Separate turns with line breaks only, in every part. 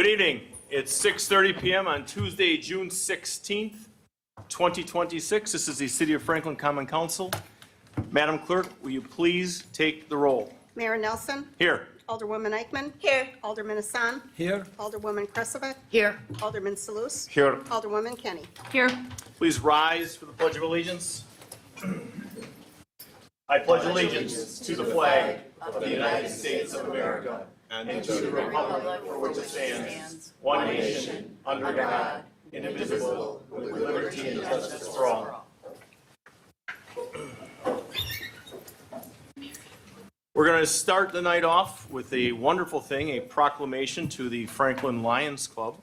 Good evening. It's 6:30 p.m. on Tuesday, June 16th, 2026. This is the City of Franklin Common Council. Madam Clerk, will you please take the roll?
Mayor Nelson.
Here.
Alderwoman Eichman.
Here.
Alderman Hassan.
Here.
Alderwoman Kresovich.
Here.
Alderman Salus.
Here.
Alderwoman Kenny.
Here.
Please rise for the Pledge of Allegiance. I pledge allegiance to the flag of the United States of America and to the republic for which it stands, one nation, under God, indivisible, with liberty and justice for all. We're going to start the night off with a wonderful thing, a proclamation to the Franklin Lions Club.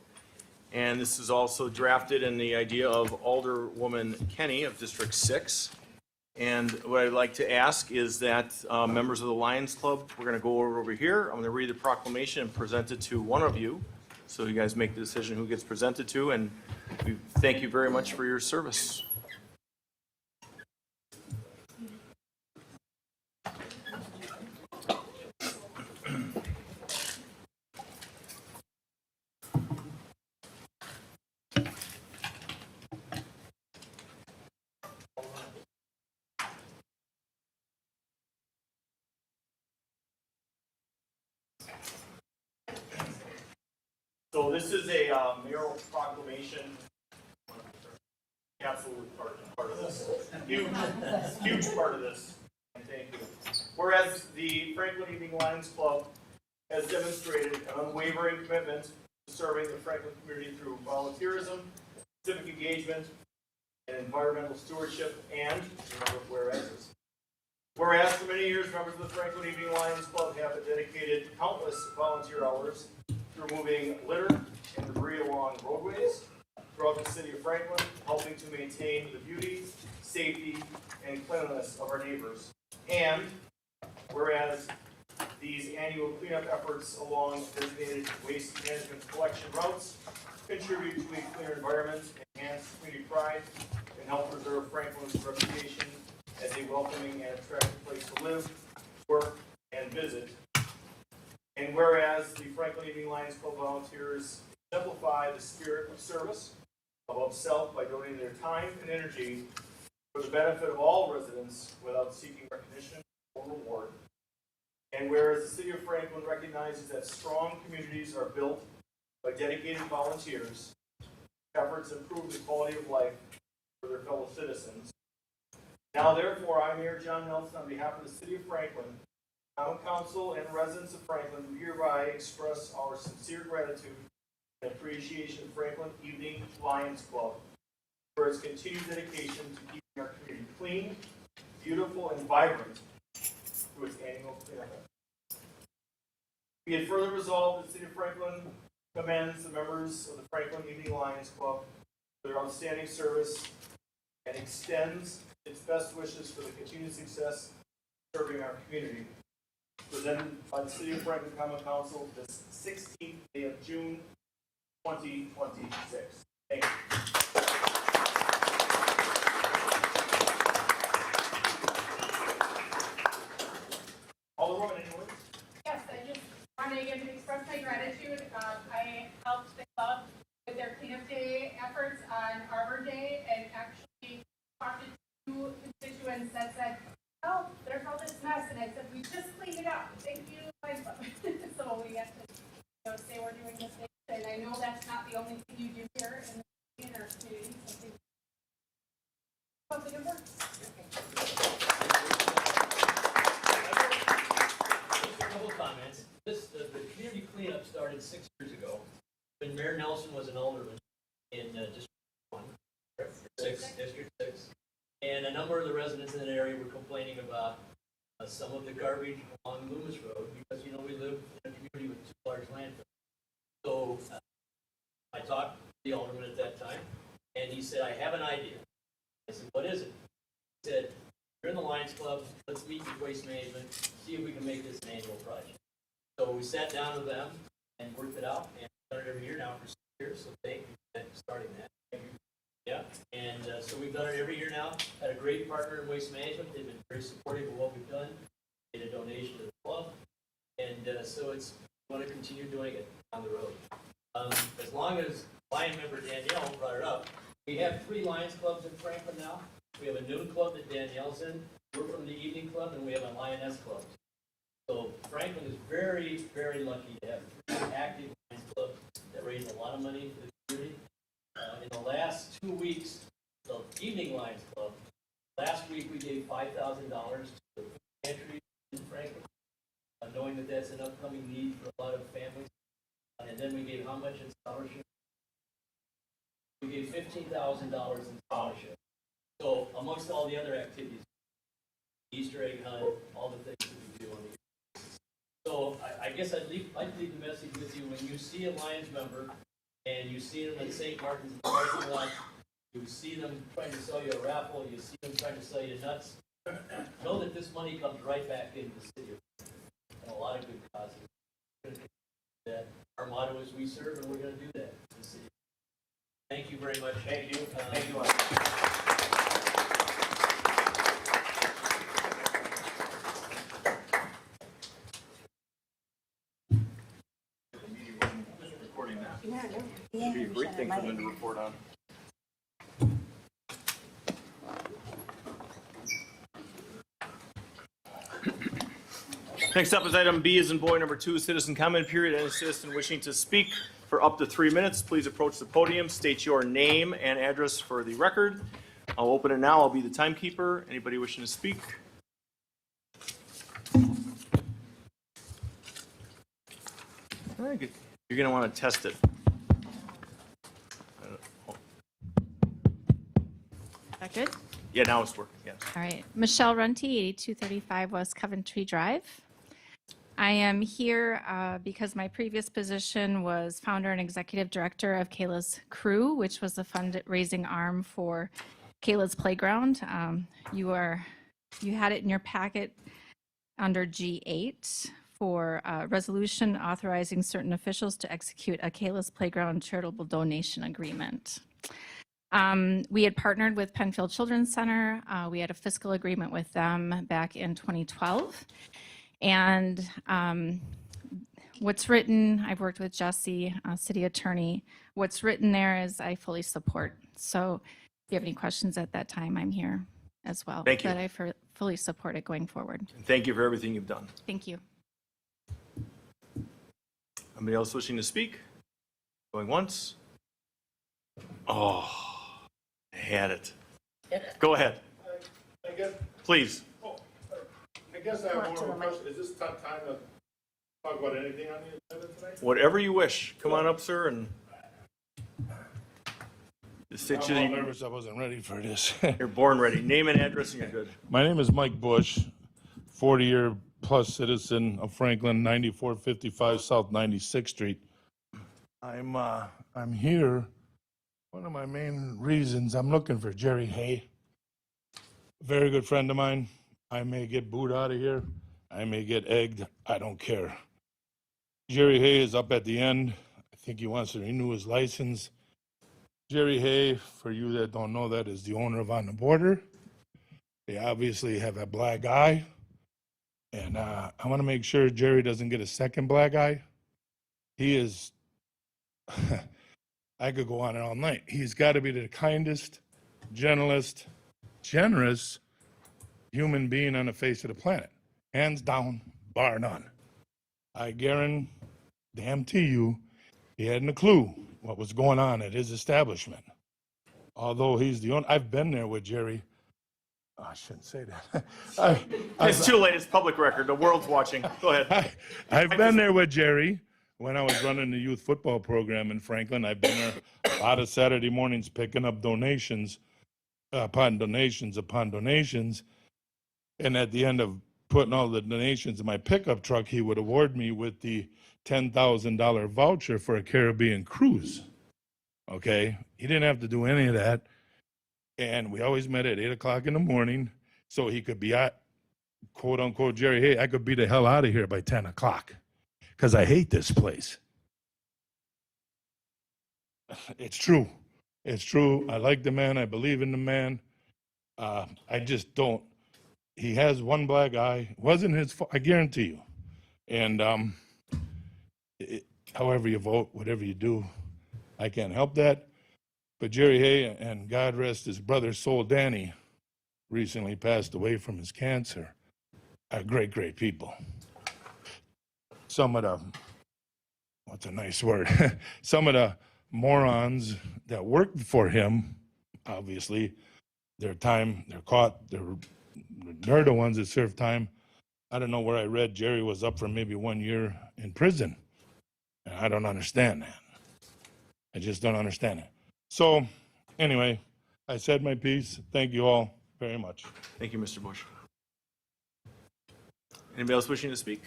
And this is also drafted in the idea of Alderwoman Kenny of District 6. And what I'd like to ask is that members of the Lions Club, we're going to go over here. I'm going to read the proclamation and present it to one of you. So you guys make the decision who gets presented to. And we thank you very much for your service. So this is a mayoral proclamation. Absolutely part of this. Huge part of this. And thank you. Whereas the Franklin Evening Lions Club has demonstrated an unwavering commitment to serving the Franklin community through volunteerism, civic engagement, and environmental stewardship, and remember whereas. Whereas for many years, members of the Franklin Evening Lions Club have dedicated countless volunteer hours through moving litter and debris along roadways throughout the city of Franklin, helping to maintain the beauty, safety, and cleanliness of our neighbors. And whereas these annual cleanup efforts along designated waste management collection routes contribute to a cleaner environment, enhance community pride, and help preserve Franklin's reputation as a welcoming and attractive place to live, work, and visit. And whereas the Franklin Evening Lions Club volunteers exemplify the spirit of service above self by donating their time and energy for the benefit of all residents without seeking recognition or reward. And whereas the City of Franklin recognizes that strong communities are built by dedicated volunteers, efforts improve the quality of life for their fellow citizens. Now therefore, I, Mayor John Nelson, on behalf of the City of Franklin, Common Council, and residents of Franklin, do hereby express our sincere gratitude and appreciation of Franklin Evening Lions Club for its continued dedication to keeping our community clean, beautiful, and vibrant through its annual cleanup. Be it further resolved, the City of Franklin commends the members of the Franklin Evening Lions Club for their outstanding service and extends its best wishes for the continued success of serving our community. Presented by the City of Franklin Common Council this 16th day of June, 2026. Thank you. Alderwoman, any words?
Yes, I just wanted again to express my gratitude. I helped the club with their cleanup day efforts on Arbor Day and actually talked to two constituents that said, "Oh, there's all this mess," and I said, "We just cleaned it up. Thank you, Lions Club." So we got to say we're doing this thing, and I know that's not the only thing you do here in our community. So thank you. Hopefully it works.
Just a couple comments. The community cleanup started 6 years ago when Mayor Nelson was an alderman in District 1, District 6. And a number of the residents in that area were complaining about some of the garbage along Loomis Road because, you know, we live in a community with 2 large landfills. So I talked to the alderman at that time, and he said, "I have an idea." I said, "What is it?" He said, "You're in the Lions Club. Let's meet with Waste Management, see if we can make this an annual project." So we sat down with them and worked it out, and we've done it every year now for 6 years, so thank you for starting that. Yeah, and so we've done it every year now. Had a great partner in Waste Management. They've been very supportive of what we've done. Made a donation to the club, and so we want to continue doing it on the road. As long as Lion member Danielle brought it up, we have 3 Lions clubs in Franklin now. We have a noon club that Danielle's in. We're from the evening club, and we have a Lioness club. So Franklin is very, very lucky to have 3 active Lions clubs that raise a lot of money for the community. In the last 2 weeks, the evening Lions club, last week we gave $5,000 to the food pantry in Franklin, knowing that that's an upcoming need for a lot of families. And then we gave how much in scholarship? We gave $15,000 in scholarship. So amongst all the other activities, Easter egg hunt, all the things that we do on the So I guess I'd like to leave the message with you. When you see a Lions member and you see them at St. Martin's in the parking lot, you see them trying to sell you a raffle, you see them trying to sell you nuts, know that this money comes right back into the city and a lot of good causes. That our motto is we serve, and we're going to do that in the city. Thank you very much.
Thank you. Thank you. Recording that. It'd be a great thing for them to report on. Next up is item B as in boy number 2, citizen comment period. Any citizen wishing to speak for up to 3 minutes, please approach the podium, state your name and address for the record. I'll open it now. I'll be the timekeeper. Anybody wishing to speak? Very good. You're going to want to test it.
That good?
Yeah, now it's working, yes.
All right. Michelle Runty, 8235 West Coventry Drive. I am here because my previous position was founder and executive director of Kayla's Crew, which was the fundraising arm for Kayla's Playground. You had it in your packet under G8 for resolution authorizing certain officials to execute a Kayla's Playground charitable donation agreement. We had partnered with Penfield Children's Center. We had a fiscal agreement with them back in 2012. And what's written, I've worked with Jesse, city attorney. What's written there is I fully support. So if you have any questions at that time, I'm here as well.
Thank you.
But I fully support it going forward.
And thank you for everything you've done.
Thank you.
Anybody else wishing to speak? Going once? Oh, I had it. Go ahead,
I guess,
please.
I guess I have one more question. Is this time to talk about anything on the agenda tonight?
Whatever you wish. Come on up, sir, and
I'm all nervous. I wasn't ready for this.
you're born ready. Name and address, and you're good.
My name is Mike Bush, 40-year plus citizen of Franklin, 9455 South 96th Street. I'm here. One of my main reasons, I'm looking for Jerry Hay, a very good friend of mine. I may get booed out of here. I may get egged. I don't care. Jerry Hay is up at the end. I think he wants to renew his license. Jerry Hay, for you that don't know that, is the owner of On the Border. They obviously have a black eye. And I want to make sure Jerry doesn't get a second black eye. He is, I could go on all night. He's got to be the kindest, gentlest, generous human being on the face of the planet. Hands down, bar none. I guarantee you, he hadn't a clue what was going on at his establishment. Although he's the owner, I've been there with Jerry. Oh, I shouldn't say that.
It's too late. It's public record. The world's watching. Go ahead.
I've been there with Jerry when I was running the youth football program in Franklin. I've been there a lot of Saturday mornings picking up donations upon donations upon donations. And at the end of putting all the donations in my pickup truck, he would award me with the $10,000 voucher for a Caribbean cruise. Okay? He didn't have to do any of that. And we always met at 8 o'clock in the morning so he could be at, quote unquote, Jerry, hey, I could be the hell out of here by 10 o'clock because I hate this place. It's true. It's true. I like the man. I believe in the man. I just don't. He has one black eye. It wasn't his fault. I guarantee you. And however you vote, whatever you do, I can't help that. But Jerry Hay, and God rest his brother's soul, Danny, recently passed away from his cancer, are great, great people. Some of the, what's a nice word? Some of the morons that worked for him, obviously, they're caught, they're the ones that serve time. I don't know where I read Jerry was up for maybe 1 year in prison. And I don't understand that. I just don't understand it. So, anyway, I said my piece. Thank you all very much.
Thank you, Mr. Bush. Anybody else wishing to speak?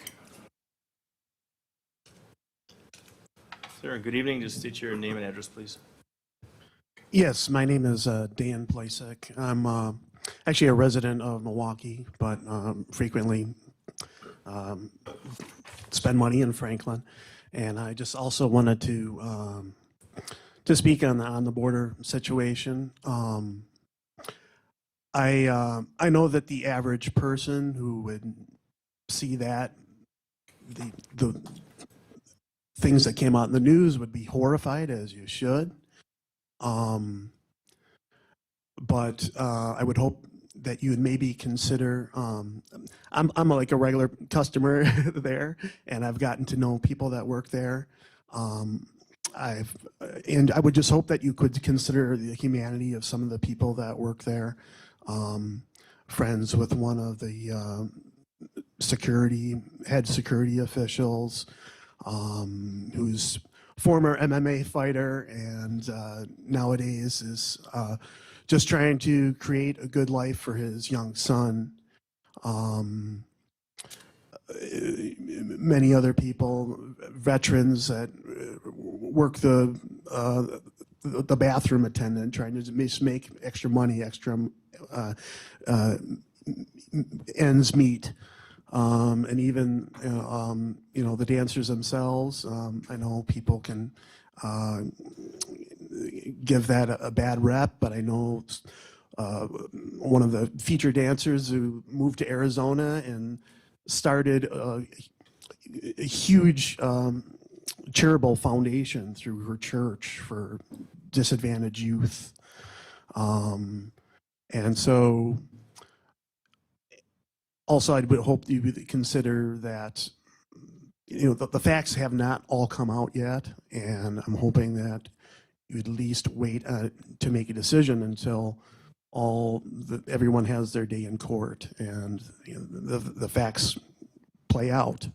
Sir, good evening. Just state your name and address, please.
Yes, my name is Dan Plasek. I'm actually a resident of Milwaukee, but frequently spend money in Franklin. And I just also wanted to speak on the border situation. I know that the average person who would see that, the things that came out in the news would be horrified, as you should. But I would hope that you would maybe consider, I'm like a regular customer there, and I've gotten to know people that work there. And I would just hope that you could consider the humanity of some of the people that work there. Friends with one of the head security officials, who's former MMA fighter and nowadays is just trying to create a good life for his young son. Many other people, veterans that work the bathroom attendant, trying to just make extra money, extra ends meet. And even the dancers themselves. I know people can give that a bad rep, but I know one of the featured dancers who moved to Arizona and started a huge charitable foundation through her church for disadvantaged youth. And so also, I would hope you would consider that, the facts have not all come out yet, and I'm hoping that you at least wait to make a decision until everyone has their day in court and the facts play out.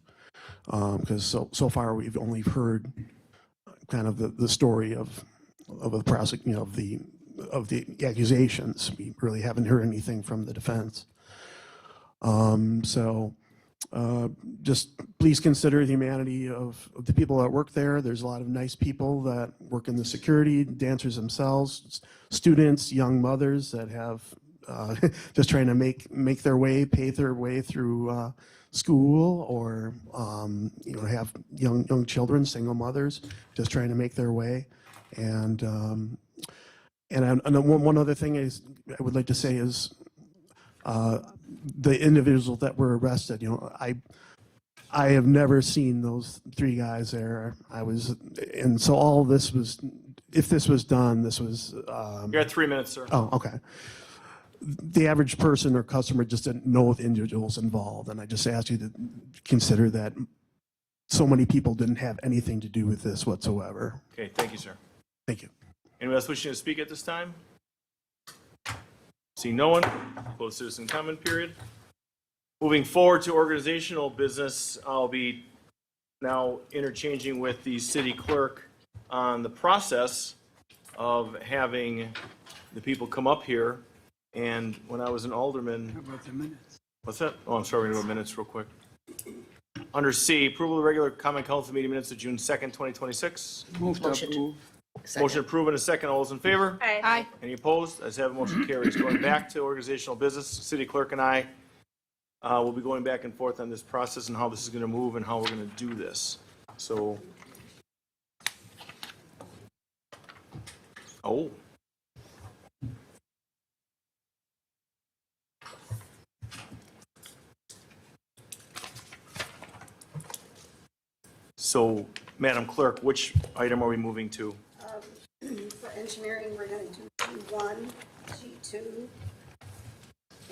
Because so far we've only heard kind of the story of the prosecution of the accusations. We really haven't heard anything from the defense. Just please consider the humanity of the people that work there. There's a lot of nice people that work in the security, dancers themselves, students, young mothers that have just trying to make their way, pay their way through school, or have young children, single mothers, just trying to make their way. And one other thing I would like to say is, the individuals that were arrested, I have never seen those three guys there. And so all of this was, if this was done, this was.
You're at 3 minutes, sir.
Oh, okay. The average person or customer just didn't know the individuals involved, and I just asked you to consider that so many people didn't have anything to do with this whatsoever.
Okay, thank you, sir.
Thank you.
Anyone else wishing to speak at this time? Seeing no one, close citizen comment period. Moving forward to organizational business, I'll be now interchanging with the city clerk on the process of having the people come up here. And when I was an alderman. How about the minutes? What's that? Oh, I'm sorry, we're going to do minutes real quick. Under C, approval of the regular common council meeting minutes of June 2nd, 2026. Motion approved in a second. All those in favor?
Aye.
Any opposed? As have, motion carries. Going back to organizational business, city clerk and I will be going back and forth on this process and how this is going to move and how we're going to do this. So, So Madam Clerk, which item are we moving to?
For engineering, we're going to do G1, G2,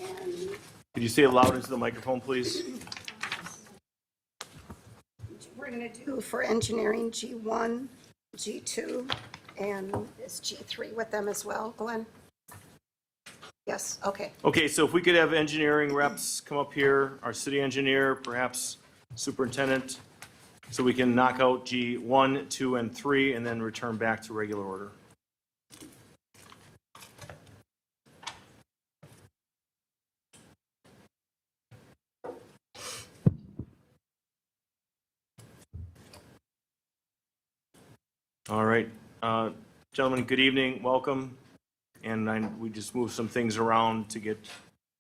and
Could you say it loud into the microphone, please?
we're going to do for engineering G1, G2, and is G3 with them as well, Glenn? Yes, okay.
Okay, so if we could have engineering reps come up here, our city engineer, perhaps superintendent, so we can knock out G1, 2, and 3, and then return back to regular order. All right, gentlemen, good evening, welcome. And we just moved some things around to get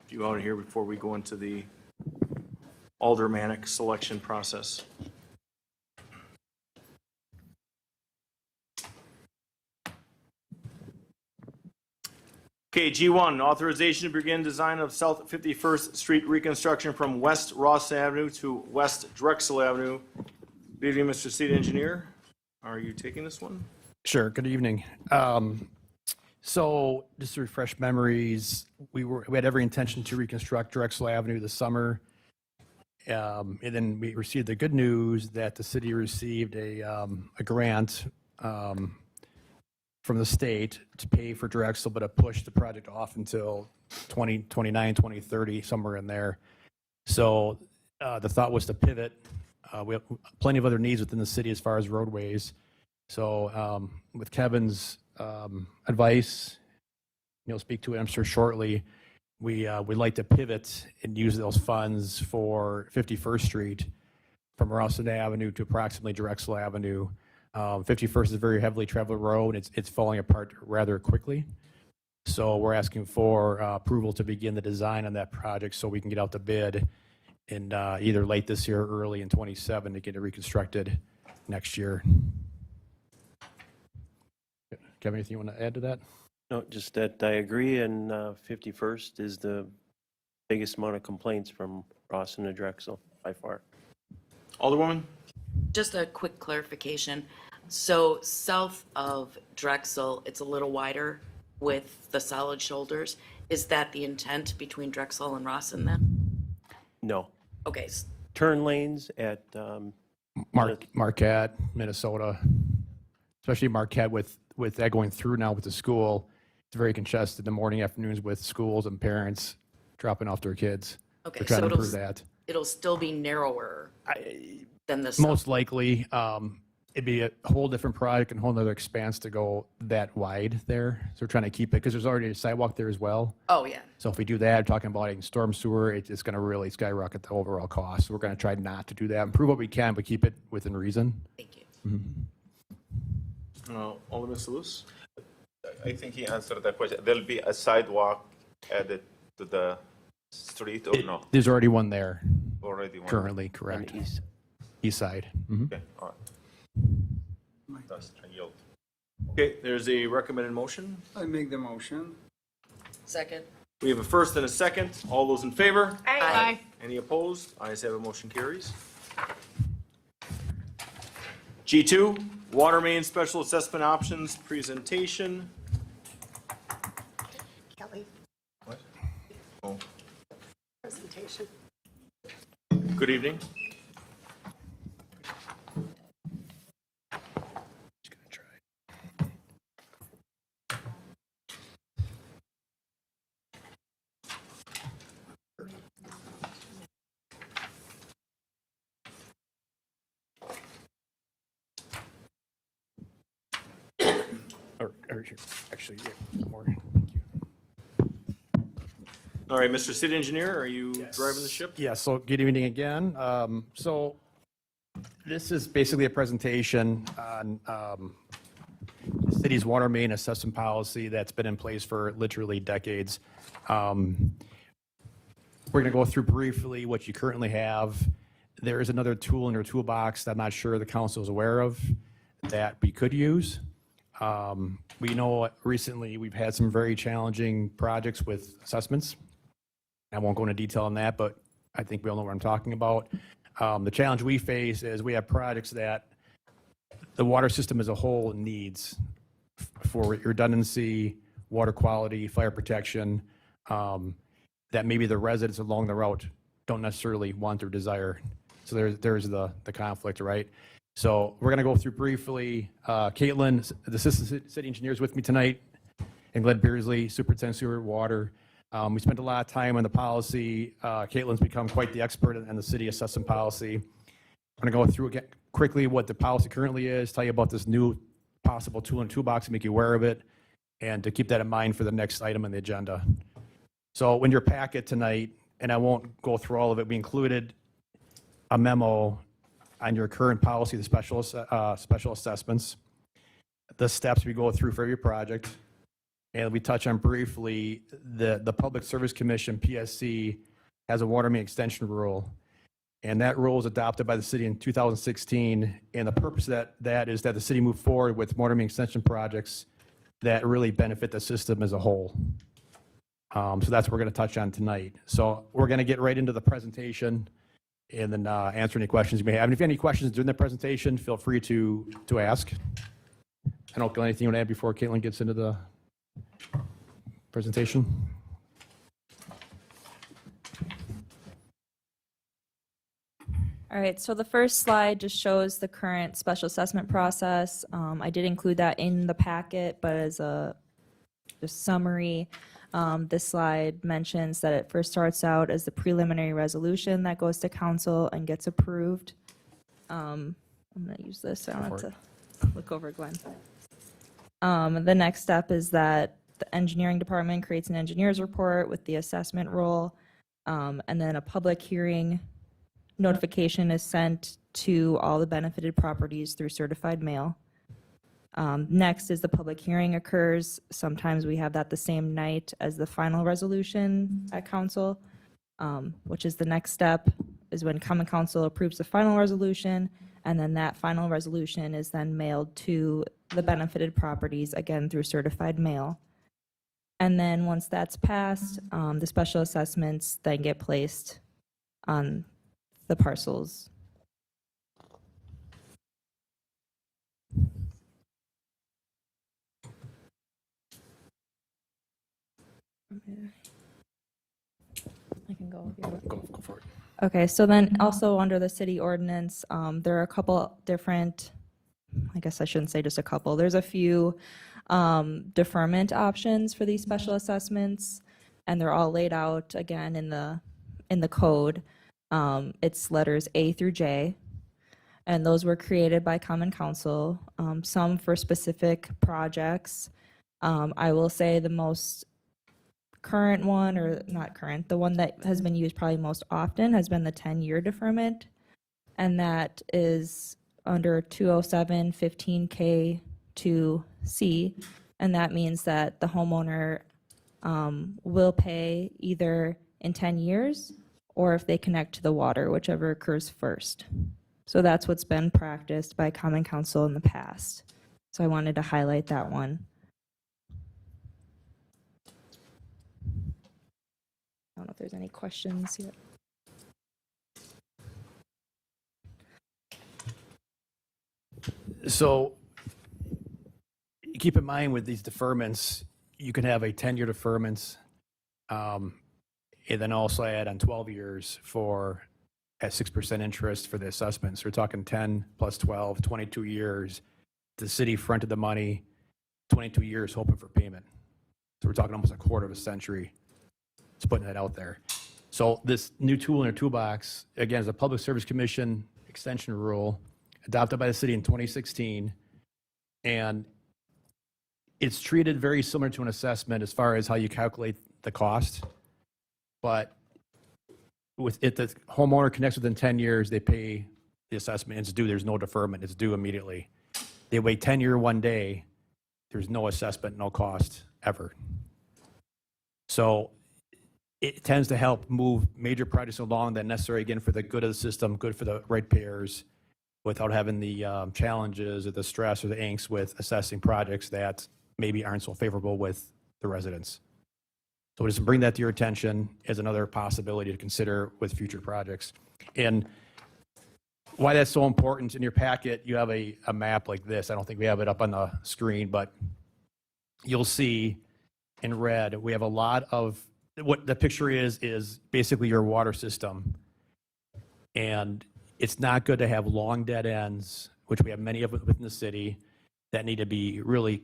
you out of here before we go into the aldermanic selection process. Okay, G1, authorization to begin design of South 51st Street reconstruction from West Ross Avenue to West Drexel Avenue. Good evening, Mr. City Engineer. Are you taking this one?
Sure. Good evening. So just to refresh memories, we had every intention to reconstruct Drexel Avenue this summer. And then we received the good news that the city received a grant from the state to pay for Drexel, but it pushed the project off until 2029, 2030, somewhere in there. So the thought was to pivot. We have plenty of other needs within the city as far as roadways. So with Kevin's advice, you'll speak to it, I'm sure, shortly. We'd like to pivot and use those funds for 51st Street from Rawson Avenue to approximately Drexel Avenue. 51st is a very heavily traveled road. It's falling apart rather quickly. So we're asking for approval to begin the design on that project so we can get out the bid in either late this year or early in 27 to get it reconstructed next year. Kevin, anything you want to add to that?
No, just that I agree, and 51st is the biggest amount of complaints from Rawson to Drexel by far.
Alderwoman?
Just a quick clarification. So south of Drexel, it's a little wider with the solid shoulders. Is that the intent between Drexel and Rawson then?
No.
Okay,
Turn lanes at,
Marquette, Minnesota, especially Marquette with that going through now with the school. It's very congested in the morning, afternoons with schools and parents dropping off their kids.
okay,
We're trying
so
to improve that.
it'll still be narrower than the south.
Most likely, it'd be a whole different project and a whole other expanse to go that wide there. So we're trying to keep it because there's already a sidewalk there as well.
Oh, yeah.
So if we do that, talking about adding storm sewer, it's going to really skyrocket the overall cost. So we're going to try not to do that, improve what we can, but keep it within reason.
Thank you.
Alderman Salus?
I think he answered that question. There'll be a sidewalk added to the street or no?
There's already one there
Already one?
currently,
on
correct?
the east.
East side. Mhm.
Okay, all right. That's, I yield.
Okay, there's a recommended motion.
I make the motion.
Second?
We have a first and a second. All those in favor?
Aye.
Any opposed? Ayes have it, motion carries. G2, water main special assessment options presentation.
Kelly,
What? Oh,
presentation.
Good evening.
Just gonna try. Or here, actually, yeah, more. Thank you.
All right, Mr. City Engineer, are you driving the ship?
Yeah, so good evening again. So this is basically a presentation on the city's water main assessment policy that's been in place for literally decades. We're going to go through briefly what you currently have. There is another tool in your toolbox that I'm not sure the council is aware of that we could use. We know recently we've had some very challenging projects with assessments. I won't go into detail on that, but I think we all know what I'm talking about. The challenge we face is we have projects that the water system as a whole needs for redundancy, water quality, fire protection, that maybe the residents along the route don't necessarily want or desire. So there's the conflict, right? So we're going to go through briefly. Caitlin, the assistant city engineer, is with me tonight, and Glenn Beersley, superintendent sewer water. We spent a lot of time on the policy. Caitlin's become quite the expert in the city assessment policy. I'm going to go through again quickly what the policy currently is, tell you about this new possible tool in the toolbox, and make you aware of it, and to keep that in mind for the next item on the agenda. So in your packet tonight, and I won't go through all of it, we included a memo on your current policy, the special assessments, the steps we go through for every project, and we touch on briefly the Public Service Commission, PSC, has a water main extension rule. And that rule was adopted by the city in 2016. And the purpose of that is that the city move forward with water main extension projects that really benefit the system as a whole. So that's what we're going to touch on tonight. So we're going to get right into the presentation and then answer any questions you may have. And if you have any questions during the presentation, feel free to ask. I don't know, anything you want to add before Caitlin gets into the presentation?
All right, so the first slide just shows the current special assessment process. I did include that in the packet, but as a just summary, this slide mentions that it first starts out as the preliminary resolution that goes to council and gets approved. I'm going to use this, so I don't have to look over Glenn. The next step is that the engineering department creates an engineer's report with the assessment role, and then a public hearing notification is sent to all the benefited properties through certified mail. Next is the public hearing occurs. Sometimes we have that the same night as the final resolution at council, which is the next step is when common council approves the final resolution, and then that final resolution is then mailed to the benefited properties, again through certified mail. And then once that's passed, the special assessments then get placed on the parcels. I can go if you want.
Go for it.
Okay, so then also under the city ordinance, there are a couple different, I guess I shouldn't say just a couple, there's a few deferment options for these special assessments, and they're all laid out again in the code. It's letters A through J, and those were created by Common Council, some for specific projects. I will say the most current one, or not current, the one that has been used probably most often has been the 10-year deferment, and that is under 207-15K2C, and that means that the homeowner will pay either in 10 years or if they connect to the water, whichever occurs first. So that's what's been practiced by Common Council in the past. So I wanted to highlight that one. I don't know if there's any questions yet.
So keep in mind with these deferments, you can have a 10-year deferment, and then also add on 12 years for at 6% interest for the assessments. So we're talking 10 plus 12, 22 years. The city fronted the money, 22 years hoping for payment. So we're talking almost a quarter of a century. Just putting that out there. So this new tool in our toolbox, again, is a Public Service Commission extension rule adopted by the city in 2016. And it's treated very similar to an assessment as far as how you calculate the cost. But if the homeowner connects within 10 years, they pay the assessment. It's due. There's no deferment. It's due immediately. They wait 10 years, 1 day. There's no assessment, no cost ever. So it tends to help move major projects along that necessary, again, for the good of the system, good for the ratepayers, without having the challenges or the stress or the angst with assessing projects that maybe aren't so favorable with the residents. So just bring that to your attention as another possibility to consider with future projects. And why that's so important. In your packet, you have a map like this. I don't think we have it up on the screen, but you'll see in red, we have a lot of, what the picture is basically your water system. And it's not good to have long dead ends, which we have many of within the city, that need to be really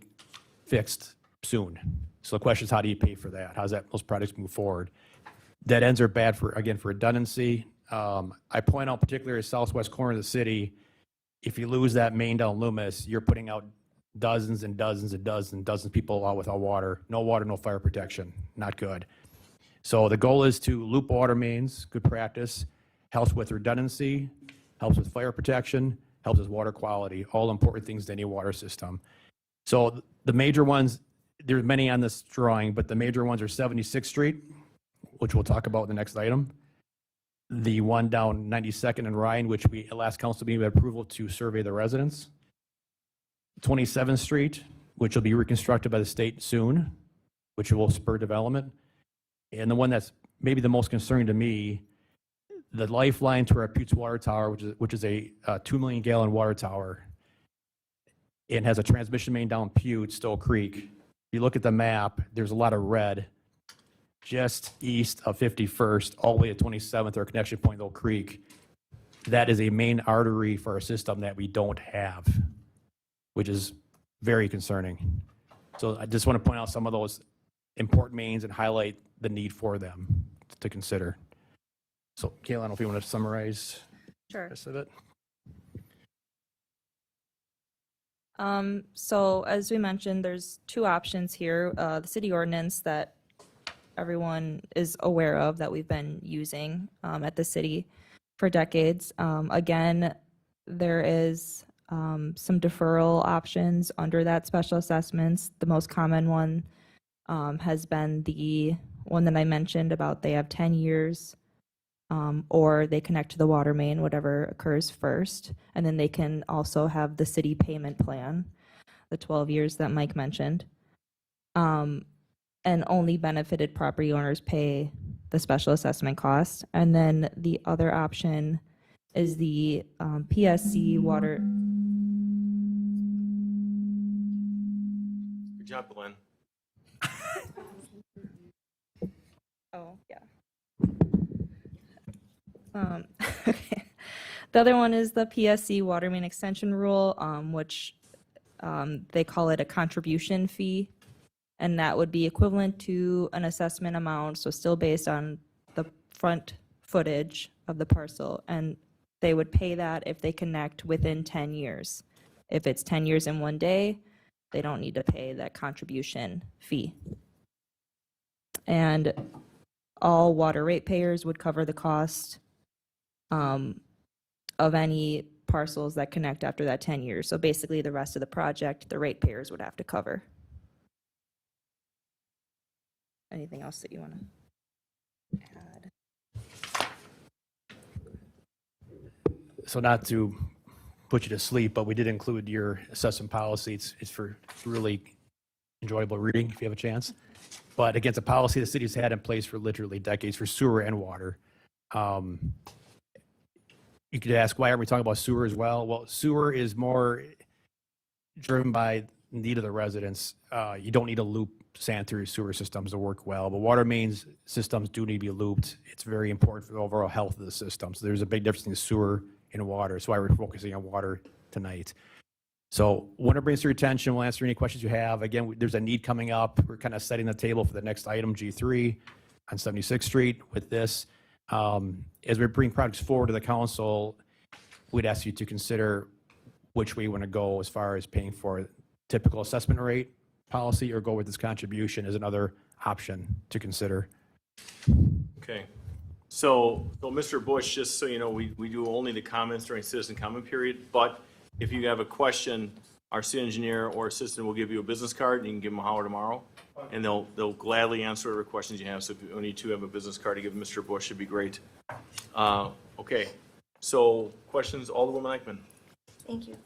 fixed soon. So the question is, how do you pay for that? How does those projects move forward? Dead ends are bad for, again, for redundancy. I point out particularly the southwest corner of the city, if you lose that main down Loomis, you're putting out dozens and dozens and dozens and dozens of people out without water. No water, no fire protection. Not good. So the goal is to loop water mains, good practice, helps with redundancy, helps with fire protection, helps with water quality, all important things to any water system. So the major ones, there's many on this drawing, but the major ones are 76th Street, which we'll talk about in the next item. The one down 92nd and Ryan, which we, at last council meeting, we had approval to survey the residents. 27th Street, which will be reconstructed by the state soon, which will spur development. And the one that's maybe the most concerning to me, the lifeline to our Putes Water Tower, which is a 2 million gallon water tower, and has a transmission main down Pute, Stowe Creek. If you look at the map, there's a lot of red just east of 51st, all the way to 27th, or connection point Oak Creek. That is a main artery for our system that we don't have, which is very concerning. So I just want to point out some of those important mains and highlight the need for them to consider. So Kayla, I don't know if you want to summarize the
Sure.
rest of it.
So as we mentioned, there's two options here. The city ordinance that everyone is aware of that we've been using at the city for decades. Again, there is some deferral options under that special assessments. The most common one has been the one that I mentioned about they have 10 years or they connect to the water main, whatever occurs first. And then they can also have the city payment plan, the 12 years that Mike mentioned. And only benefited property owners pay the special assessment cost. And then the other option is the PSC water.
Good job, Glenn.
Oh, yeah. Okay. The other one is the PSC water main extension rule, which they call it a contribution fee. And that would be equivalent to an assessment amount, so still based on the front footage of the parcel. And they would pay that if they connect within 10 years. If it's 10 years in one day, they don't need to pay that contribution fee. And all water ratepayers would cover the cost of any parcels that connect after that 10 years. So basically, the rest of the project, the ratepayers would have to cover. Anything else that you want to add?
So not to put you to sleep, but we did include your assessment policy. It's for really enjoyable reading if you have a chance. But again, it's a policy the city's had in place for literally decades for sewer and water. You could ask, why aren't we talking about sewer as well? Well, sewer is more driven by need of the residents. You don't need to loop sanitary sewer systems to work well, but water mains systems do need to be looped. It's very important for the overall health of the system. So there's a big difference in sewer and water. That's why we're focusing on water tonight. So when it brings to your attention, we'll answer any questions you have. Again, there's a need coming up. We're kind of setting the table for the next item, G3 on 76th Street with this. As we bring projects forward to the council, we'd ask you to consider which way you want to go as far as paying for typical assessment rate policy or go with this contribution as another option to consider.
Okay. So Mr. Bush, just so you know, we do only the comments during citizen comment period, but if you have a question, our city engineer or assistant will give you a business card, and you can give them a holler tomorrow, and they'll gladly answer whatever questions you have. So if you need to have a business card to give Mr. Bush, it'd be great. Okay, so questions, Alderwoman Eichman.
Thank you.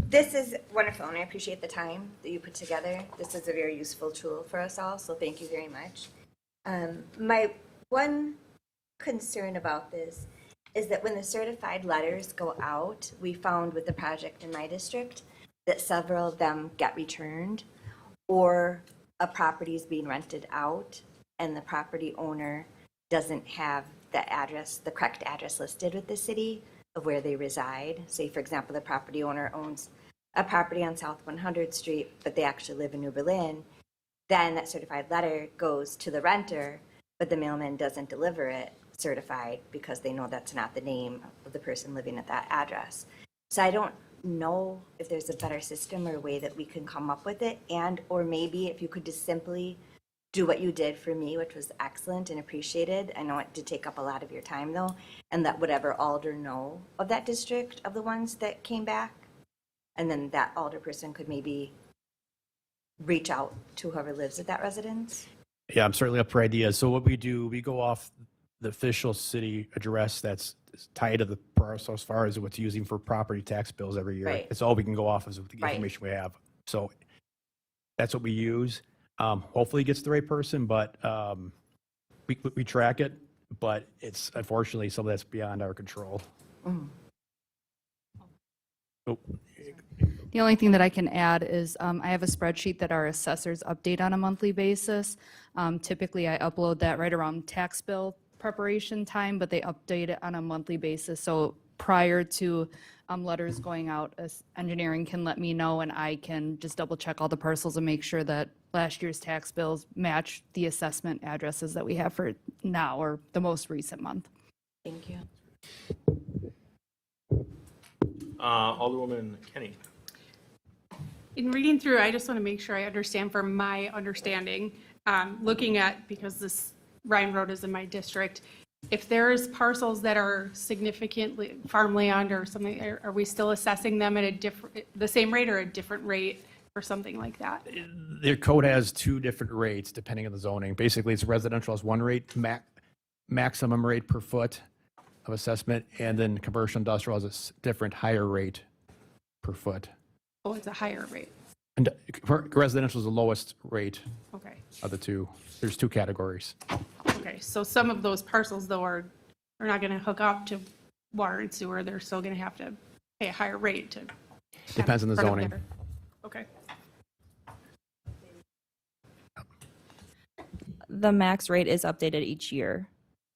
This is wonderful, and I appreciate the time that you put together. This is a very useful tool for us all, so thank you very much. My one concern about this is that when the certified letters go out, we found with the project in my district that several of them get returned, or a property is being rented out and the property owner doesn't have the address, the correct address listed with the city of where they reside. Say, for example, the property owner owns a property on South 100th Street, but they actually live in New Berlin. Then that certified letter goes to the renter, but the mailman doesn't deliver it certified because they know that's not the name of the person living at that address. So I don't know if there's a better system or a way that we can come up with it, and or maybe if you could just simply do what you did for me, which was excellent and appreciated. I know it did take up a lot of your time though, and let whatever alder know of that district, of the ones that came back, and then that alder person could maybe reach out to whoever lives at that residence.
Yeah, I'm certainly up for ideas. So what we do, we go off the official city address that's tied to the parcel as far as what's using for property tax bills every year.
Right.
It's all we can go off is with the
Right.
information we have. So that's what we use. Hopefully it gets the right person, but we track it, but it's unfortunately some of that's beyond our control. Oh,
The only thing that I can add is I have a spreadsheet that our assessors update on a monthly basis. Typically, I upload that right around tax bill preparation time, but they update it on a monthly basis. So prior to letters going out, engineering can let me know, and I can just double check all the parcels and make sure that last year's tax bills match the assessment addresses that we have for now or the most recent month.
Thank you.
Alderwoman Kenny.
In reading through, I just want to make sure I understand from my understanding, looking at, because this Ryan Road is in my district, if there's parcels that are significantly farmland or something, are we still assessing them at a different, the same rate or a different rate or something like that?
Their code has two different rates depending on the zoning. Basically, it's residential has one rate, maximum rate per foot of assessment, and then commercial industrial has a different higher rate per foot.
Oh, it's a higher rate.
And residential is the lowest rate
Okay.
of the two. There's two categories.
Okay, so some of those parcels though are not going to hook up to water and sewer. They're still going to have to pay a higher rate to.
Depends on the
part of
zoning.
their- Okay.
The max rate is updated each year,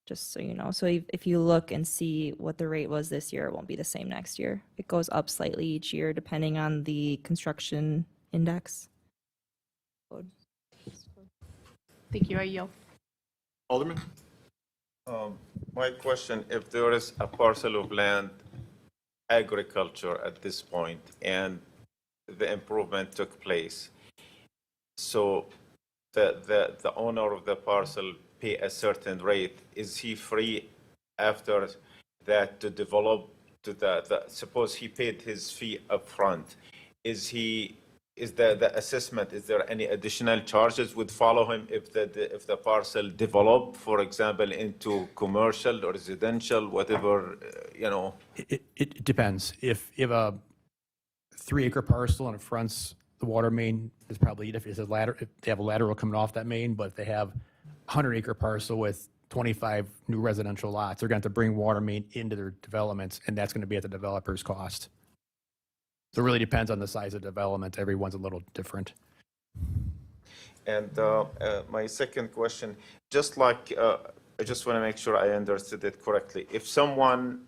just so you know. So if you look and see what the rate was this year, it won't be the same next year. It goes up slightly each year depending on the construction index.
Thank you. I yield.
Alderman?
My question, if there is a parcel of land, agriculture at this point, and the improvement took place, so the owner of the parcel pay a certain rate, is he free after that to develop to suppose he paid his fee up front, is the assessment, is there any additional charges would follow him if the parcel developed, for example, into commercial or residential, whatever,
It depends. If you have a 3-acre parcel and it fronts the water main, it's probably, if they have a lateral coming off that main, but if they have a 100-acre parcel with 25 new residential lots, they're going to have to bring water main into their developments, and that's going to be at the developer's cost. So it really depends on the size of development. Everyone's a little different.
And my second question, just like, I just want to make sure I understood it correctly. If someone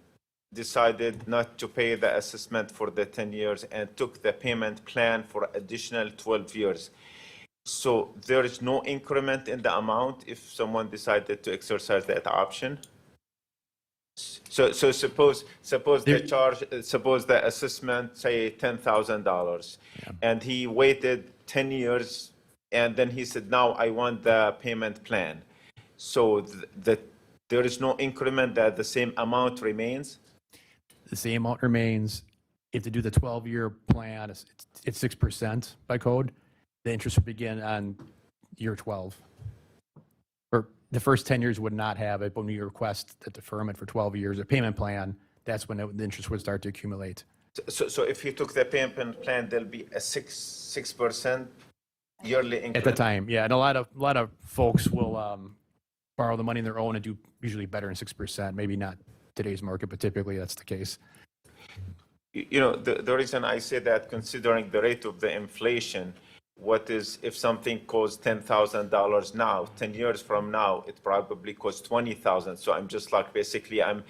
decided not to pay the assessment for the 10 years and took the payment plan for additional 12 years, so there is no increment in the amount if someone decided to exercise that option? So suppose the assessment, say $10,000, and he waited 10 years, and then he said, now I want the payment plan. So there is no increment, that the same amount remains?
The same amount remains. If they do the 12-year plan, it's 6% by code. The interest would begin on year 12. Or the first 10 years would not have it, but when you request the deferment for 12 years, a payment plan, that's when the interest would start to accumulate.
So if he took the payment plan, there'll be a 6% yearly increment?
At the time, yeah. And a lot of folks will borrow the money on their own and do usually better than 6%, maybe not today's market, but typically that's the case.
You know, the reason I say that, considering the rate of the inflation, what is, if something costs $10,000 now, 10 years from now, it probably costs 20,000. So I'm just like, basically, I'm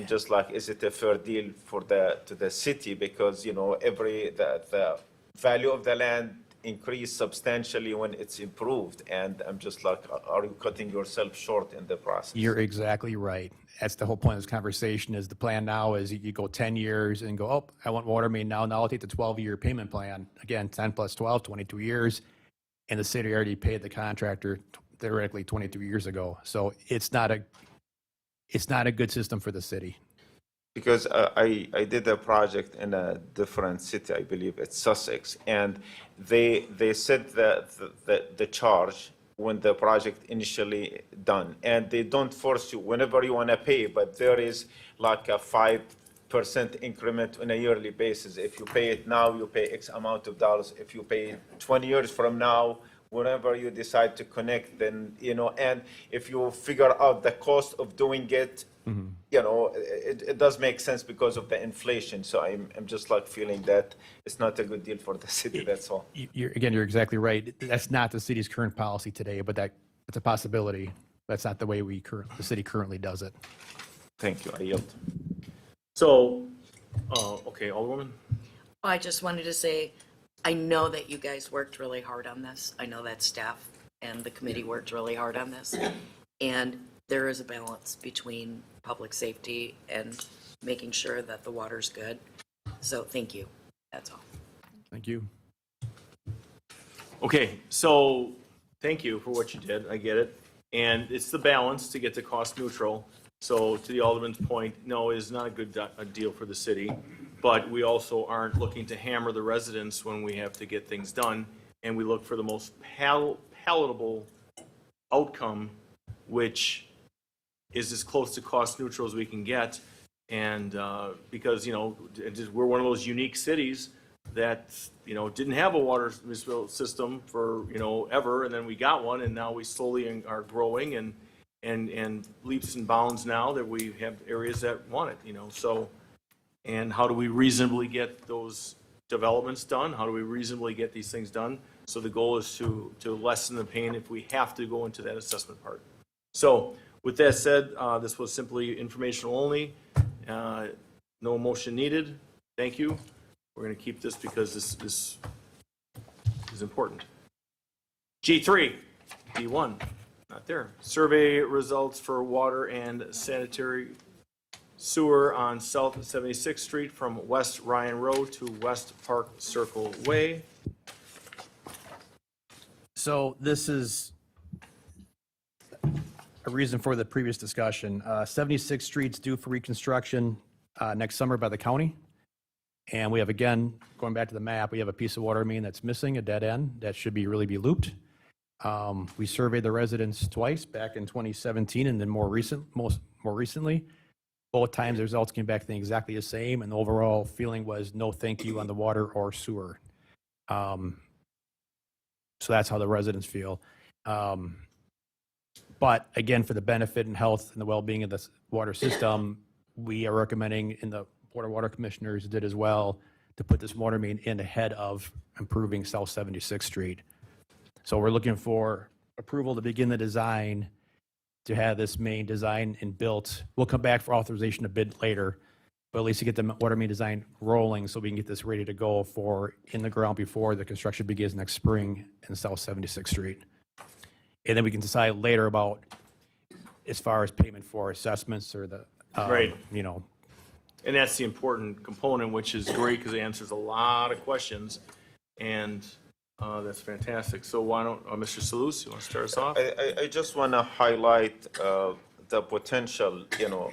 just like, is it a fair deal for to the city? Because, you know, the value of the land increase substantially when it's improved. And I'm just like, are you cutting yourself short in the process?
You're exactly right. That's the whole point of this conversation. Is the plan now is you go 10 years and go, oh, I want water main now. Now I'll take the 12-year payment plan. Again, 10 plus 12, 22 years. And the city already paid the contractor theoretically 22 years ago. So it's not a good system for the city.
Because I did a project in a different city, I believe it's Sussex, and they set the charge when the project initially done, and they don't force you whenever you want to pay, but there is like a 5% increment on a yearly basis. If you pay it now, you pay X amount of dollars. If you pay 20 years from now, whenever you decide to connect, then, you know, and if you figure out the cost of doing it, you know, it does make sense because of the inflation. So I'm just like feeling that it's not a good deal for the city, that's all.
You're exactly right. That's not the city's current policy today, but it's a possibility. That's not the way the city currently does it.
Thank you, I yield.
So, okay, Alderwoman?
I just wanted to say, I know that you guys worked really hard on this. I know that staff and the committee worked really hard on this. And there is a balance between public safety and making sure that the water's good. So thank you. That's all.
Thank you.
Okay, so thank you for what you did. I get it. And it's the balance to get to cost neutral. So to the Alderman's point, no, it is not a good deal for the city. But we also aren't looking to hammer the residents when we have to get things done. And we look for the most palatable outcome, which is as close to cost neutral as we can get. And because, you know, we're one of those unique cities that, you know, didn't have a water system for, you know, ever. And then we got one, and now we slowly are growing and leaps and bounds now that we have areas that want it, you know. So, and how do we reasonably get those developments done? How do we reasonably get these things done? So the goal is to lessen the pain if we have to go into that assessment part. So with that said, this was simply informational only. No motion needed. Thank you. We're going to keep this because this is important. G3, D1, not there. Survey results for water and sanitary sewer on South 76th Street from West Ryan Road to West Park Circle Way.
So this is a reason for the previous discussion. 76th Street's due for reconstruction next summer by the county. And we have, again, going back to the map, we have a piece of water main that's missing, a dead end, that should really be looped. We surveyed the residents twice, back in 2017 and then more recently. Both times the results came back exactly the same, and the overall feeling was no thank you on the water or sewer. So that's how the residents feel. But again, for the benefit and health and the well-being of the water system, we are recommending, and the Board of Water Commissioners did as well, to put this water main in ahead of improving South 76th Street. So we're looking for approval to begin the design to have this main designed and built. We'll come back for authorization to bid later, but at least to get the water main design rolling so we can get this ready to go for in the ground before the construction begins next spring in South 76th Street. And then we can decide later about as far as payment for assessments or the,
Right.
you know.
And that's the important component, which is great because it answers a lot of questions. And that's fantastic. So why don't, Mr. Salus, you want to start us off?
I just want to highlight the potential, you know,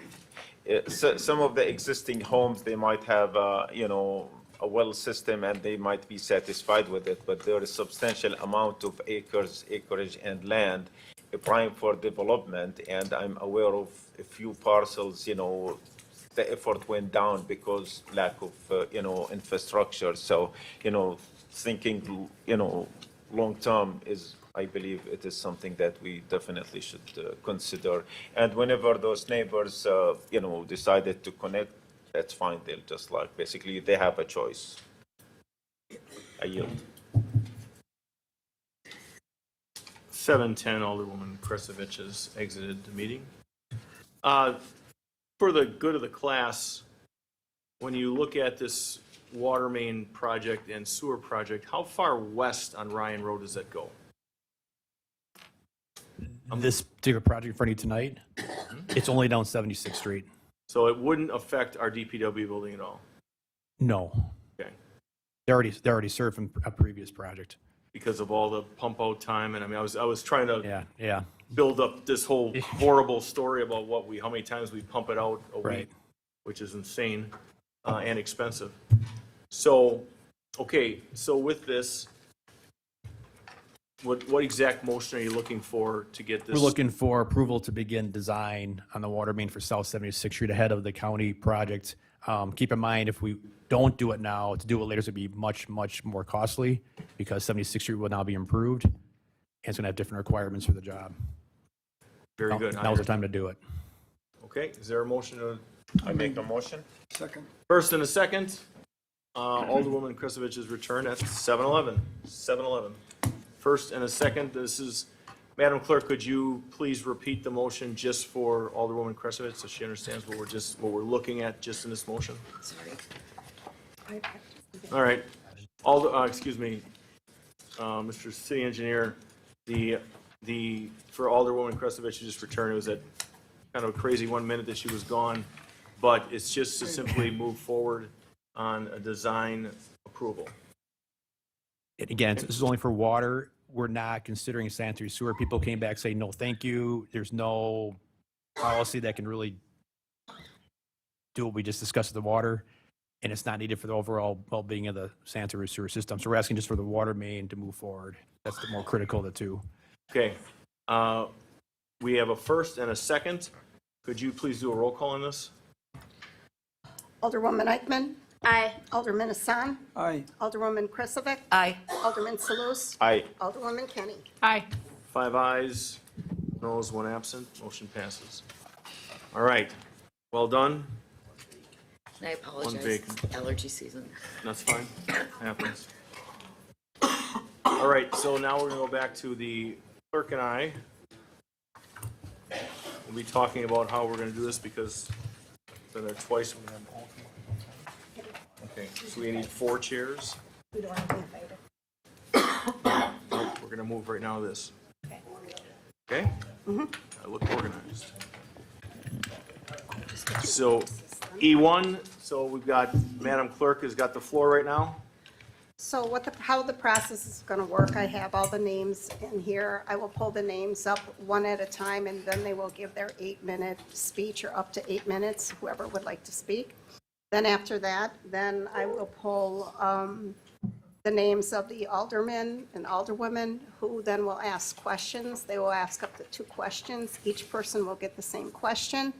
some of the existing homes, they might have, you know, a well system and they might be satisfied with it, but there is substantial amount of acreage and land prime for development, and I'm aware of a few parcels, you know, the effort went down because lack of, you know, infrastructure. So, you know, thinking, you know, long term is, I believe it is something that we definitely should consider. And whenever those neighbors, decided to connect, that's fine. They'll just basically, they have a choice. I yield.
7:10, Alderwoman Kresevich has exited the meeting. For the good of the class, when you look at this water main project and sewer project, how far west on Ryan Road does that go?
This particular project in front of you tonight, it's only down 76th Street.
So it wouldn't affect our DPW building at all?
No,
Okay.
they're already served from a previous project.
Because of all the pump out time, and I mean, I was trying to
Yeah.
build up this whole horrible story about how many times we pump it out a week,
Right.
which is insane and expensive. So, okay, so with this, what exact motion are you looking for to get this?
We're looking for approval to begin design on the water main for South 76th Street ahead of the county project. Keep in mind, if we don't do it now, to do it later is going to be much, much more costly because 76th Street will now be improved and it's going to have different requirements for the job.
Very good.
Now's the time to do it.
Okay, is there a motion to,
I make a motion?
first and a second? Alderwoman Kresevich's return at 7:11. 7:11. First and a second, this is, Madam Clerk, could you please repeat the motion just for Alderwoman Kresevich so she understands what we're looking at just in this motion?
Sorry.
All right. Excuse me, Mr. City Engineer, for Alderwoman Kresevich to just return, it was at kind of a crazy 1 minute that she was gone, but it's just to simply move forward on a design approval.
And again, this is only for water. We're not considering sanitary sewer. People came back saying, no, thank you. There's no policy that can really do what we just discussed with the water. And it's not needed for the overall well-being of the sanitary sewer system. So we're asking just for the water main to move forward. That's the more critical of the two.
Okay. We have a first and a second. Could you please do a roll call on this?
Alderwoman Eichman.
Aye.
Alderman Hassan.
Aye.
Alderwoman Kresevich.
Aye.
Alderman Salus.
Aye.
Alderwoman Kenny.
Aye.
5 ayes, noes, 1 absent, motion passes. All right, well done.
I apologize.
vacant.
Allergy season.
That's fine, happens. All right, so now we're gonna go back to the clerk and I. We'll be talking about how we're gonna do this because it's been there twice. We're gonna have all come up. Okay, so we need 4 chairs.
We don't have to invite
We're gonna move right now to this. Okay? I look organized. So E1, so we've got, Madam Clerk has got the floor right now.
So how the process is going to work, I have all the names in here. I will pull the names up one at a time, and then they will give their 8-minute speech, or up to 8 minutes, whoever would like to speak. Then after that, then I will pull the names of the aldermen and alderwomen, who then will ask questions. They will ask up to 2 questions. Each person will get the same question.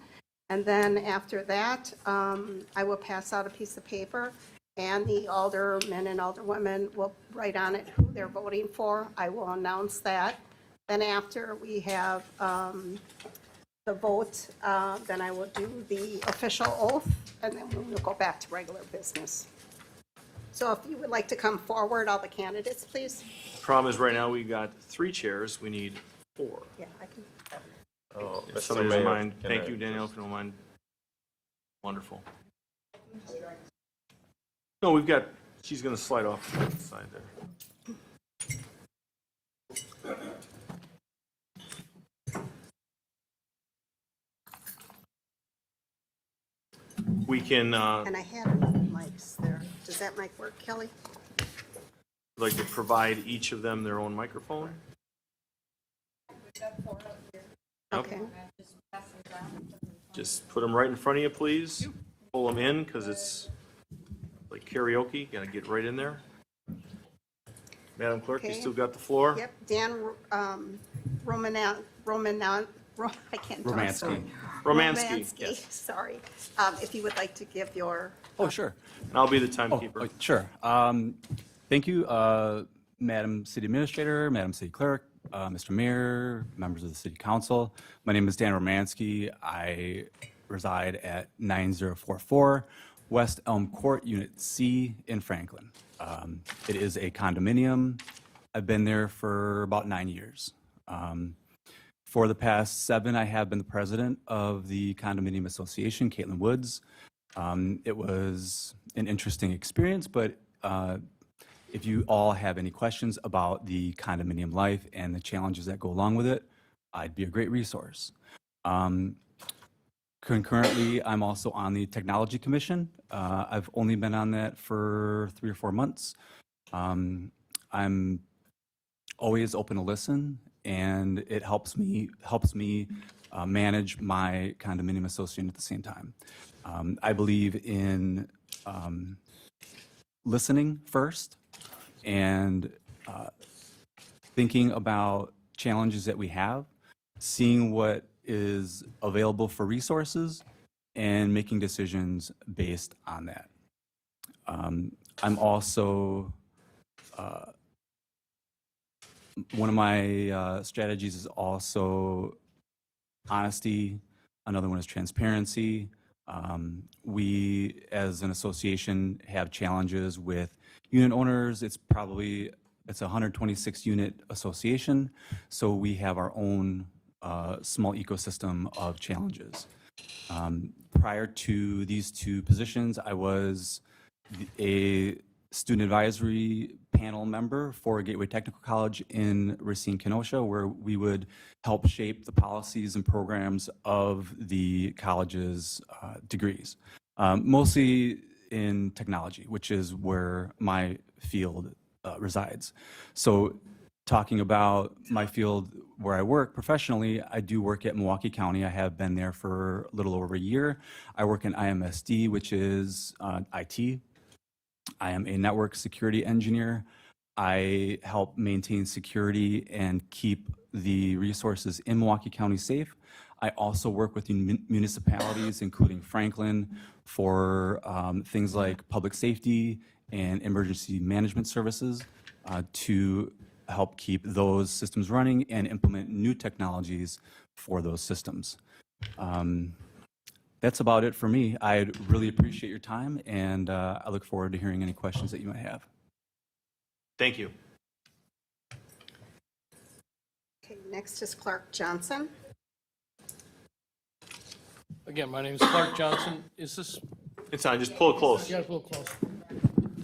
And then after that, I will pass out a piece of paper, and the aldermen and alderwomen will write on it who they're voting for. I will announce that. Then after we have the vote, then I will do the official oath, and then we'll go back to regular business. So if you would like to come forward, all the candidates, please.
Problem is, right now, we got 3 chairs, we need 4.
Yeah, I can.
Oh,
If
Mr.
somebody doesn't
Mayor,
mind,
can
thank
I
you, Danielle,
just-
if you don't mind. Wonderful. No, we've got, she's gonna slide off to the side there. We can,
And I had enough mics there. Does that mic work, Kelly?
like to provide each of them their own microphone.
Okay.
Just put them right in front of you, please. Pull them in, because it's like karaoke, gotta get right in there. Madam Clerk, you
Okay.
still got the floor?
Yep, Dan Romanan, I can't talk.
Romansky.
Romansky, yes.
Sorry. If you would like to give your,
Oh, sure.
And I'll be the timekeeper.
Sure. Thank you, Madam City Administrator, Madam City Clerk, Mr. Mayor, members of the City Council. My name is Dan Romansky. I reside at 9044 West Elm Court, Unit C in Franklin. It is a condominium. I've been there for about 9 years. For the past 7, I have been the president of the Condominium Association, Caitlin Woods. It was an interesting experience, but if you all have any questions about the condominium life and the challenges that go along with it, I'd be a great resource. Concurrently, I'm also on the Technology Commission. I've only been on that for 3 or 4 months. I'm always open to listen, and it helps me manage my condominium association at the same time. I believe in listening first and thinking about challenges that we have, seeing what is available for resources, and making decisions based on that. I'm also, one of my strategies is also honesty. Another one is transparency. We, as an association, have challenges with unit owners. It's a 126 unit association, so we have our own small ecosystem of challenges. Prior to these 2 positions, I was a student advisory panel member for Gateway Technical College in Racine, Kenosha, where we would help shape the policies and programs of the college's degrees, mostly in technology, which is where my field resides. So talking about my field where I work professionally, I do work at Milwaukee County. I have been there for a little over a year. I work in IMSD, which is IT. I am a network security engineer. I help maintain security and keep the resources in Milwaukee County safe. I also work with municipalities, including Franklin, for things like public safety and emergency management services to help keep those systems running and implement new technologies for those systems. That's about it for me. I really appreciate your time, and I look forward to hearing any questions that you might have.
Thank you.
Okay, next is Clark Johnson.
Again, my name is Clark Johnson. Is this?
It's on, just pull it close.
Yeah, a little close.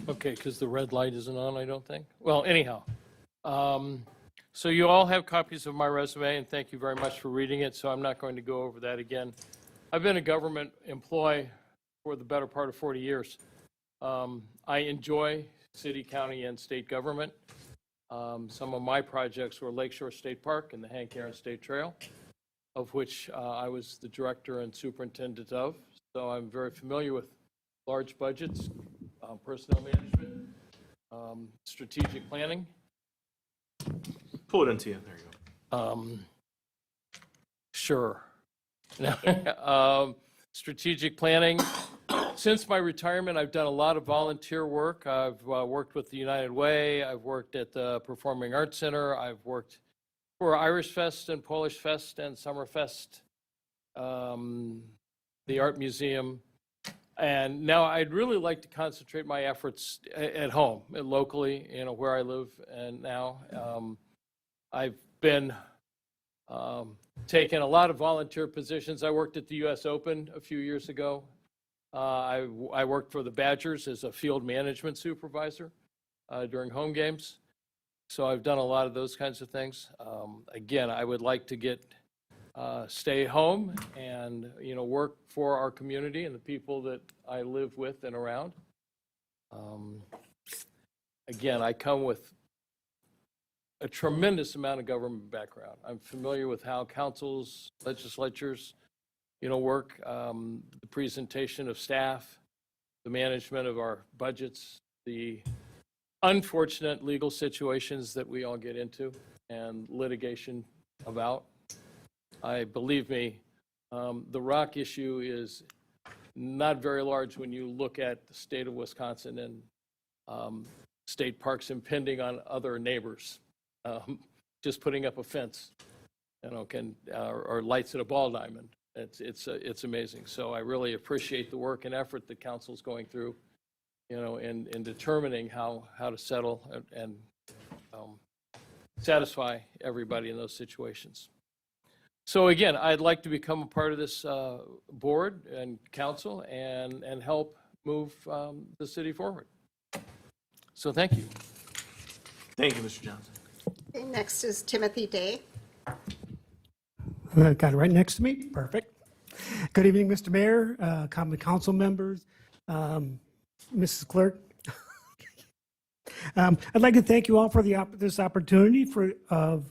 Okay, because the red light isn't on, I don't think. Well, anyhow. So you all have copies of my resume, and thank you very much for reading it, so I'm not going to go over that again. I've been a government employee for the better part of 40 years. I enjoy city, county, and state government. Some of my projects were Lakeshore State Park and the Hank Aaron State Trail, of which I was the director and superintendent of. So I'm very familiar with large budgets, personnel management, strategic planning.
Pull it into you. There you go.
Sure. Strategic planning. Since my retirement, I've done a lot of volunteer work. I've worked with the United Way. I've worked at the Performing Arts Center. I've worked for Irish Fest and Polish Fest and Summerfest, the Art Museum. And now I'd really like to concentrate my efforts at home, locally, where I live and now. I've been taking a lot of volunteer positions. I worked at the U.S. Open a few years ago. I worked for the Badgers as a field management supervisor during home games. So I've done a lot of those kinds of things. Again, I would like to stay home and work for our community and the people that I live with and around. Again, I come with a tremendous amount of government background. I'm familiar with how councils, legislatures, work, the presentation of staff, the management of our budgets, the unfortunate legal situations that we all get into and litigation about. Believe me, the rock issue is not very large when you look at the state of Wisconsin and state parks impinging on other neighbors. Just putting up a fence, or lights at a ball diamond. It's amazing. So I really appreciate the work and effort that council's going through, in determining how to settle and satisfy everybody in those situations. So again, I'd like to become a part of this board and council and help move the city forward. So thank you.
Thank you, Mr. Johnson.
Okay, next is Timothy Day.
Got it right next to me. Perfect. Good evening, Mr. Mayor, common council members, Mrs. Clerk. I'd like to thank you all for this opportunity to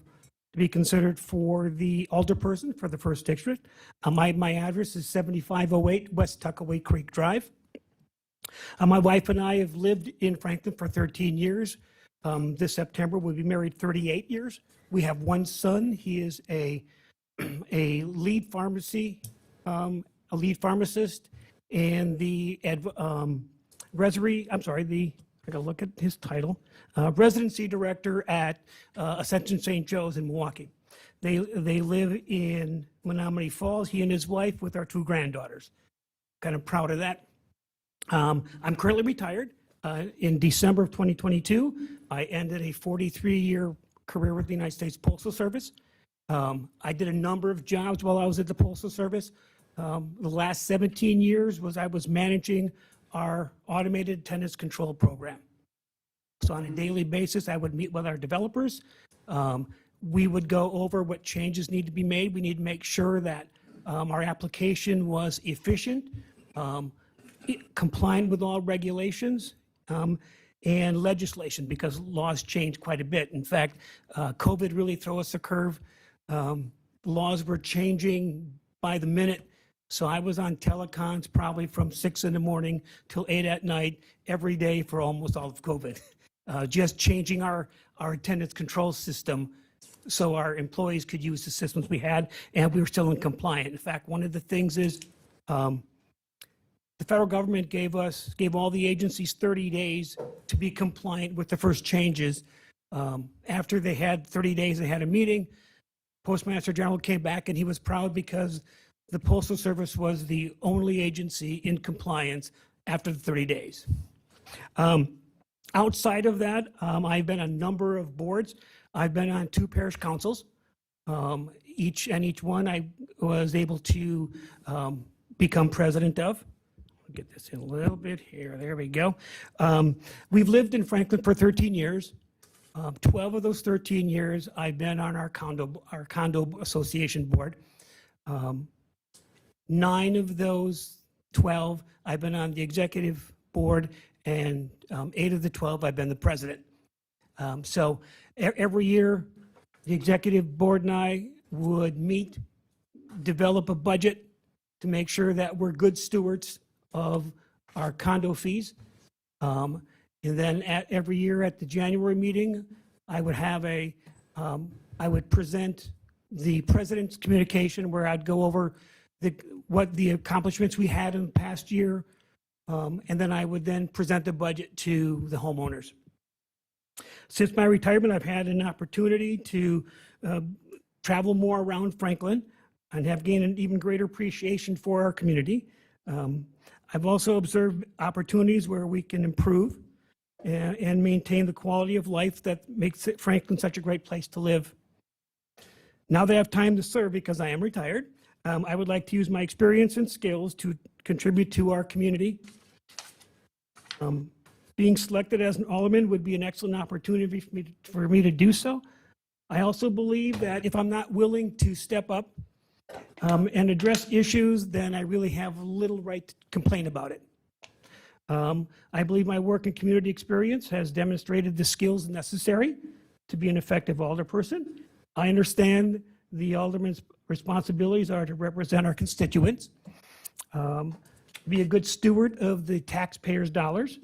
be considered for the alderperson for the 1st District. My address is 7508 West Tuckaway Creek Drive. My wife and I have lived in Franklin for 13 years. This September, we'll be married 38 years. We have one son. He is a lead pharmacist and the I gotta look at his title, residency director at Ascension St. Joe's in Milwaukee. They live in Menominee Falls, he and his wife with our 2 granddaughters. Kind of proud of that. I'm currently retired. In December of 2022, I ended a 43-year career with the United States Postal Service. I did a number of jobs while I was at the Postal Service. The last 17 years I was managing our automated attendance control program. So on a daily basis, I would meet with our developers. We would go over what changes need to be made. We need to make sure that our application was efficient, compliant with all regulations, and legislation, because laws change quite a bit. In fact, COVID really threw us a curve. Laws were changing by the minute. So I was on telecons probably from 6 in the morning till 8 at night every day for almost all of COVID. Just changing our attendance control system so our employees could use the systems we had, and we were still in compliant. In fact, one of the things is the federal government gave all the agencies 30 days to be compliant with the first changes. After they had 30 days, they had a meeting. Postmaster General came back and he was proud because the Postal Service was the only agency in compliance after the 30 days. Outside of that, I've been on a number of boards. I've been on 2 parish councils. Each one I was able to become president of. I'll get this in a little bit here. There we go. We've lived in Franklin for 13 years. 12 of those 13 years, I've been on our condo association board. 9 of those 12, I've been on the executive board, and 8 of the 12, I've been the president. So every year, the executive board and I would meet, develop a budget to make sure that we're good stewards of our condo fees. And then every year at the January meeting, I would have I would present the president's communication where I'd go over what the accomplishments we had in the past year, and then I would then present the budget to the homeowners. Since my retirement, I've had an opportunity to travel more around Franklin and have gained an even greater appreciation for our community. I've also observed opportunities where we can improve and maintain the quality of life that makes Franklin such a great place to live. Now that I have time to serve because I am retired, I would like to use my experience and skills to contribute to our community. Being selected as an alderman would be an excellent opportunity for me to do so. I also believe that if I'm not willing to step up and address issues, then I really have little right to complain about it. I believe my work and community experience has demonstrated the skills necessary to be an effective alderperson. I understand the alderman's responsibilities are to represent our constituents, be a good steward of the taxpayers' dollars,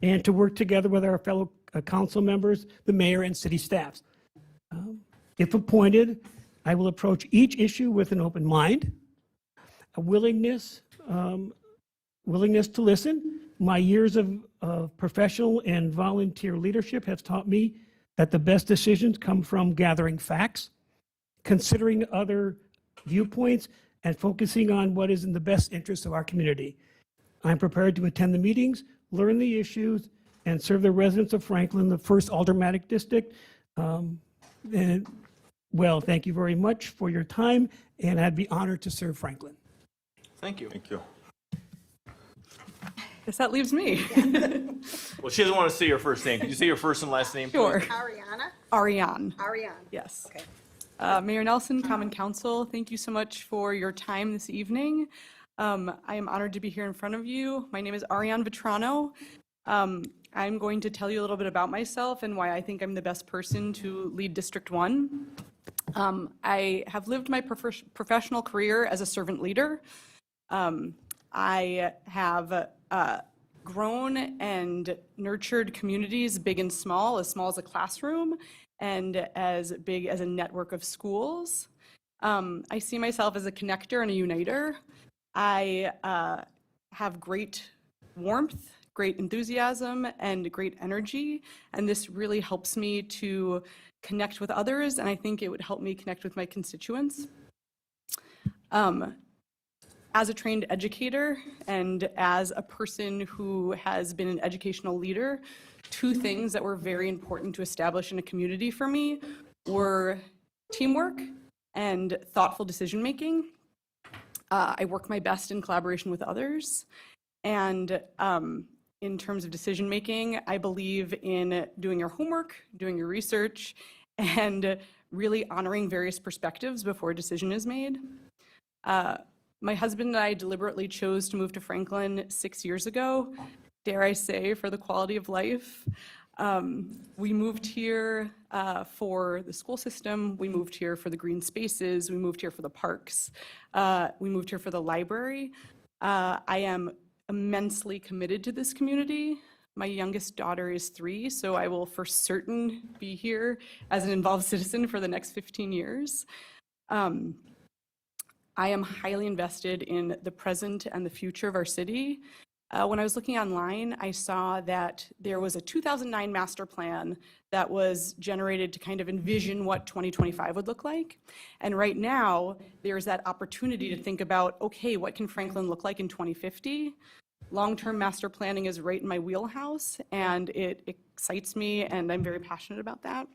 and to work together with our fellow council members, the mayor, and city staffs. If appointed, I will approach each issue with an open mind, a willingness to listen, My years of professional and volunteer leadership has taught me that the best decisions come from gathering facts, considering other viewpoints, and focusing on what is in the best interest of our community. I'm prepared to attend the meetings, learn the issues, and serve the residents of Franklin, the first aldermanic district. Well, thank you very much for your time, and I'd be honored to serve Franklin.
Thank you.
Thank you.
Guess that leaves me.
Well, she doesn't want to say your first name. Could you say your first and last name, please?
Sure.
Ariana?
Ariane.
Ariana.
Yes.
Okay.
Mayor Nelson, Common Council, thank you so much for your time this evening. I am honored to be here in front of you. My name is Ariane Vetrano. I'm going to tell you a little bit about myself and why I think I'm the best person to lead District 1. I have lived my professional career as a servant leader. I have grown and nurtured communities big and small as a classroom and as big as a network of schools. I see myself as a connector and a uniter. I have great warmth, great enthusiasm, and great energy, and this really helps me to connect with others, and I think it would help me connect with my constituents. As a trained educator and as a person who has been an educational leader, two things that were very important to establish in a community for me were teamwork and thoughtful decision-making. I work my best in collaboration with others. And in terms of decision-making, I believe in doing your homework, doing your research, and really honoring various perspectives before a decision is made. My husband and I deliberately chose to move to Franklin 6 years ago, dare I say, for the quality of life. We moved here for the school system, we moved here for the green spaces, we moved here for the parks, we moved here for the library. I am immensely committed to this community. My youngest daughter is 3, so I will for certain be here as an involved citizen for the next 15 years. I am highly invested in the present and the future of our city. When I was looking online, I saw that there was a 2009 master plan that was generated to kind of envision what 2025 would look like. And right now, there's that opportunity to think about, okay, what can Franklin look like in 2050? Long-term master planning is right in my wheelhouse, and it excites me, and I'm very passionate about that.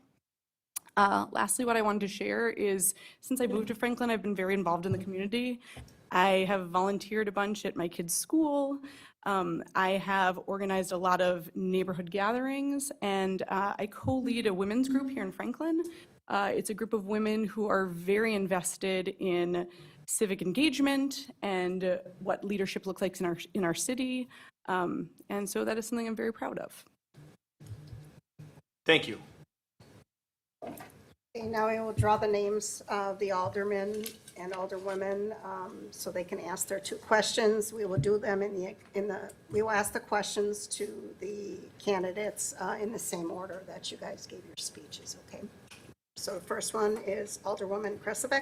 Lastly, what I wanted to share is, since I moved to Franklin, I've been very involved in the community. I have volunteered a bunch at my kids' school. I have organized a lot of neighborhood gatherings, and I co-lead a women's group here in Franklin. It's a group of women who are very invested in civic engagement and what leadership looks like in our city. And so that is something I'm very proud of.
Thank you.
Okay, now I will draw the names of the aldermen and alderwomen so they can ask their 2 questions. We will do them we will ask the questions to the candidates in the same order that you guys gave your speeches, okay? So the first one is Alderwoman Krasovec.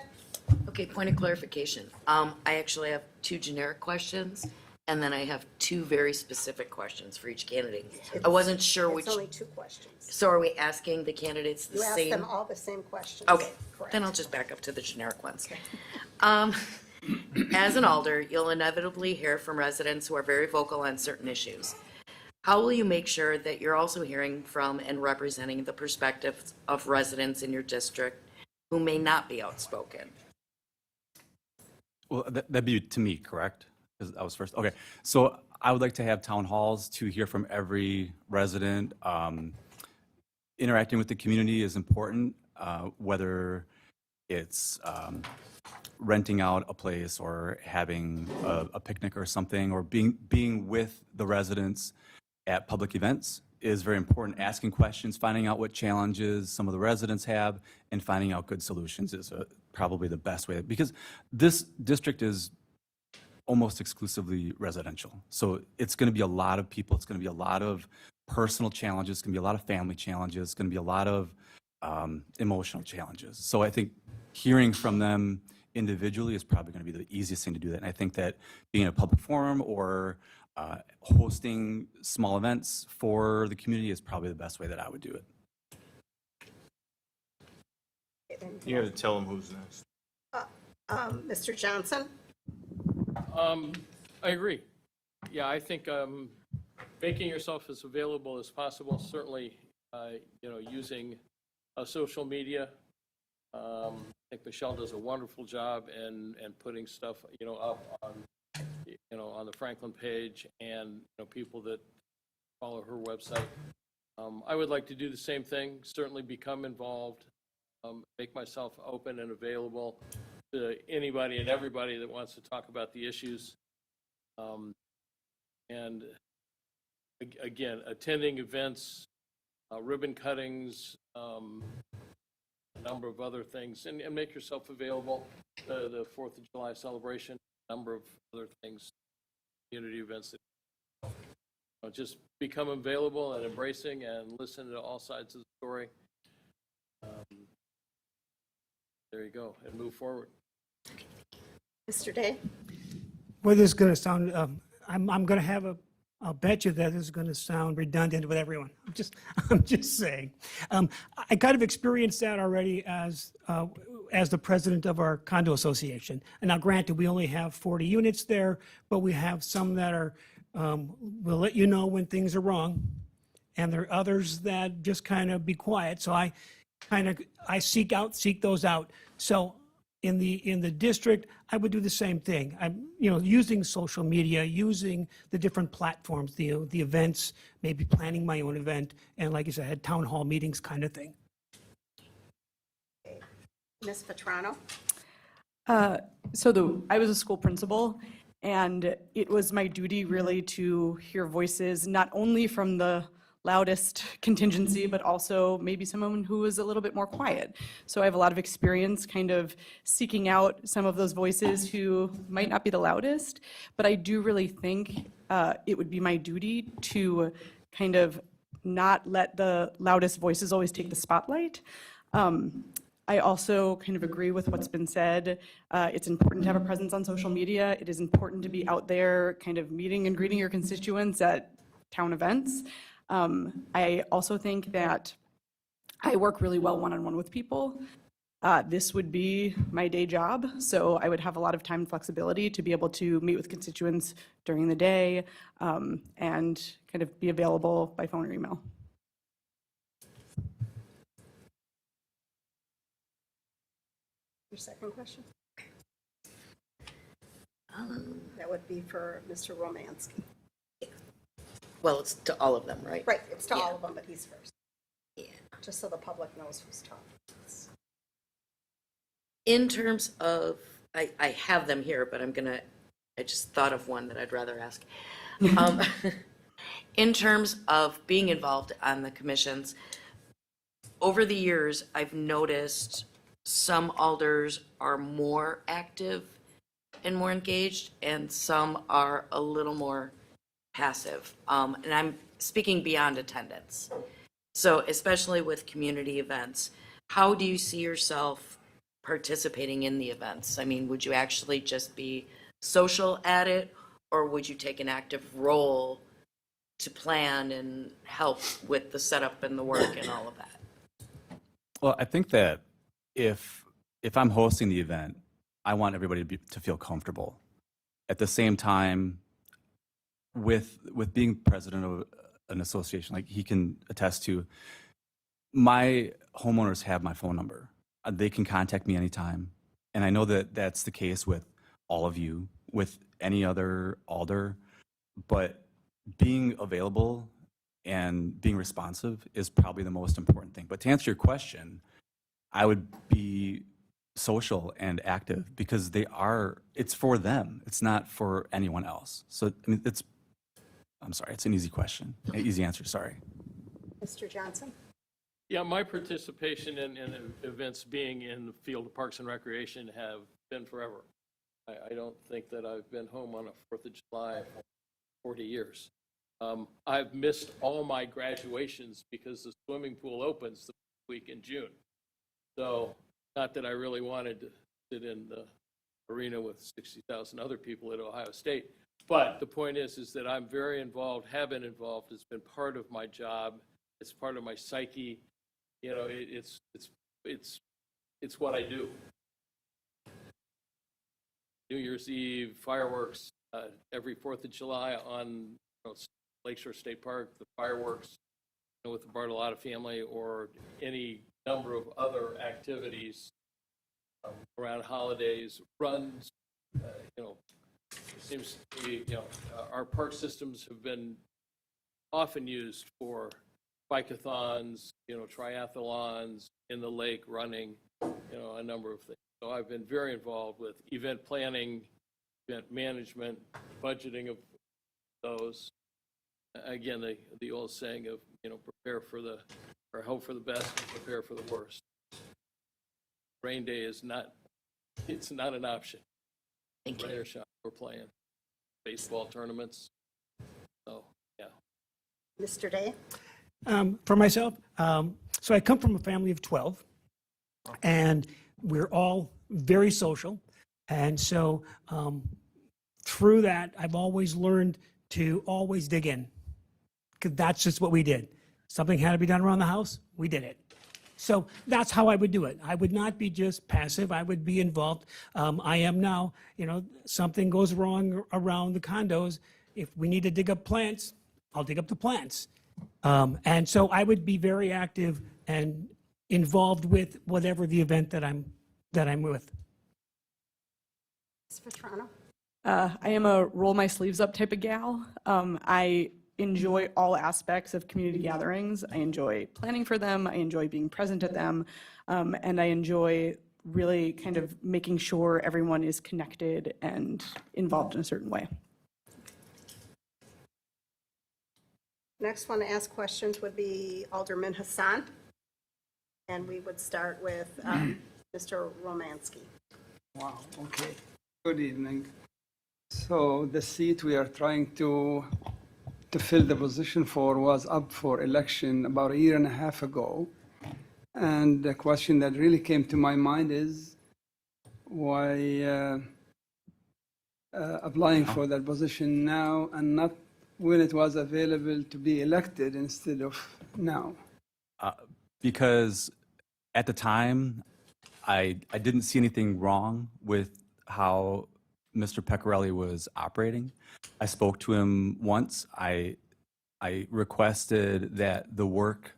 Okay, point of clarification. I actually have 2 generic questions, and then I have 2 very specific questions for each candidate. I wasn't sure which.
It's only 2 questions.
So are we asking the candidates the
You asked
same?
them all the same questions.
Okay,
Correct.
then I'll just back up to the generic ones. As an alder, you'll inevitably hear from residents who are very vocal on certain issues. How will you make sure that you're also hearing from and representing the perspectives of residents in your district who may not be outspoken?
Well, that'd be to me, correct? Because I was first. Okay, so I would like to have town halls to hear from every resident. Interacting with the community is important, whether it's renting out a place or having a picnic or something, or being with the residents at public events is very important. Asking questions, finding out what challenges some of the residents have, and finding out good solutions is probably the best way, because this district is almost exclusively residential. So it's going to be a lot of people. It's going to be a lot of personal challenges. It's going to be a lot of family challenges. It's going to be a lot of emotional challenges. So I think hearing from them individually is probably going to be the easiest thing to do that. And I think that being in a public forum or hosting small events for the community is probably the best way that I would do it.
You have to tell them who's next.
Mr. Johnson?
I agree. Yeah, I think making yourself as available as possible, certainly, using social media. I think Michelle does a wonderful job and putting stuff, up on the Franklin page and, people that follow her website. I would like to do the same thing, certainly become involved, make myself open and available to anybody and everybody that wants to talk about the issues. And again, attending events, ribbon cuttings, a number of other things, and make yourself available. The 4th of July celebration, a number of other things, community events. Just become available and embracing and listen to all sides of the story. There you go, and move forward.
Mr. Day?
Well, this is going to sound, I'm going to have I'll bet you that this is going to sound redundant with everyone. I'm just saying. I kind of experienced that already as the president of our condo association. And now granted, we only have 40 units there, but we have some that are, will let you know when things are wrong. And there are others that just kind of be quiet. So I seek those out. So in the district, I would do the same thing. I'm, using social media, using the different platforms, the events, maybe planning my own event, and like I said, I had town hall meetings kind of thing.
Ms. Vetrano?
I was a school principal, and it was my duty really to hear voices, not only from the loudest contingency, but also maybe someone who was a little bit more quiet. So I have a lot of experience kind of seeking out some of those voices who might not be the loudest, but I do really think it would be my duty to kind of not let the loudest voices always take the spotlight. I also kind of agree with what's been said. It's important to have a presence on social media. It is important to be out there kind of meeting and greeting your constituents at town events. I also think that I work really well one-on-one with people. This would be my day job, so I would have a lot of time and flexibility to be able to meet with constituents during the day and kind of be available by phone or email.
Your second question? That would be for Mr. Romansky.
Well, it's to all of them, right?
Right, it's to
Yeah.
all of them, but he's first.
Yeah.
Just so the public knows who's talking.
In terms of, I have them here, but I just thought of one that I'd rather ask. In terms of being involved on the commissions, over the years, I've noticed some alders are more active and more engaged, and some are a little more passive. And I'm speaking beyond attendance. So especially with community events, how do you see yourself participating in the events? I mean, would you actually just be social at it, or would you take an active role to plan and help with the setup and the work and all of that?
Well, I think that if I'm hosting the event, I want everybody to feel comfortable. At the same time, with being president of an association, like he can attest to, my homeowners have my phone number. They can contact me anytime. And I know that that's the case with all of you, with any other alder, but being available and being responsive is probably the most important thing. But to answer your question, I would be social and active because it's for them. It's not for anyone else. So, I mean, I'm sorry, it's an easy question, easy answer, sorry.
Mr. Johnson?
Yeah, my participation in events being in the field of Parks and Recreation have been forever. I don't think that I've been home on a 4th of July for 40 years. I've missed all my graduations because the swimming pool opens the week in June. So, not that I really wanted to sit in the arena with 60,000 other people at Ohio State. But the point is that I'm very involved, have been involved. It's been part of my job. It's part of my psyche. You know, it's what I do. New Year's Eve, fireworks, every 4th of July on Lakeshore State Park, the fireworks with the Bartolotta family, or any number of other activities around holidays, runs. It seems to be, our park systems have been often used for bike-a-thons, triathlons, in the lake, running, a number of things. So I've been very involved with event planning, event management, budgeting of those. Again, the old saying of, prepare for the, or hope for the best and prepare for the worst. Rain day is not, it's not an option.
Thank you.
Rain or shine, we're playing baseball tournaments. So, yeah.
Mr. Day?
For myself, so I come from a family of 12, and we're all very social. And so through that, I've always learned to always dig in, because that's just what we did. Something had to be done around the house, we did it. So that's how I would do it. I would not be just passive, I would be involved. I am now, something goes wrong around the condos. If we need to dig up plants, I'll dig up the plants. And so I would be very active and involved with whatever the event that I'm with.
Ms. Vetrano?
I am a roll my sleeves up type of gal. I enjoy all aspects of community gatherings. I enjoy planning for them. I enjoy being present at them. And I enjoy really kind of making sure everyone is connected and involved in a certain way.
Next one to ask questions would be Alderman Hassan. And we would start with Mr. Romansky.
Wow, okay. Good evening. So the seat we are trying to fill the position for was up for election about a year and a half ago. And the question that really came to my mind is why applying for that position now and not when it was available to be elected instead of now?
Because at the time, I didn't see anything wrong with how Mr. Pecorelli was operating. I spoke to him once. I requested that the work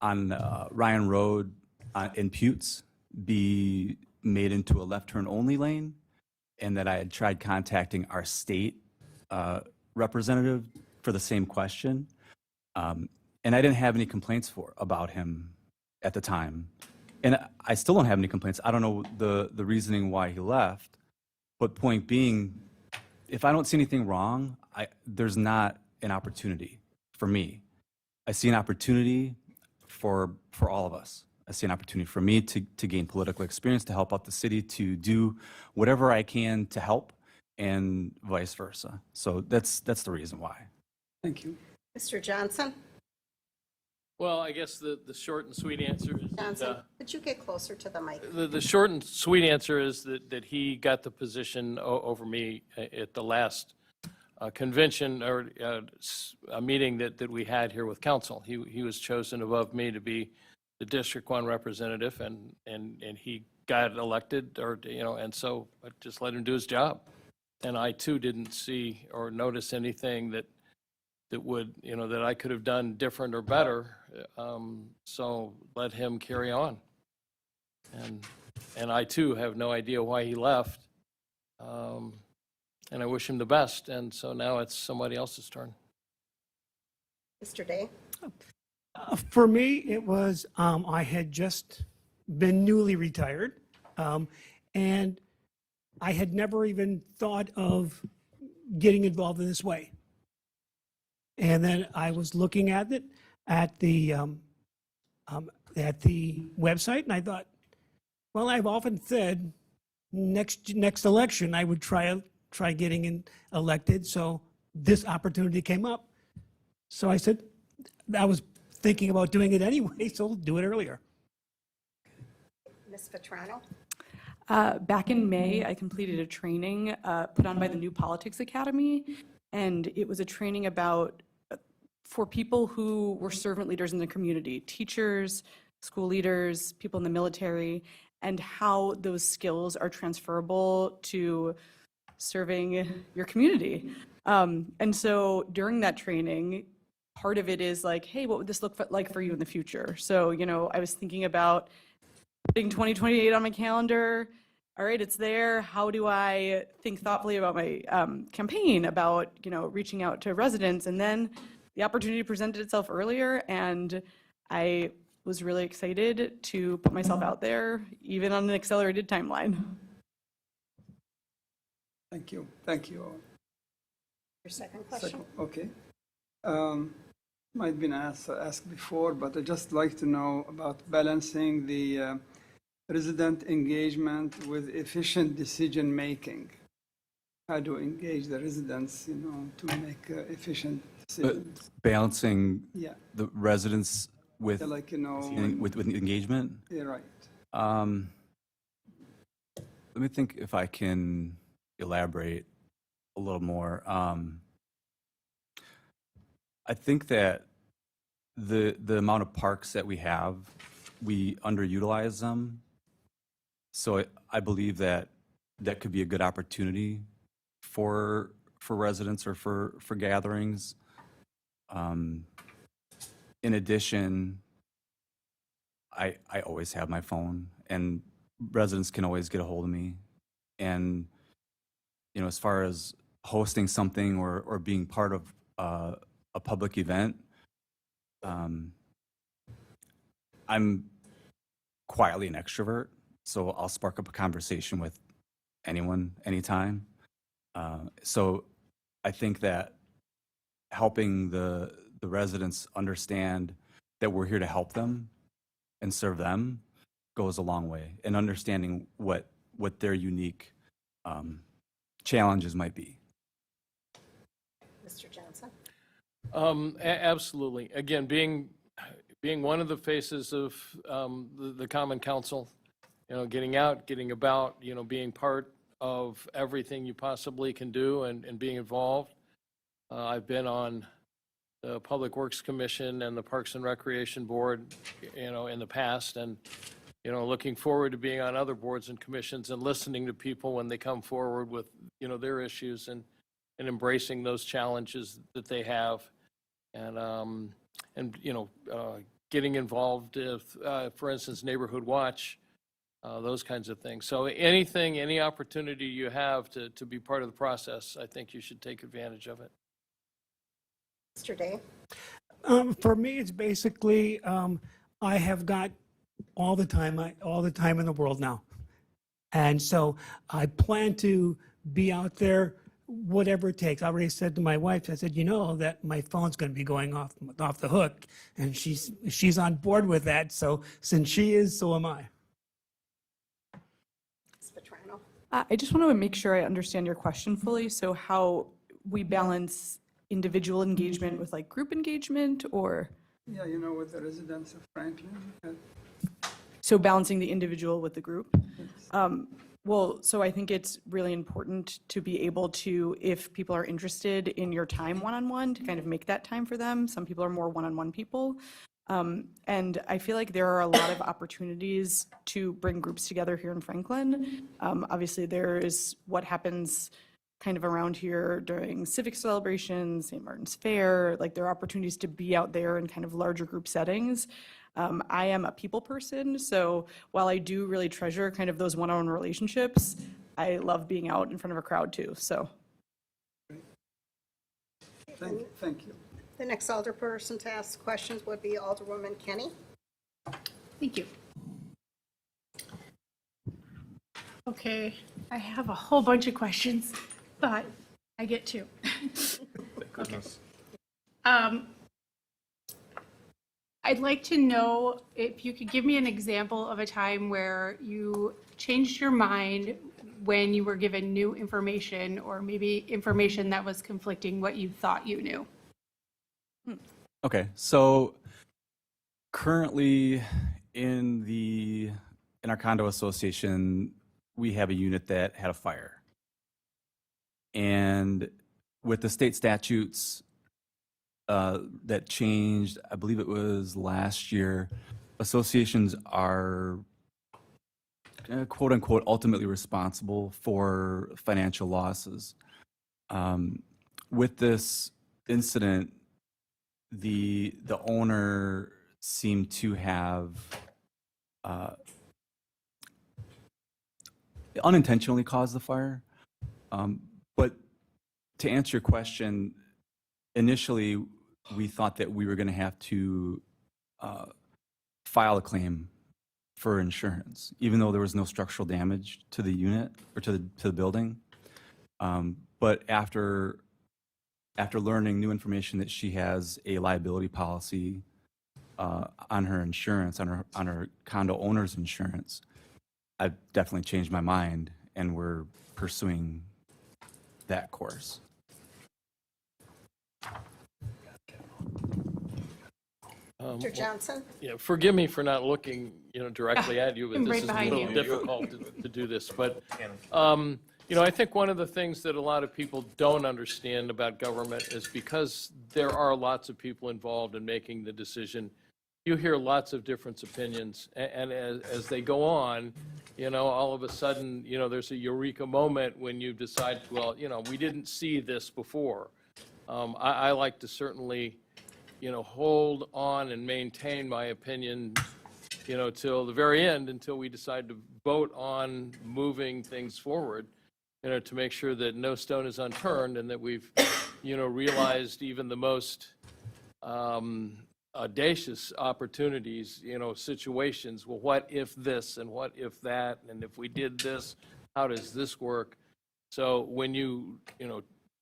on Ryan Road in Putes be made into a left turn only lane, and that I had tried contacting our state representative for the same question. And I didn't have any complaints about him at the time. And I still don't have any complaints. I don't know the reasoning why he left. But point being, if I don't see anything wrong, there's not an opportunity for me. I see an opportunity for all of us. I see an opportunity for me to gain political experience, to help out the city, to do whatever I can to help, and vice versa. So that's the reason why.
Thank you.
Mr. Johnson?
Well, I guess the short and sweet answer is
Johnson, could you get closer to the mic?
the short and sweet answer is that he got the position over me at the last convention or a meeting that we had here with council. He was chosen above me to be the District 1 representative, and he got elected, and so I just let him do his job. And I too didn't see or notice anything that would, that I could have done different or better. So let him carry on. And I too have no idea why he left. And I wish him the best. And so now it's somebody else's turn.
Mr. Day?
For me, it was, I had just been newly retired, and I had never even thought of getting involved in this way. And then I was looking at it at the website, and I thought, well, I've often said next election I would try getting elected. So this opportunity came up. So I said, I was thinking about doing it anyway, so I'll do it earlier.
Ms. Vetrano?
Back in May, I completed a training put on by the New Politics Academy, and it was a training about for people who were servant leaders in the community, teachers, school leaders, people in the military, and how those skills are transferable to serving your community. And so during that training, part of it is like, hey, what would this look like for you in the future? So, you know, I was thinking about putting 2028 on my calendar. All right, it's there. How do I think thoughtfully about my campaign, about, you know, reaching out to residents? And then the opportunity presented itself earlier, and I was really excited to put myself out there, even on an accelerated timeline.
Thank you. Thank you.
Your second question?
Okay. Might have been asked before, but I'd just like to know about balancing the resident engagement with efficient decision-making. How to engage the residents, you know, to make efficient decisions.
Balancing
Yeah.
the residents with,
Yeah, like, you know,
with engagement.
Yeah, right.
Let me think if I can elaborate a little more. I think that the amount of parks that we have, we underutilize them. So I believe that that could be a good opportunity for residents or for gatherings. In addition, I always have my phone, and residents can always get a hold of me. And, you know, as far as hosting something or being part of a public event, I'm quietly an extrovert, so I'll spark up a conversation with anyone, anytime. So I think that helping the residents understand that we're here to help them and serve them goes a long way, and understanding what their unique challenges might be.
Mr. Johnson?
Absolutely. Again, being one of the faces of the Common Council, you know, getting out, getting about, you know, being part of everything you possibly can do and being involved. I've been on the Public Works Commission and the Parks and Recreation Board, you know, in the past, and, you know, looking forward to being on other boards and commissions and listening to people when they come forward with, you know, their issues and embracing those challenges that they have. And you know, getting involved if, for instance, Neighborhood Watch, those kinds of things. So anything, any opportunity you have to be part of the process, I think you should take advantage of it.
Mr. Day?
For me, it's basically, I have got all the time in the world now. And so I plan to be out there, whatever it takes. I already said to my wife, I said, you know, that my phone's going to be going off the hook. And she's on board with that. So since she is, so am I.
Ms. Petrano?
I just want to make sure I understand your question fully. So how we balance individual engagement with like group engagement, or?
Yeah, you know, with the residents of Franklin.
So balancing the individual with the group? Well, so I think it's really important to be able to, if people are interested in your time one-on-one, to kind of make that time for them. Some people are more one-on-one people. And I feel like there are a lot of opportunities to bring groups together here in Franklin. Obviously, there is what happens kind of around here during civic celebrations, St. Martin's Fair. Like, there are opportunities to be out there in kind of larger group settings. I am a people person, so while I do really treasure kind of those one-on-one relationships, I love being out in front of a crowd too, so.
Thank you.
The next alderperson to ask questions would be Alderwoman Kenny.
Thank you. Okay, I have a whole bunch of questions, but I get two. Okay. I'd like to know if you could give me an example of a time where you changed your mind when you were given new information, or maybe information that was conflicting what you thought you knew.
Okay, so currently in our condo association, we have a unit that had a fire. And with the state statutes that changed, I believe it was last year, associations are quote unquote ultimately responsible for financial losses. With this incident, the owner seemed to have unintentionally caused the fire. But to answer your question, initially we thought that we were going to have to file a claim for insurance, even though there was no structural damage to the unit or to the building. But after learning new information that she has a liability policy on her insurance, on her condo owner's insurance, I've definitely changed my mind, and we're pursuing that course.
Mr. Johnson?
Yeah, forgive me for not looking, directly at you, but
I'm
this
right
is a
behind
little
you.
difficult to do this. But, I think one of the things that a lot of people don't understand about government is because there are lots of people involved in making the decision, you hear lots of different opinions. And as they go on, all of a sudden, there's a eureka moment when you decide, well, we didn't see this before. I like to certainly hold on and maintain my opinion, till the very end, until we decide to vote on moving things forward, to make sure that no stone is unturned and that we've, realized even the most audacious opportunities, situations. Well, what if this and what if that? And if we did this, how does this work? So when you,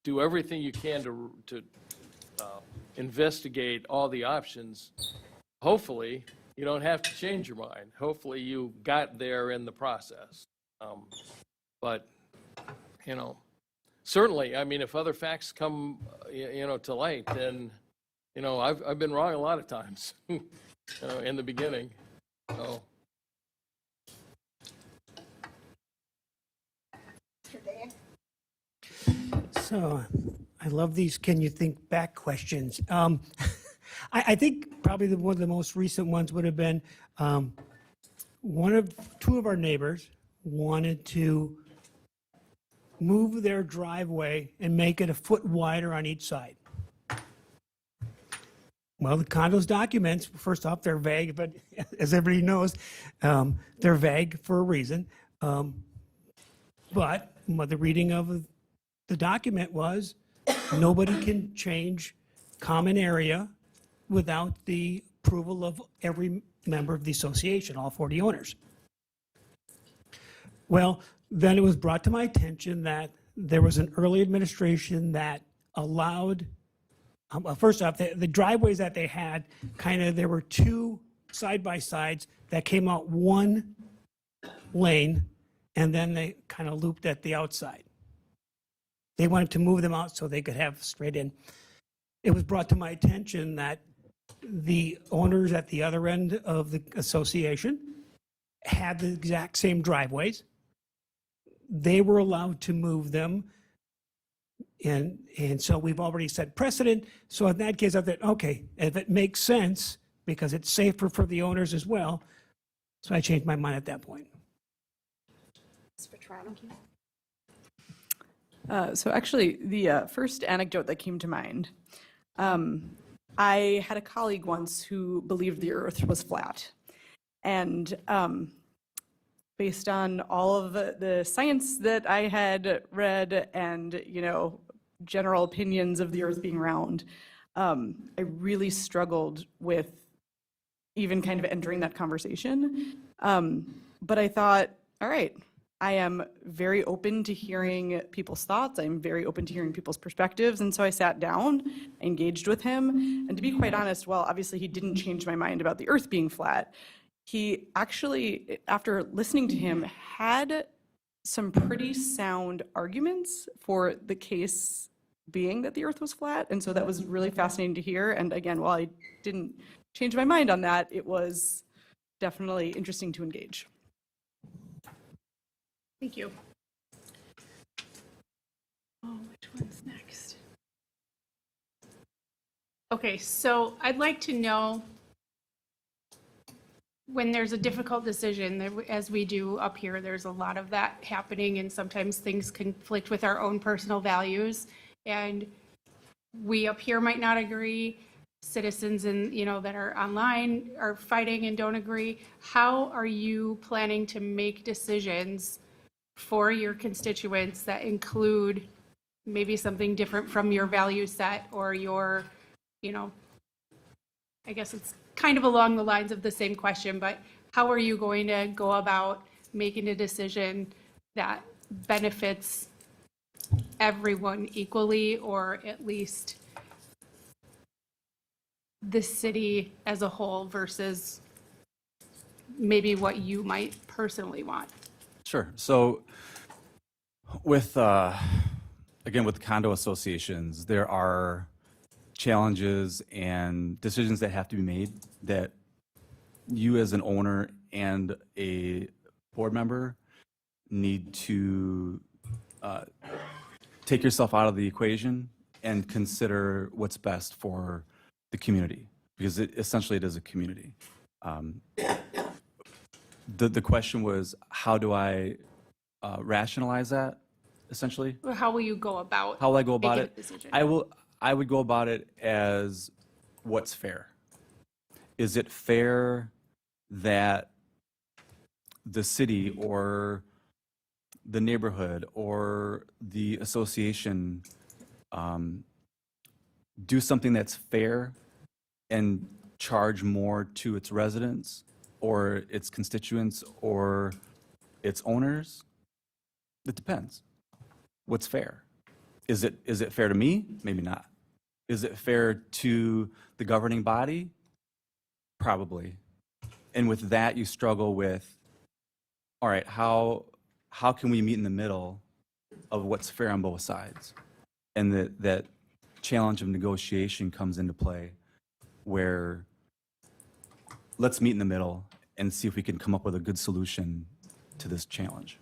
do everything you can to investigate all the options, hopefully you don't have to change your mind. Hopefully you got there in the process. But, certainly, if other facts come, to light, then, I've been wrong a lot of times in the beginning. So.
Mr. Day?
So I love these can you think back questions. I think probably one of the most recent ones would have been two of our neighbors wanted to move their driveway and make it a foot wider on each side. Well, the condo's documents, first off, they're vague, but as everybody knows, they're vague for a reason. But the reading of the document was nobody can change common area without the approval of every member of the association, all 40 owners. Well, then it was brought to my attention that there was an early administration that allowed, first off, the driveways that they had, there were two side-by-sides that came out one lane, and then they kind of looped at the outside. They wanted to move them out so they could have straight in. It was brought to my attention that the owners at the other end of the association had the exact same driveways. They were allowed to move them. And so we've already set precedent. So in that case, I thought, okay, if it makes sense, because it's safer for the owners as well. So I changed my mind at that point.
Ms. Vetrano?
So actually, the first anecdote that came to mind, I had a colleague once who believed the earth was flat. And based on all of the science that I had read and, general opinions of the earth being round, I really struggled with even kind of entering that conversation. But I thought, all right, I am very open to hearing people's thoughts. I'm very open to hearing people's perspectives. And so I sat down, engaged with him. And to be quite honest, well, obviously he didn't change my mind about the earth being flat. He actually, after listening to him, had some pretty sound arguments for the case being that the earth was flat. And so that was really fascinating to hear. And again, while I didn't change my mind on that, it was definitely interesting to engage.
Thank you. Oh, which one's next? Okay, so I'd like to know when there's a difficult decision, as we do up here, there's a lot of that happening, and sometimes things conflict with our own personal values. And we up here might not agree, citizens that are online are fighting and don't agree. How are you planning to make decisions for your constituents that include maybe something different from your value set or your, I guess it's kind of along the lines of the same question, but how are you going to go about making a decision that benefits everyone equally, or at least the city as a whole versus maybe what you might personally want?
Sure. So with, again, with condo associations, there are challenges and decisions that have to be made that you as an owner and a board member need to take yourself out of the equation and consider what's best for the community, because essentially it is a community. The question was, how do I rationalize that, essentially?
Or how will you go about
How will I go about
making
it?
a decision?
I would go about it as what's fair. Is it fair that the city or the neighborhood or the association do something that's fair and charge more to its residents or its constituents or its owners? It depends. What's fair? Is it fair to me? Maybe not. Is it fair to the governing body? Probably. And with that, you struggle with, all right, how can we meet in the middle of what's fair on both sides? And that challenge of negotiation comes into play, where let's meet in the middle and see if we can come up with a good solution to this challenge.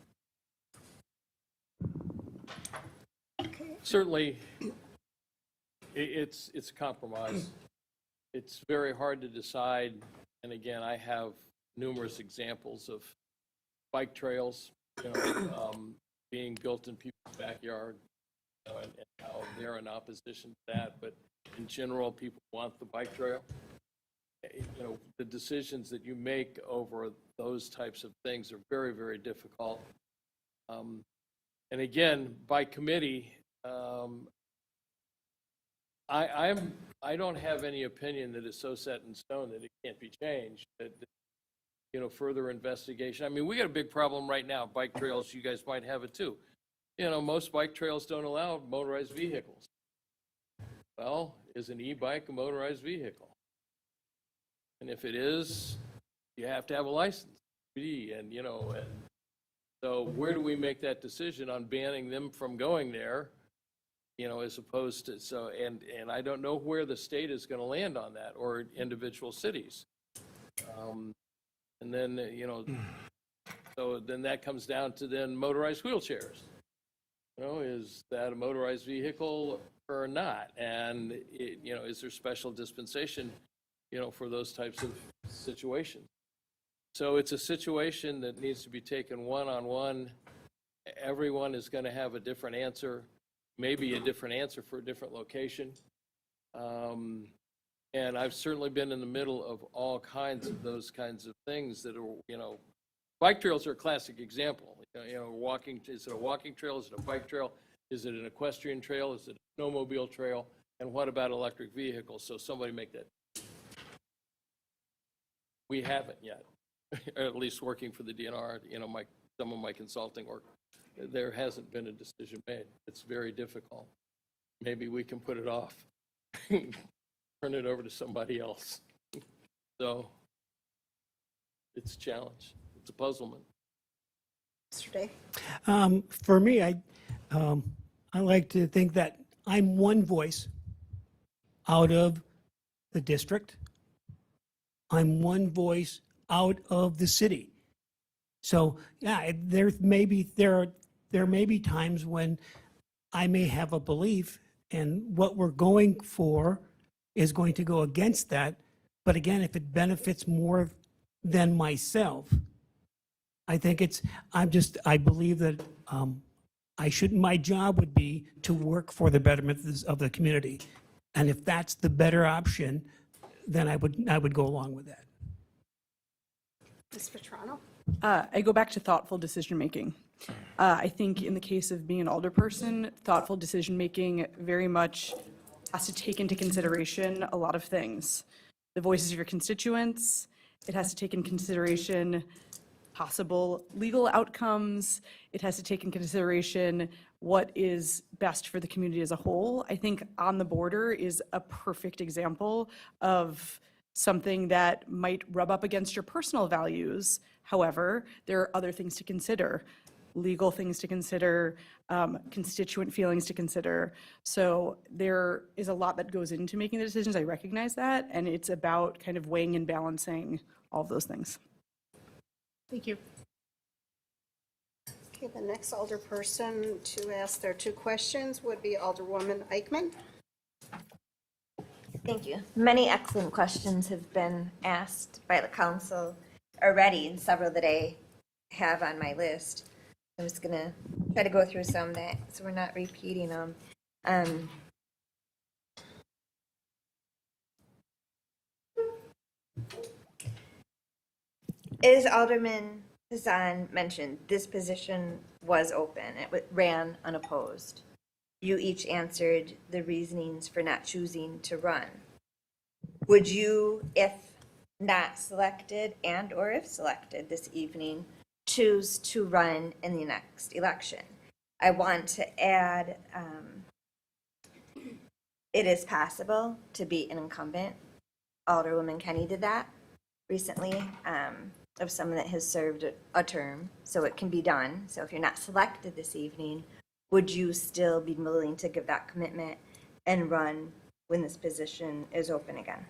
Certainly, it's a compromise. It's very hard to decide, and again, I have numerous examples of bike trails, being built in people's backyard, and how they're in opposition to that, but in general, people want the bike trail. The decisions that you make over those types of things are very, very difficult. And again, by committee, I don't have any opinion that is so set in stone that it can't be changed. Further investigation. I mean, we got a big problem right now. Bike trails, you guys might have it too. Most bike trails don't allow motorized vehicles. Well, is an e-bike a motorized vehicle? And if it is, you have to have a license. And so where do we make that decision on banning them from going there? As opposed to, and I don't know where the state is going to land on that, or individual cities. And then, so then that comes down to then motorized wheelchairs. Is that a motorized vehicle or not? And, is there special dispensation, for those types of situations? So it's a situation that needs to be taken one-on-one. Everyone is going to have a different answer, maybe a different answer for a different location. And I've certainly been in the middle of all kinds of those kinds of things that are, bike trails are a classic example. Walking, is it a walking trail? Is it a bike trail? Is it an equestrian trail? Is it a snowmobile trail? And what about electric vehicles? So somebody make that. We haven't yet, or at least working for the DNR, some of my consulting work, there hasn't been a decision made. It's very difficult. Maybe we can put it off, turn it over to somebody else. So it's a challenge. It's a puzzlement.
Mr. Day?
For me, I like to think that I'm one voice out of the district. I'm one voice out of the city. So, yeah, there may be times when I may have a belief, and what we're going for is going to go against that. But again, if it benefits more than myself, I think I believe that my job would be to work for the betterment of the community. And if that's the better option, then I would go along with that.
Ms. Vetrano?
I go back to thoughtful decision-making. I think in the case of being an alderperson, thoughtful decision-making very much has to take into consideration a lot of things. The voices of your constituents, it has to take into consideration possible legal outcomes, it has to take into consideration what is best for the community as a whole. I think On the Border is a perfect example of something that might rub up against your personal values. However, there are other things to consider, legal things to consider, constituent feelings to consider. So there is a lot that goes into making the decisions. I recognize that, and it's about kind of weighing and balancing all of those things.
Thank you.
Okay, the next alderperson to ask their 2 questions would be Alderwoman Eichmann.
Thank you. Many excellent questions have been asked by the council already, and several that I have on my list. I'm just going to try to go through some that, so we're not repeating them. As Alderman Hassan mentioned, this position was open. It ran unopposed. You each answered the reasonings for not choosing to run. Would you, if not selected and/or if selected this evening, choose to run in the next election? I want to add, it is possible to be an incumbent. Alderwoman Kenny did that recently, of someone that has served a term, so it can be done. So if you're not selected this evening, would you still be willing to give that commitment and run when this position is open again?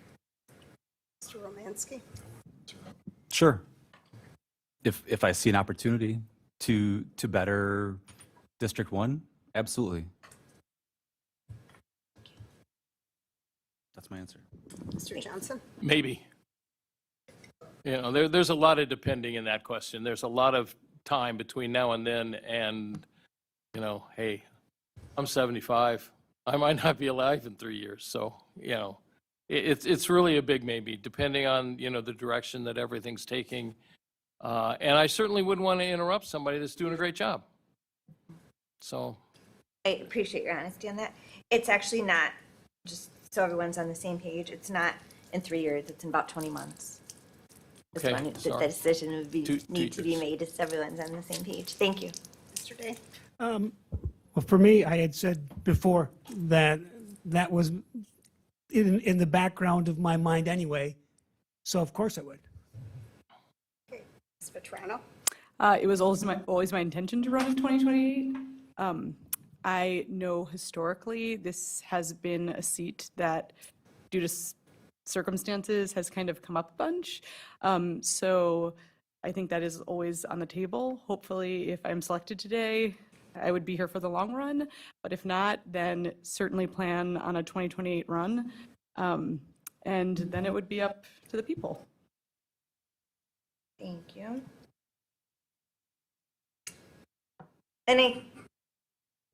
Mr. Romansky?
Sure. If I see an opportunity to better District 1, absolutely. That's my answer.
Mr. Johnson?
Maybe. You know, there's a lot of depending in that question. There's a lot of time between now and then, and, you know, hey, I'm 75. I might not be alive in 3 years. So, you know, it's really a big maybe, depending on, you know, the direction that everything's taking. And I certainly wouldn't want to interrupt somebody that's doing a great job. So.
I appreciate your honesty on that. It's actually not, just so everyone's on the same page, it's not in 3 years, it's in about 20 months.
Okay,
The decision would need to be made if everyone's on the same page. Thank you.
Mr. Day?
Well, for me, I had said before that that was in the background of my mind anyway, so of course I would.
Okay. Ms. Vetrano?
It was always my intention to run in 2028. I know historically this has been a seat that, due to circumstances, has kind of come up a bunch. So I think that is always on the table. Hopefully, if I'm selected today, I would be here for the long run. But if not, then certainly plan on a 2028 run. And then it would be up to the people.
Thank you. And I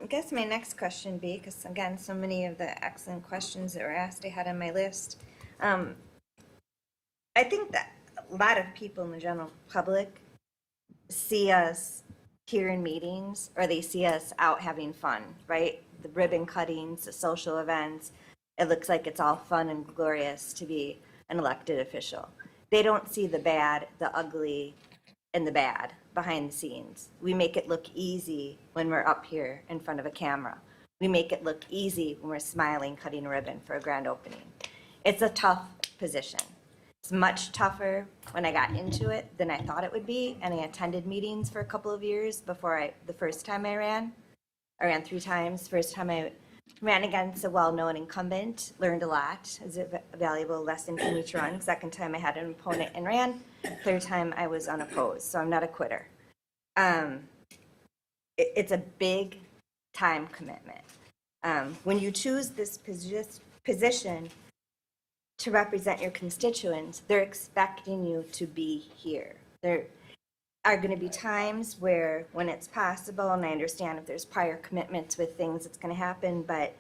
guess my next question would be, because again, so many of the excellent questions that were asked I had on my list. I think that a lot of people in the general public see us here in meetings, or they see us out having fun, right? The ribbon cuttings, the social events. It looks like it's all fun and glorious to be an elected official. They don't see the bad, the ugly, and the bad behind the scenes. We make it look easy when we're up here in front of a camera. We make it look easy when we're smiling, cutting a ribbon for a grand opening. It's a tough position. It's much tougher when I got into it than I thought it would be, and I attended meetings for a couple of years before the first time I ran 3 times. First time I ran against a well-known incumbent, learned a lot. It was a valuable lesson for me to run. Second time I had an opponent and ran. Third time I was unopposed, so I'm not a quitter. It's a big time commitment. When you choose this position to represent your constituents, they're expecting you to be here. There are going to be times where, when it's possible, and I understand if there's prior commitments with things, it's going to happen, but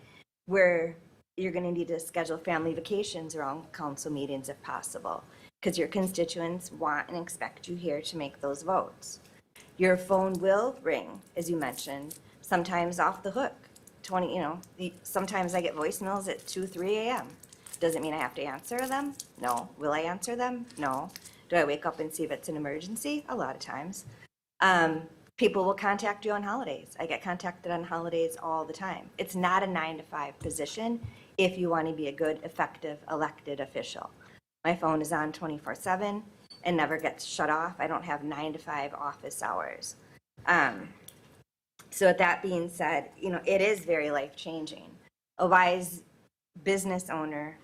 where you're going to need to schedule family vacations around council meetings if possible, because your constituents want and expect you here to make those votes. Your phone will ring, as you mentioned, sometimes off the hook. Sometimes I get voicemails at 2, 3 a.m. Does it mean I have to answer them? No. Will I answer them? No. Do I wake up and see if it's an emergency? A lot of times. People will contact you on holidays. I get contacted on holidays all the time. It's not a 9-to-5 position if you want to be a good, effective, elected official. My phone is on 24/7 and never gets shut off. I don't have 9-to-5 office hours. So with that being said, it is very life-changing. A wise business owner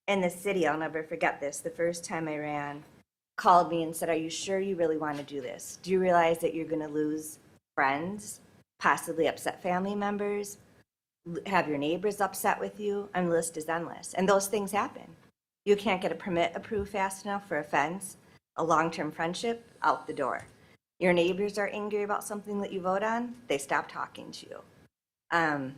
in the city, I'll never forget this, the first time I ran, called me and said, "Are you sure you really want to do this? Do you realize that you're going to lose friends, possibly upset family members, have your neighbors upset with you?" And the list is endless. And those things happen. You can't get a permit approved fast enough for a fence, a long-term friendship, out the door. Your neighbors are angry about something that you vote on, they stop talking to you. A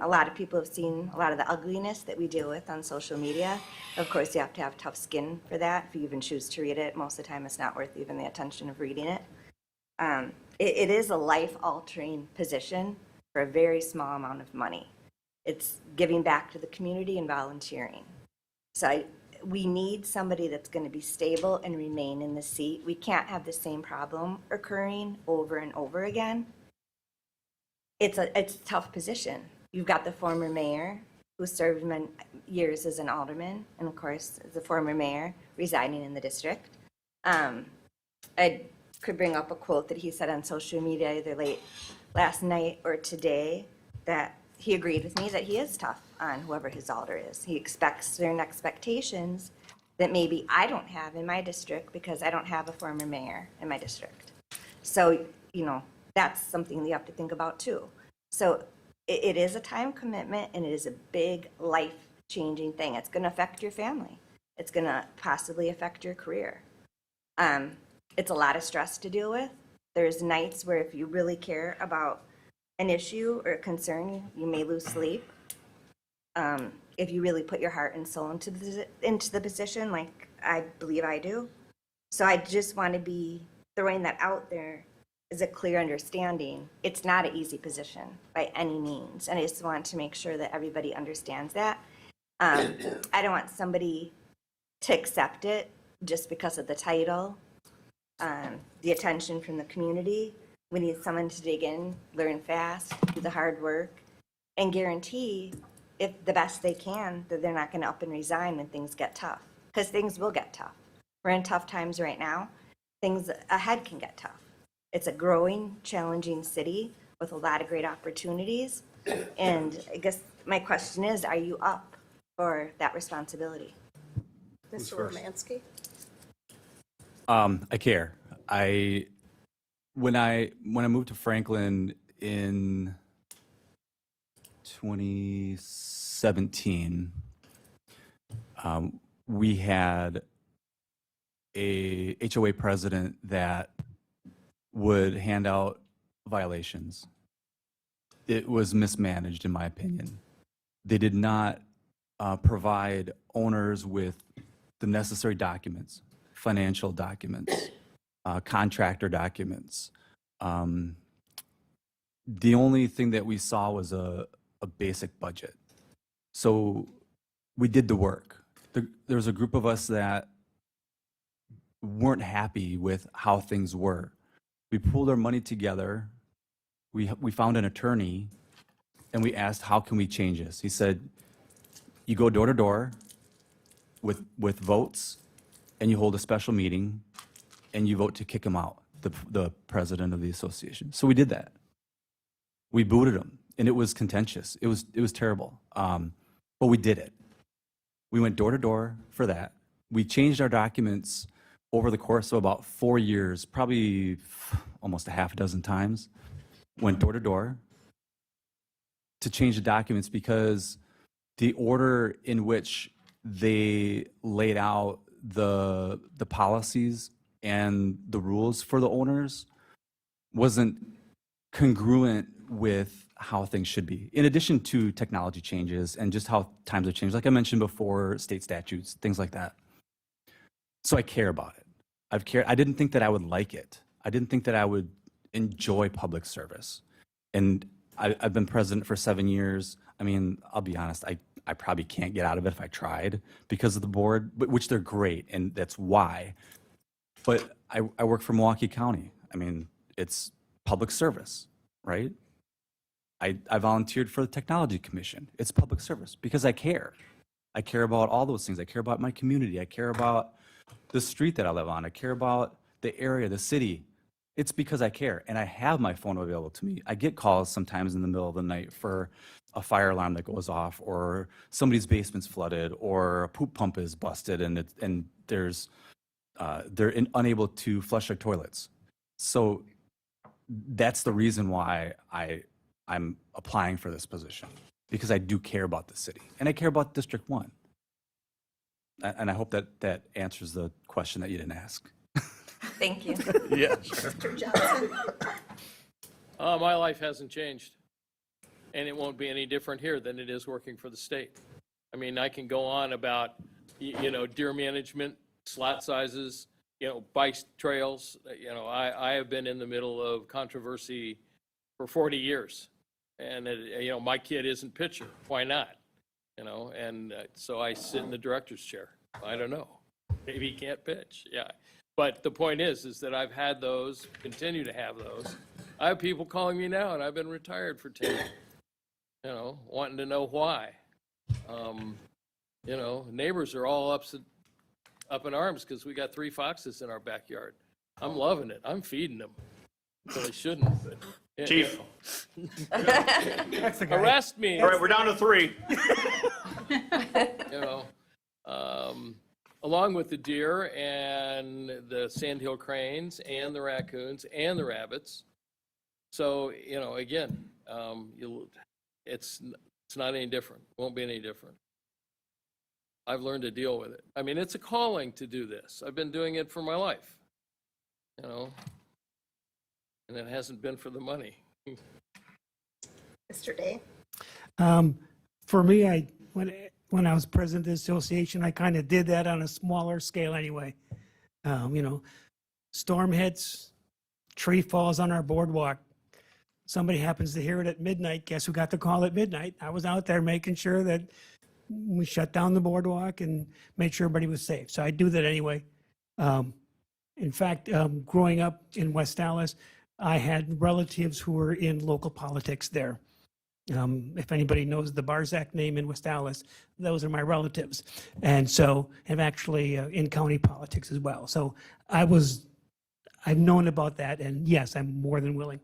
lot of people have seen a lot of the ugliness that we deal with on social media. Of course, you have to have tough skin for that. If you even choose to read it, most of the time it's not worth even the attention of reading it. It is a life-altering position for a very small amount of money. It's giving back to the community and volunteering. So we need somebody that's going to be stable and remain in the seat. We can't have the same problem occurring over and over again. It's a tough position. You've got the former mayor who served years as an alderman, and of course, as a former mayor residing in the district. I could bring up a quote that he said on social media either late last night or today, that he agreed with me that he is tough on whoever his alder is. He expects certain expectations that maybe I don't have in my district because I don't have a former mayor in my district. So, that's something you have to think about too. So it is a time commitment, and it is a big life-changing thing. It's going to affect your family. It's going to possibly affect your career. It's a lot of stress to deal with. There's nights where if you really care about an issue or a concern, you may lose sleep. If you really put your heart and soul into the position, like I believe I do. So I just want to be throwing that out there as a clear understanding. It's not an easy position by any means, and I just want to make sure that everybody understands that. I don't want somebody to accept it just because of the title, the attention from the community. We need someone to dig in, learn fast, do the hard work, and guarantee, if the best they can, that they're not going to up and resign when things get tough, because things will get tough. We're in tough times right now. Things ahead can get tough. It's a growing, challenging city with a lot of great opportunities. And I guess my question is, are you up for that responsibility?
Mr. Romansky?
I care. When I moved to Franklin in 2017, we had a HOA president that would hand out violations. It was mismanaged, in my opinion. They did not provide owners with the necessary documents, financial documents, contractor documents. The only thing that we saw was a basic budget. So we did the work. There was a group of us that weren't happy with how things were. We pulled our money together. We found an attorney, and we asked, how can we change this? He said, you go door to door with votes, and you hold a special meeting, and you vote to kick him out, the president of the association. So we did that. We booted him, and it was contentious. It was terrible. But we did it. We went door to door for that. We changed our documents over the course of about 4 years, probably almost a half a dozen times. Went door to door to change the documents because the order in which they laid out the policies and the rules for the owners wasn't congruent with how things should be, in addition to technology changes and just how times have changed. Like I mentioned before, state statutes, things like that. So I care about it. I didn't think that I would like it. I didn't think that I would enjoy public service. And I've been president for 7 years. I mean, I'll be honest, I probably can't get out of it if I tried because of the board, which they're great, and that's why. But I work for Milwaukee County. I mean, it's public service, right? I volunteered for the Technology Commission. It's public service because I care. I care about all those things. I care about my community. I care about the street that I live on. I care about the area, the city. It's because I care, and I have my phone available to me. I get calls sometimes in the middle of the night for a fire alarm that goes off, or somebody's basement's flooded, or a poop pump is busted, and they're unable to flush their toilets. So that's the reason why I'm applying for this position, because I do care about the city, and I care about District 1. And I hope that answers the question that you didn't ask.
Thank you.
Yeah.
Mr. Johnson?
My life hasn't changed, and it won't be any different here than it is working for the state. I mean, I can go on about, deer management, slot sizes, bike trails. I have been in the middle of controversy for 40 years, and my kid isn't pitcher. Why not? So I sit in the director's chair. I don't know. Maybe he can't pitch. Yeah. But the point is that I've had those, continue to have those. I have people calling me now, and I've been retired for 10 years, wanting to know why. Neighbors are all up in arms because we got 3 foxes in our backyard. I'm loving it. I'm feeding them. So I shouldn't, but.
Chief.
Arrest me.
All right, we're down to 3.
Along with the deer and the sandhill cranes and the raccoons and the rabbits. So, again, it's not any different. Won't be any different. I've learned to deal with it. I mean, it's a calling to do this. I've been doing it for my life, and it hasn't been for the money.
Mr. Day?
For me, when I was president of the association, I kind of did that on a smaller scale anyway. Storm hits, tree falls on our boardwalk. Somebody happens to hear it at midnight. Guess who got the call at midnight? I was out there making sure that we shut down the boardwalk and made sure everybody was safe. So I do that anyway. In fact, growing up in West Dallas, I had relatives who were in local politics there. If anybody knows the Barzak name in West Dallas, those are my relatives. And so have actually in county politics as well. So I've known about that, and yes, I'm more than willing.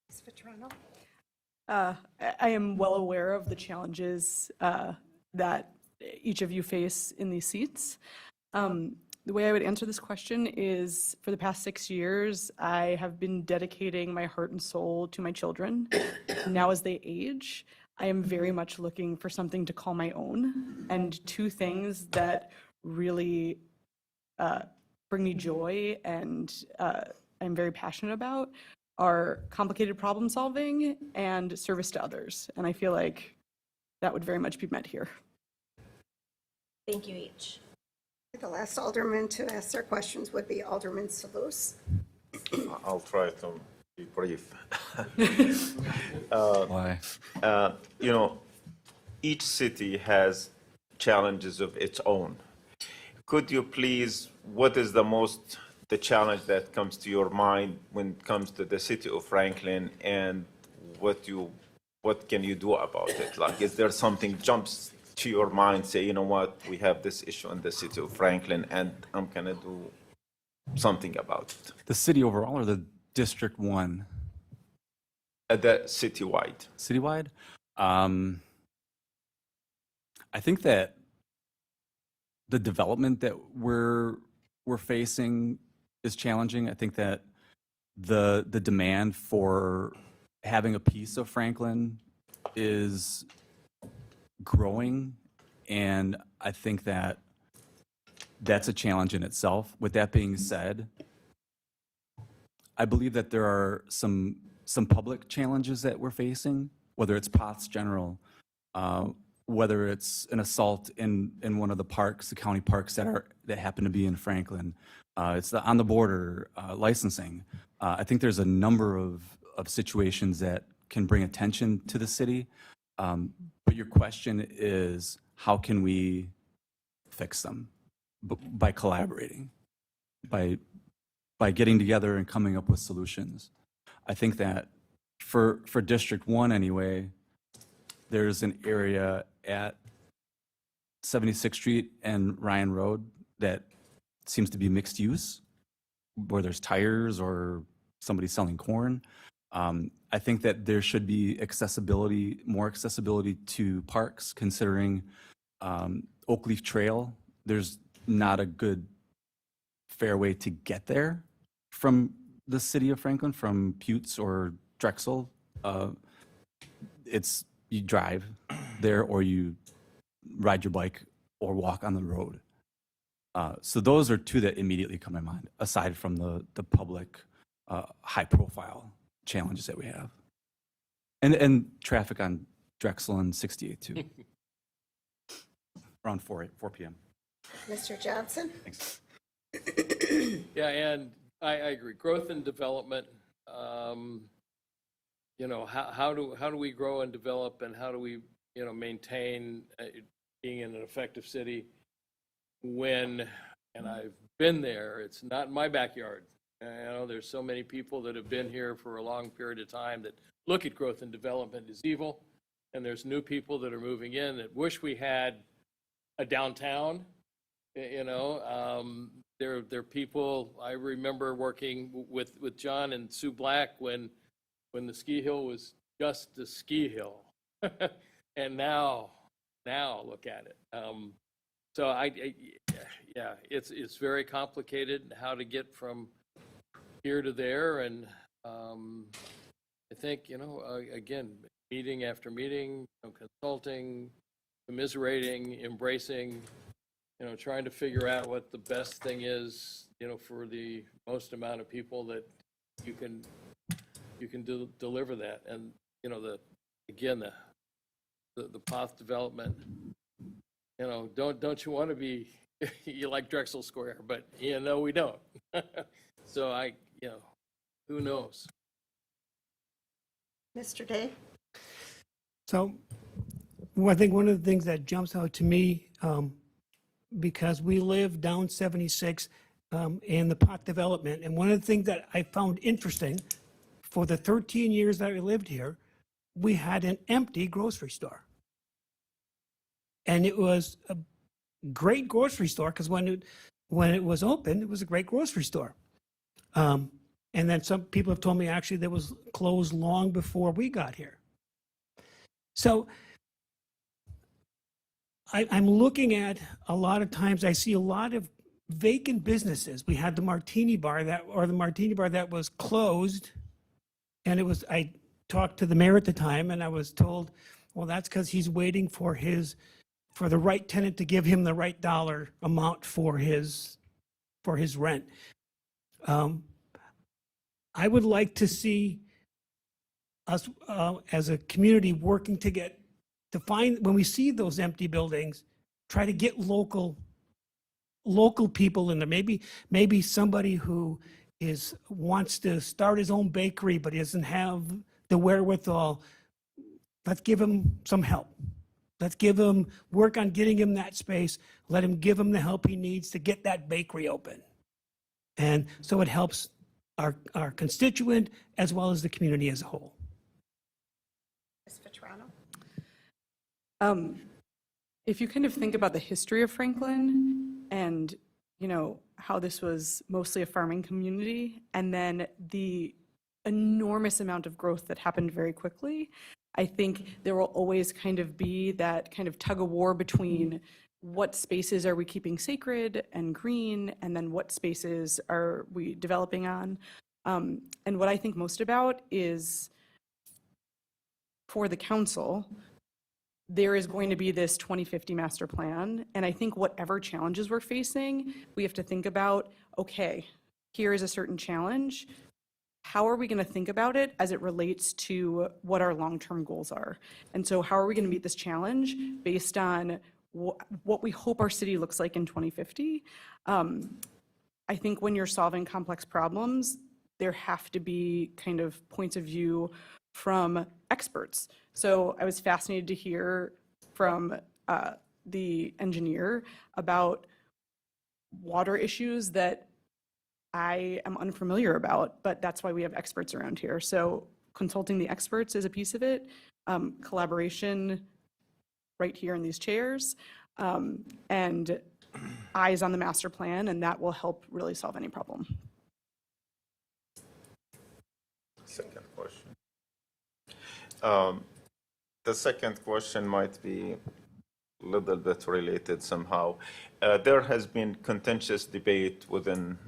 Ms. Vetrano?
I am well aware of the challenges that each of you face in these seats. The way I would answer this question is, for the past 6 years, I have been dedicating my heart and soul to my children. Now as they age, I am very much looking for something to call my own. And 2 things that really bring me joy and I'm very passionate about are complicated problem solving and service to others. And I feel like that would very much be met here.
Thank you each.
The last alderman to ask their questions would be Alderman Salus.
I'll try to be brief.
Why?
Each city has challenges of its own. Could you please, what is the challenge that comes to your mind when it comes to the city of Franklin, and what can you do about it? Like, is there something jumps to your mind, say, we have this issue in the city of Franklin, and I'm gonna do something about it?
The city overall or the District 1?
the citywide?
Citywide? I think that the development that we're facing is challenging. I think that the demand for having a piece of Franklin is growing, and I think that that's a challenge in itself. With that being said, I believe that there are some public challenges that we're facing, whether it's Potts General, whether it's an assault in one of the parks, the county parks that happen to be in Franklin. It's the on the border licensing. I think there's a number of situations that can bring attention to the city. But your question is, how can we fix them? By collaborating, by getting together and coming up with solutions. I think that for District 1 anyway, there's an area at 76th Street and Ryan Road that seems to be mixed use, where there's tires or somebody selling corn. I think that there should be more accessibility to parks, considering Oakleaf Trail. There's not a good, fair way to get there from the city of Franklin, from Putes or Drexel. It's you drive there, or you ride your bike or walk on the road. So those are two that immediately come to mind, aside from the public, high-profile challenges that we have, and traffic on Drexel and 68 too. Around 4 p.m.
Mr. Johnson?
Thanks.
Yeah, and I agree. Growth and development. You know, how do we grow and develop, and how do we, you know, maintain being in an effective city when, and I've been there, it's not in my backyard. You know, there's so many people that have been here for a long period of time that look at growth and development as evil, and there's new people that are moving in that wish we had a downtown. You know, there are people, I remember working with John and Sue Black when the ski hill was just a ski hill. And now look at it. So yeah, it's very complicated how to get from here to there. And I think, you know, again, meeting after meeting, you know, consulting, commiserating, embracing, you know, trying to figure out what the best thing is, you know, for the most amount of people that you can deliver that. And, you know, the path development, you know, don't you want to be, you like Drexel Square, but, you know, we don't. So you know, who knows?
Mr. Day?
So, well, I think one of the things that jumps out to me, because we live down 76 and the pot development, and one of the things that I found interesting, for the 13 years that I lived here, we had an empty grocery store. And it was a great grocery store, because when it was open, it was a great grocery store. And then some people have told me actually that was closed long before we got here. So I'm looking at, a lot of times I see a lot of vacant businesses. We had the Martini Bar that was closed, and I talked to the mayor at the time, and I was told, well, that's because he's waiting for the right tenant to give him the right dollar amount for his rent. I would like to see us as a community working to find, when we see those empty buildings, try to get local people in there. Maybe somebody who wants to start his own bakery but doesn't have the wherewithal. Let's give him some help. Let's work on getting him that space. Let him give him the help he needs to get that bakery open. And so it helps our constituent as well as the community as a whole.
Ms. Vetrano?
If you kind of think about the history of Franklin and, you know, how this was mostly a farming community, and then the enormous amount of growth that happened very quickly. I think there will always kind of be that kind of tug of war between what spaces are we keeping sacred and green, and then what spaces are we developing on. And what I think most about is, for the council, there is going to be this 2050 master plan. And I think whatever challenges we're facing, we have to think about, okay, here is a certain challenge. How are we going to think about it as it relates to what our long-term goals are? And so how are we going to meet this challenge based on what we hope our city looks like in 2050? I think when you're solving complex problems, there have to be kind of points of view from experts. So I was fascinated to hear from the engineer about water issues that I am unfamiliar about, but that's why we have experts around here. So consulting the experts is a piece of it, collaboration right here in these chairs, and eyes on the master plan, and that will help really solve any problem.
Second question. The second question might be a little bit related somehow. There has been contentious debate within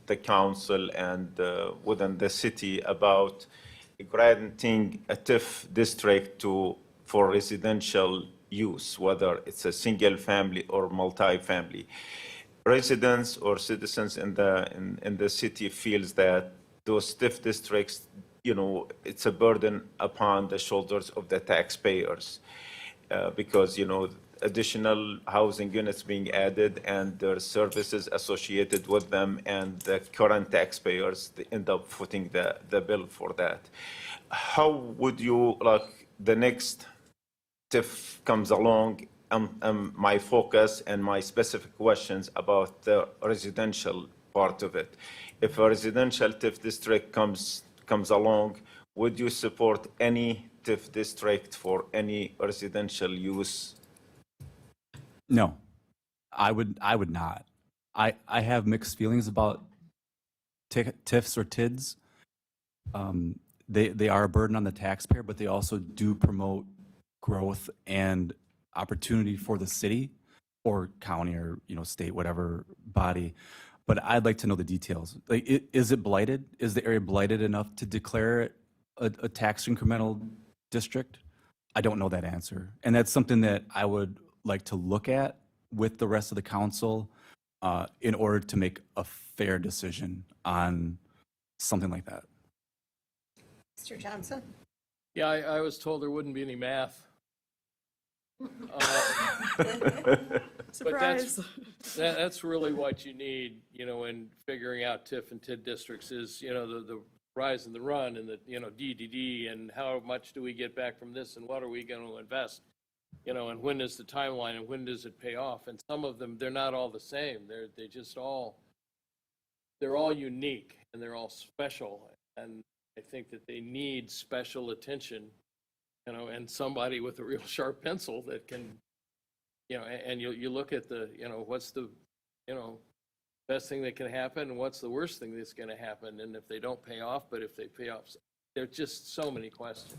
the council and within the city about granting a TIF district for residential use, whether it's a single family or multi-family. Residents or citizens in the city feels that those TIF districts, it's a burden upon the shoulders of the taxpayers because, additional housing units being added and there are services associated with them, and the current taxpayers they end up footing the bill for that. How would you, the next TIF comes along, my focus and my specific questions about the residential part of it. If a residential TIF district comes along, would you support any TIF district for any residential use?
No, I would not. I have mixed feelings about TIFs or TIDs. They are a burden on the taxpayer, but they also do promote growth and opportunity for the city or county or state, whatever body. But I'd like to know the details. Is it blighted? Is the area blighted enough to declare it a tax incremental district? I don't know that answer, and that's something that I would like to look at with the rest of the council in order to make a fair decision on something like that.
Mr. Johnson?
Yeah, I was told there wouldn't be any math.
Surprise.
But that's really what you need, in figuring out TIF and TID districts is, the rise and the run and the, DDD and how much do we get back from this and what are we going to invest? And when is the timeline and when does it pay off? And some of them, they're not all the same. They're all unique and they're all special. And I think that they need special attention, and somebody with a real sharp pencil that can, and you look at the, what's the, best thing that can happen and what's the worst thing that's going to happen. And if they don't pay off, but if they pay off, there's just so many questions.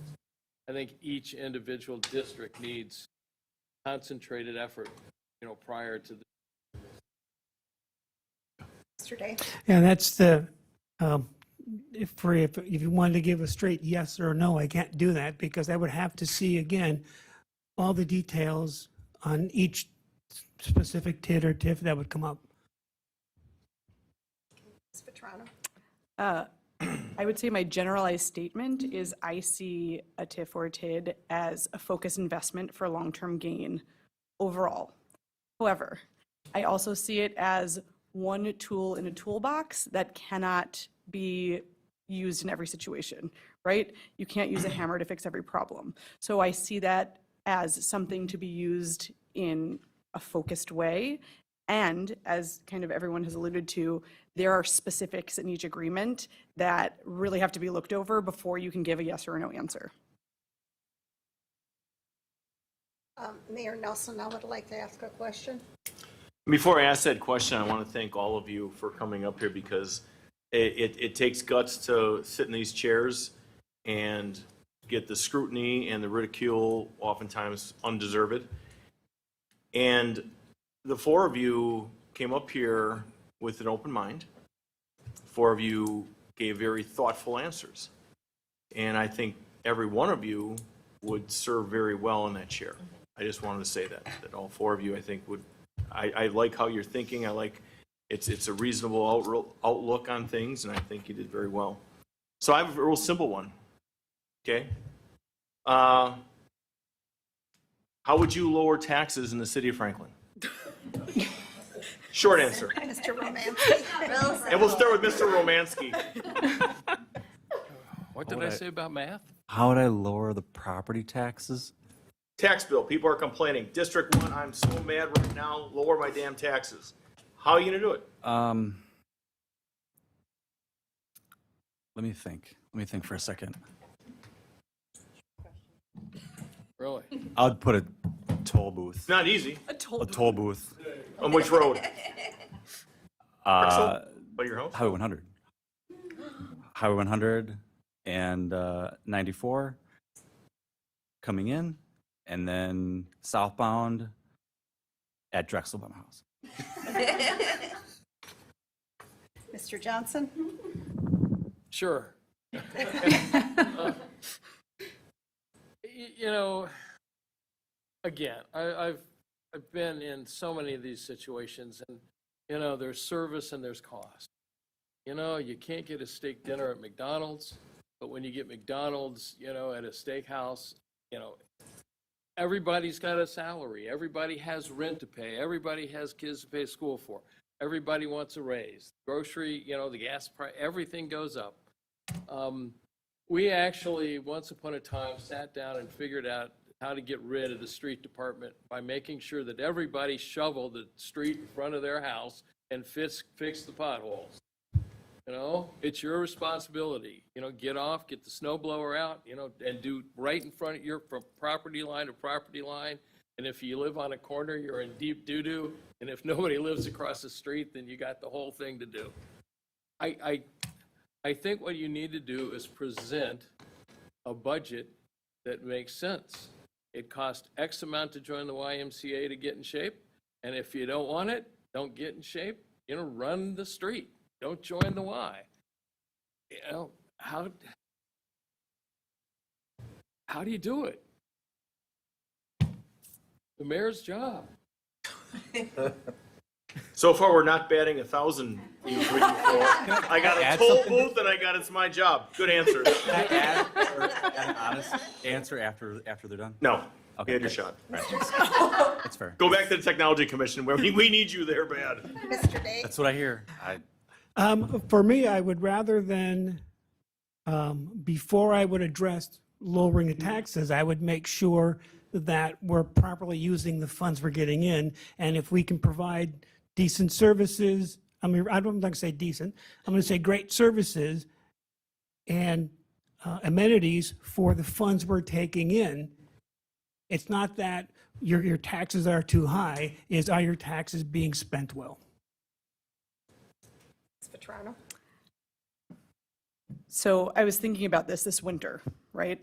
I think each individual district needs concentrated effort, prior to the.
Mr. Day?
Yeah, that's the, if you wanted to give a straight yes or no, I can't do that because I would have to see, again, all the details on each specific TID or TIF that would come up.
Ms. Vetrano?
I would say my generalized statement is I see a TIF or a TID as a focused investment for long-term gain overall. However, I also see it as one tool in a toolbox that cannot be used in every situation, right? You can't use a hammer to fix every problem. So I see that as something to be used in a focused way. And as kind of everyone has alluded to, there are specifics in each agreement that really have to be looked over before you can give a yes or a no answer.
Mayor Nelson, I would like to ask a question.
Before I ask that question, I want to thank all of you for coming up here because it takes guts to sit in these chairs and get the scrutiny and the ridicule, oftentimes undeserved. And the four of you came up here with an open mind. Four of you gave very thoughtful answers. And I think every one of you would serve very well in that chair. I just wanted to say that all four of you, I think, would, I like how you're thinking. I like, it's a reasonable outlook on things, and I think you did very well. So I have a real simple one, okay? How would you lower taxes in the city of Franklin? Short answer.
Mr. Romansky.
And we'll start with Mr. Romansky.
What did I say about math?
How would I lower the property taxes?
Tax bill, people are complaining. District 1, I'm so mad right now, lower my damn taxes. How are you gonna do it?
Let me think. Let me think for a second.
Really?
I would put a toll booth.
It's not easy.
A toll booth.
On which road?
Uh,
By your house?
Highway 100. Highway 100 and 94 coming in, and then southbound at Drexel by my house.
Mr. Johnson?
Sure. You know, again, I've been in so many of these situations, and, you know, there's service and there's cost. You know, you can't get a steak dinner at McDonald's, but when you get McDonald's, you know, at a steakhouse, you know, everybody's got a salary. Everybody has rent to pay. Everybody has kids to pay school for. Everybody wants a raise. Grocery, you know, the gas price, everything goes up. We actually, once upon a time, sat down and figured out how to get rid of the street department by making sure that everybody shoveled the street in front of their house and fix the potholes. You know, it's your responsibility. You know, get off, get the snow blower out, you know, and do right in front of your, from property line to property line. And if you live on a corner, you're in deep doo-doo. And if nobody lives across the street, then you got the whole thing to do. I think what you need to do is present a budget that makes sense. It costs X amount to join the YMCA to get in shape. And if you don't want it, don't get in shape, you know, run the street. Don't join the Y. You know, how do you do it? The mayor's job.
So far, we're not batting 1,000. I got a toll booth and I got it's my job. Good answer.
Can I add an honest answer after they're done?
No.
Okay,
You had your
thanks.
shot.
That's fair.
Go back to the technology commission where we need you there bad.
Mr. Day?
That's what I hear.
For me, I would rather than, before I would address lowering the taxes, I would make sure that we're properly using the funds we're getting in. And if we can provide decent services, I mean, I don't like to say decent, I'm going to say great services and amenities for the funds we're taking in. It's not that your taxes are too high, are your taxes being spent well?
Vetrano?
So I was thinking about this winter, right?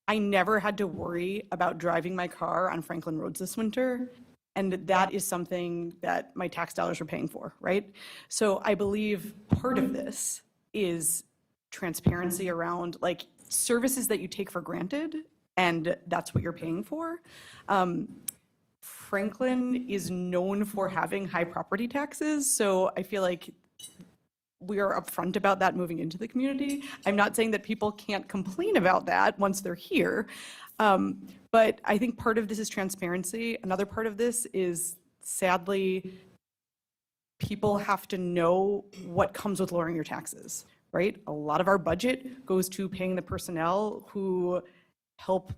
I never had to worry about driving my car on Franklin roads this winter. And that is something that my tax dollars are paying for, right? So I believe part of this is transparency around like services that you take for granted, and that's what you're paying for. Franklin is known for having high property taxes, so I feel like we are upfront about that moving into the community. I'm not saying that people can't complain about that once they're here, but I think part of this is transparency. Another part of this is, sadly, people have to know what comes with lowering your taxes, right? A lot of our budget goes to paying the personnel who help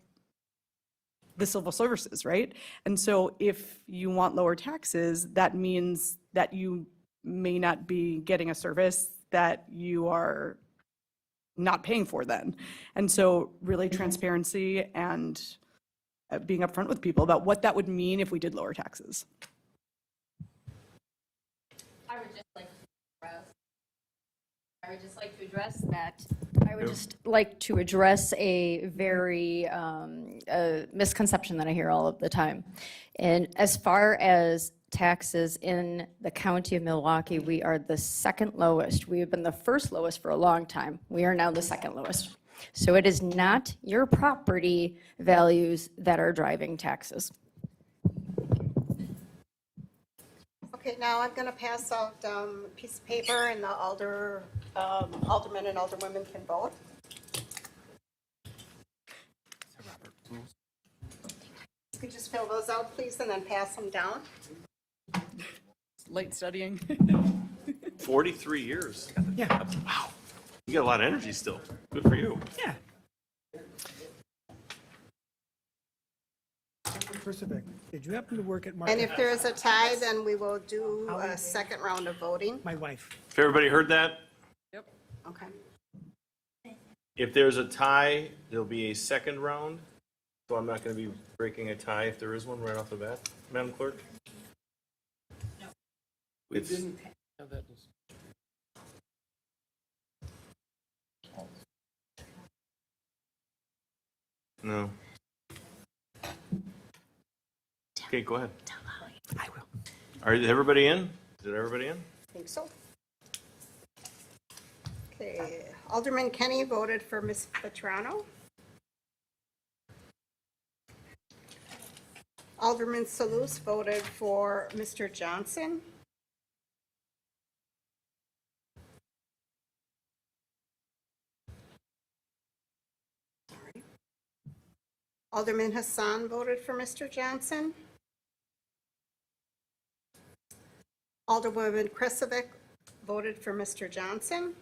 the civil services, right? And so if you want lower taxes, that means that you may not be getting a service that you are not paying for then. And so really transparency and being upfront with people about what that would mean if we did lower taxes.
I would just like to express
I would just like to address that. I would just like to address a very misconception that I hear all of the time. And as far as taxes in the county of Milwaukee, we are the second lowest. We have been the first lowest for a long time. We are now the second lowest. So it is not your property values that are driving taxes.
Okay, now I'm going to pass out a piece of paper and the aldermen and alderwomen can vote. You could just fill those out, please, and then pass them down.
Late studying.
43 years.
Yeah.
Wow. You got a lot of energy still. Good for you.
Yeah. First of all, did you happen to work at Market?
And if there is a tie, then we will do a second round of voting.
My wife.
If everybody heard that,
Okay.
if there's a tie, there'll be a second round. So I'm not going to be breaking a tie if there is one right off the bat. Madam Clerk? No.
We didn't have that.
No. Okay, go ahead.
I will.
Are everybody in? Is everybody in?
I think so. Okay, Alderman Kenny voted for Ms. Vetrano. Alderman Salus voted for Mr. Johnson. Alderman Hassan voted for Mr. Johnson. Alderwoman Kresovic voted for Mr. Johnson.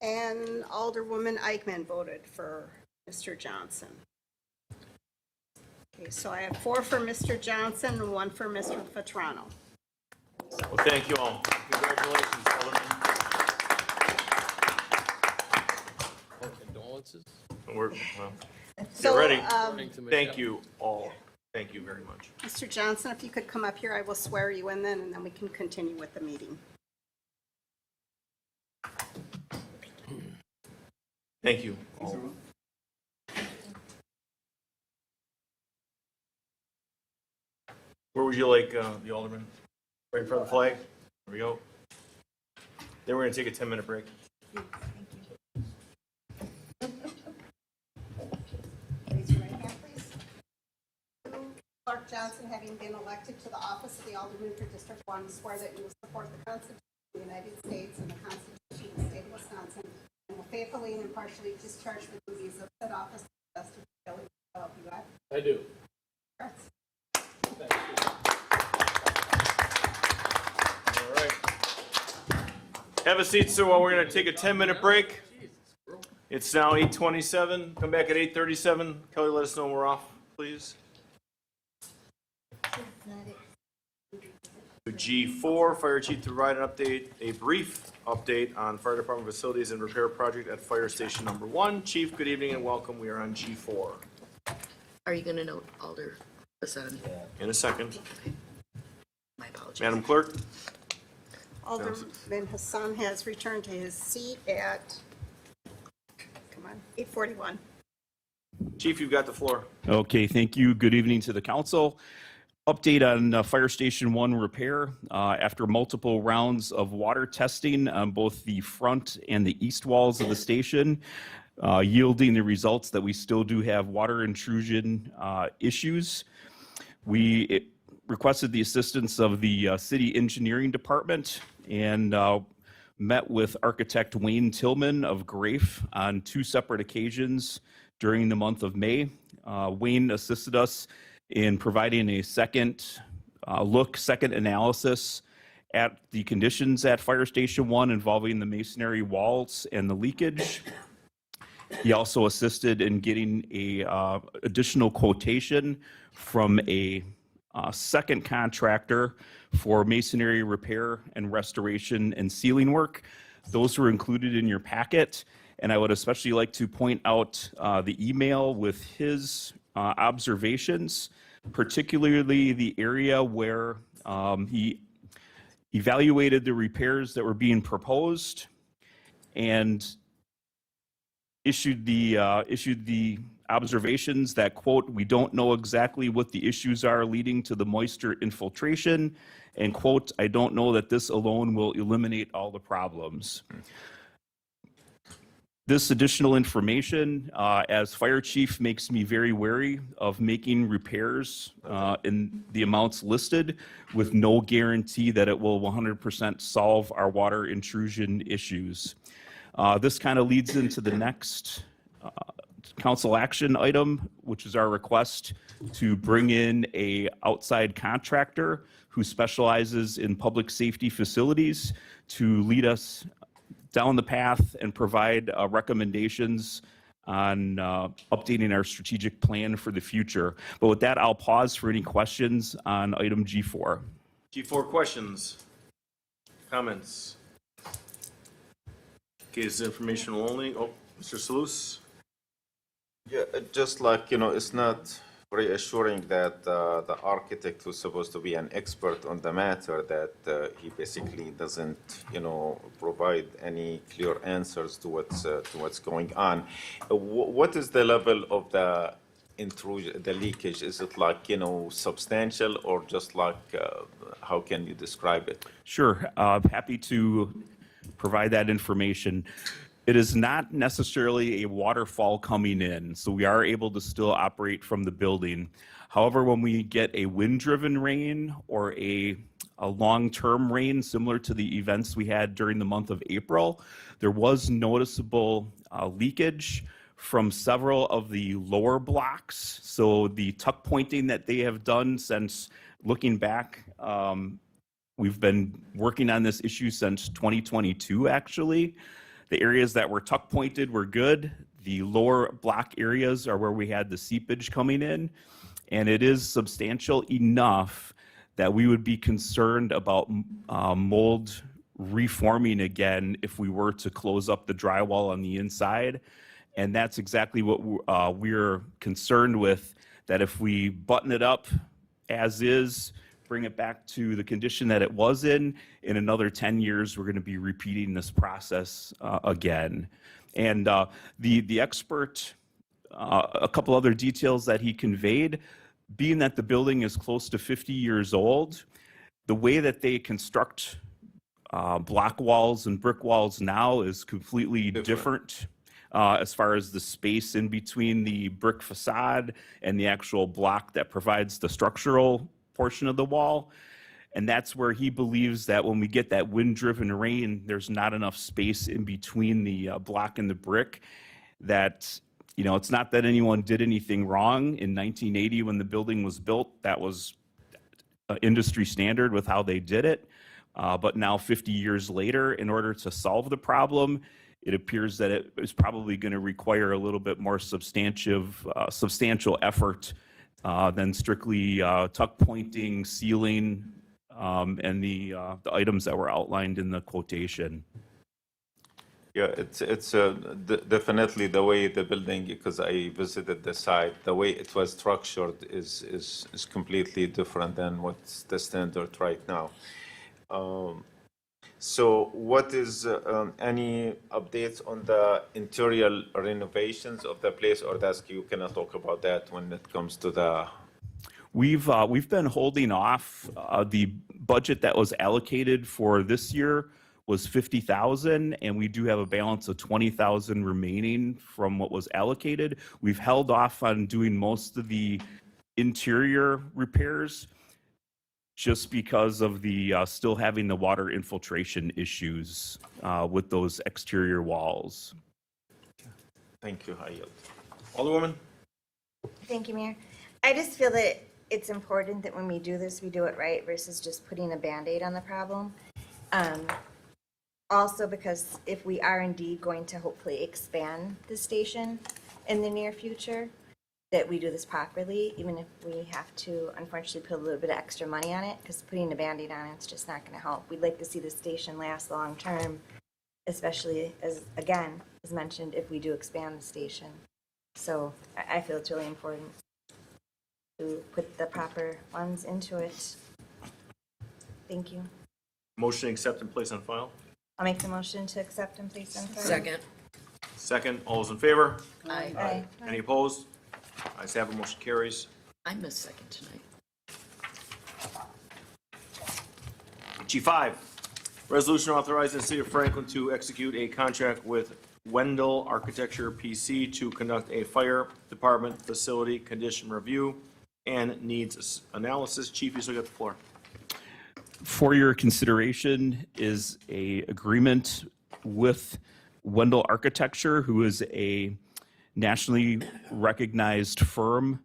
And Alderwoman Eichmann voted for Mr. Johnson. Okay, so I have 4 for Mr. Johnson and 1 for Mr. Vetrano.
Well, thank you all. Congratulations, Alderman.
Condolences.
Well,
So,
get ready.
Michelle.
Thank you all. Thank you very much.
Mr. Johnson, if you could come up here, I will swear you in then, and then we can continue with the meeting.
Thank you all. Where would you like the alderman? Right in front of the flag? There we go. Then we're going to take a 10-minute break.
Raise your right hand, please. Clark Johnson, having been elected to the office of the Alderman for District 1, swear that you will support the Constitution of the United States and the Constitution of the State of Wisconsin, and will faithfully and impartially discharge the duties of said office to the best of your ability. So help you God.
I do.
Congrats.
All right. Have a seat, so while we're going to take a 10-minute break. It's now 8:27. Come back at 8:37. Kelly, let us know when we're off, please. G4, Fire Chief to provide an update, a brief update on Fire Department facilities and repair project at Fire Station Number 1. Chief, good evening and welcome. We are on G4.
Are you going to note Alder Hassan?
In a second.
My apologies.
Madam Clerk?
Alderman Hassan has returned to his seat at, come on, 8:41.
Chief, you've got the floor.
Okay, thank you. Good evening to the council. Update on Fire Station 1 repair. After multiple rounds of water testing on both the front and the east walls of the station, yielding the results that we still do have water intrusion issues. We requested the assistance of the city engineering department and met with architect Wayne Tillman of Grafe on 2 separate occasions during the month of May. Wayne assisted us in providing a second analysis at the conditions at Fire Station 1 involving the masonry walls and the leakage. He also assisted in getting a additional quotation from a second contractor for masonry repair and restoration and sealing work. Those were included in your packet, and I would especially like to point out the email with his observations, particularly the area where he evaluated the repairs that were being proposed, and issued the observations that, quote, "We don't know exactly what the issues are leading to the moisture infiltration," and, quote, "I don't know that this alone will eliminate all the problems." This additional information, as fire chief, makes me very wary of making repairs in the amounts listed with no guarantee that it will 100% solve our water intrusion issues. This kind of leads into the next council action item, which is our request to bring in a outside contractor who specializes in public safety facilities to lead us down the path and provide recommendations on updating our strategic plan for the future. But with that, I'll pause for any questions on item G4.
G4 questions, comments? Okay, this is informational only. Oh, Mr. Salus?
Yeah, just like, it's not reassuring that the architect who's supposed to be an expert on the matter, that he basically doesn't, provide any clear answers to what's going on. What is the level of the intrusion, the leakage? Is it like, substantial, or just like, how can you describe it?
Sure, happy to provide that information. It is not necessarily a waterfall coming in, so we are able to still operate from the building. However, when we get a wind-driven rain or a long-term rain similar to the events we had during the month of April, there was noticeable leakage from several of the lower blocks. So the tuck pointing that they have done since looking back, we've been working on this issue since 2022, actually. The areas that were tuck pointed were good. The lower block areas are where we had the seepage coming in. And it is substantial enough that we would be concerned about mold reforming again if we were to close up the drywall on the inside. And that's exactly what we're concerned with, that if we button it up as is, bring it back to the condition that it was in another 10 years, we're going to be repeating this process again. And the expert, a couple other details that he conveyed, being that the building is close to 50 years old, the way that they construct block walls and brick walls now is completely different. As far as the space in between the brick facade and the actual block that provides the structural portion of the wall. And that's where he believes that when we get that wind-driven rain, there's not enough space in between the block and the brick. That, it's not that anyone did anything wrong. In 1980, when the building was built, that was industry standard with how they did it. But now 50 years later, in order to solve the problem, it appears that it is probably going to require a little bit more substantial effort than strictly tuck pointing, sealing, and the items that were outlined in the quotation.
Yeah, it's definitely the way the building, because I visited the site, the way it was structured is completely different than what's the standard right now. So what is any updates on the interior renovations of the place, or you cannot talk about that when it comes to the...
We've been holding off. The budget that was allocated for this year was $50,000, and we do have a balance of $20,000 remaining from what was allocated. We've held off on doing most of the interior repairs just because of the still having the water infiltration issues with those exterior walls.
Thank you, I yield.
Alderwoman?
Thank you, Mayor. I just feel that it's important that when we do this, we do it right versus just putting a Band-Aid on the problem. Also, because if we are indeed going to hopefully expand the station in the near future, that we do this properly, even if we have to unfortunately put a little bit of extra money on it, because putting a Band-Aid on it's just not going to help. We'd like to see the station last long term, especially as mentioned, if we do expand the station. So I feel it's really important to put the proper funds into it. Thank you.
Motion to accept and place on file.
I'll make the motion to accept and place on file.
Second.
Second, all those in favor?
Aye.
Aye.
Any opposed? Ayes have it, motion carries.
I missed second tonight.
G5, resolution authorizing the City of Franklin to execute a contract with Wendell Architecture PC to conduct a fire department facility condition review and needs analysis. Chief, you still got the floor.
For your consideration is a agreement with Wendell Architecture, who is a nationally recognized firm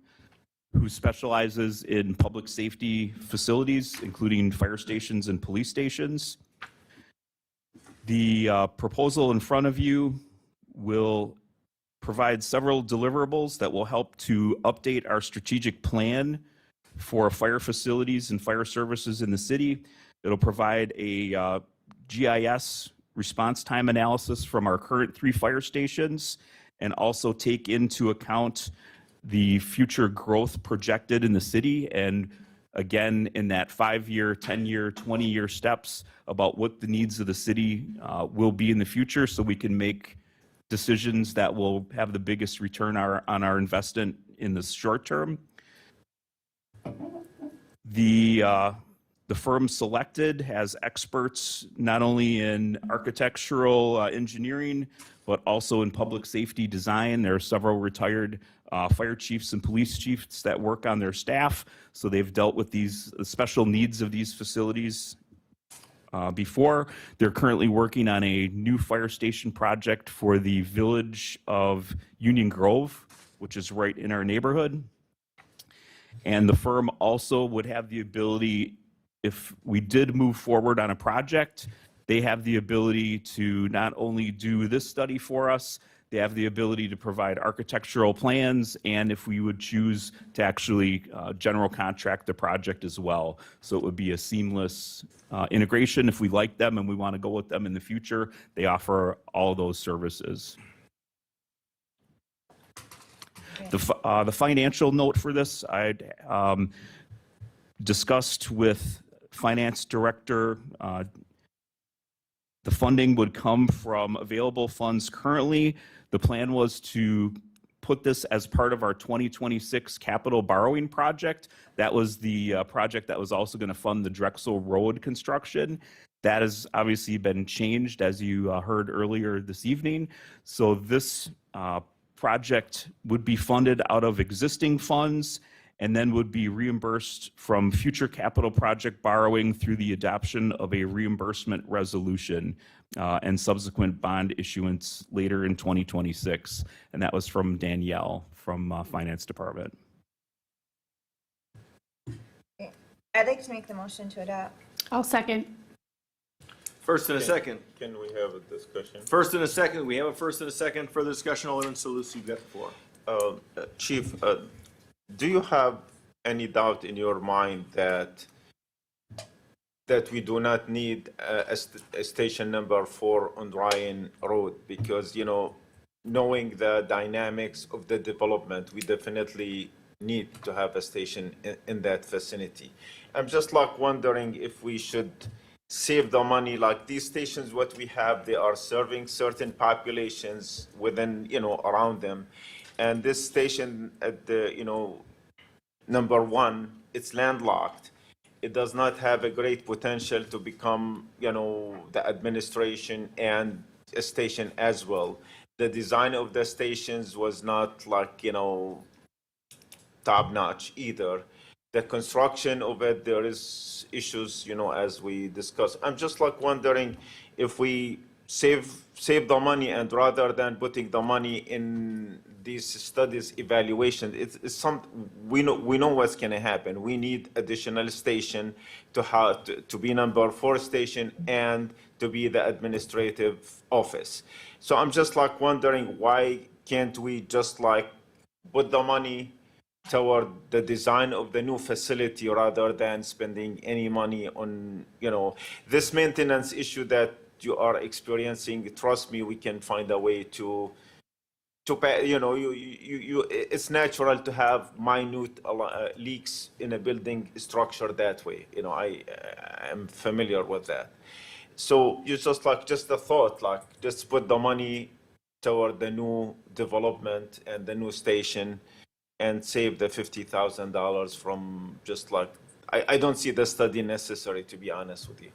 who specializes in public safety facilities, including fire stations and police stations. The proposal in front of you will provide several deliverables that will help to update our strategic plan for fire facilities and fire services in the city. It'll provide a GIS response time analysis from our current 3 fire stations and also take into account the future growth projected in the city, and again, in that 5-year, 10-year, 20-year steps about what the needs of the city will be in the future, so we can make decisions that will have the biggest return on our investment in the short term. The firm selected has experts not only in architectural engineering, but also in public safety design. There are several retired fire chiefs and police chiefs that work on their staff, so they've dealt with the special needs of these facilities before. They're currently working on a new fire station project for the village of Union Grove, which is right in our neighborhood. And the firm also would have the ability, if we did move forward on a project, they have the ability to not only do this study for us, they have the ability to provide architectural plans, and if we would choose to actually general contract the project as well. So it would be a seamless integration. If we like them and we want to go with them in the future, they offer all those services. The financial note for this, I discussed with Finance Director. The funding would come from available funds currently. The plan was to put this as part of our 2026 capital borrowing project. That was the project that was also going to fund the Drexel Road construction. That has obviously been changed, as you heard earlier this evening. So this project would be funded out of existing funds and then would be reimbursed from future capital project borrowing through the adoption of a reimbursement resolution and subsequent bond issuance later in 2026. And that was from Danielle from Finance Department.
I'd like to make the motion to adopt.
I'll second.
First and a second.
Can we have a discussion?
First and a second. We have a first and a second. Further discussion, Alderman Salusi, you've got the floor.
Chief, do you have any doubt in your mind that we do not need a station number 4 on Ryan Road? Because, you know, knowing the dynamics of the development, we definitely need to have a station in that vicinity. I'm just like wondering if we should save the money. Like these stations, what we have, they are serving certain populations within, you know, around them. And this station at the, you know, number 1, it's landlocked. It does not have a great potential to become, you know, the administration and a station as well. The design of the stations was not like, you know, top notch either. The construction of it, there is issues, you know, as we discussed. I'm just like wondering if we save the money, and rather than putting the money in these studies evaluation, it's some, we know what's going to happen. We need additional station to have to be number 4 station and to be the administrative office. So I'm just like wondering, why can't we just like put the money toward the design of the new facility rather than spending any money on, you know, this maintenance issue that you are experiencing? Trust me, we can find a way to to pay, it's natural to have minute leaks in a building structure that way. I am familiar with that. So you just a thought, just put the money toward the new development and the new station and save the $50,000 from I don't see the study necessary, to be honest with you.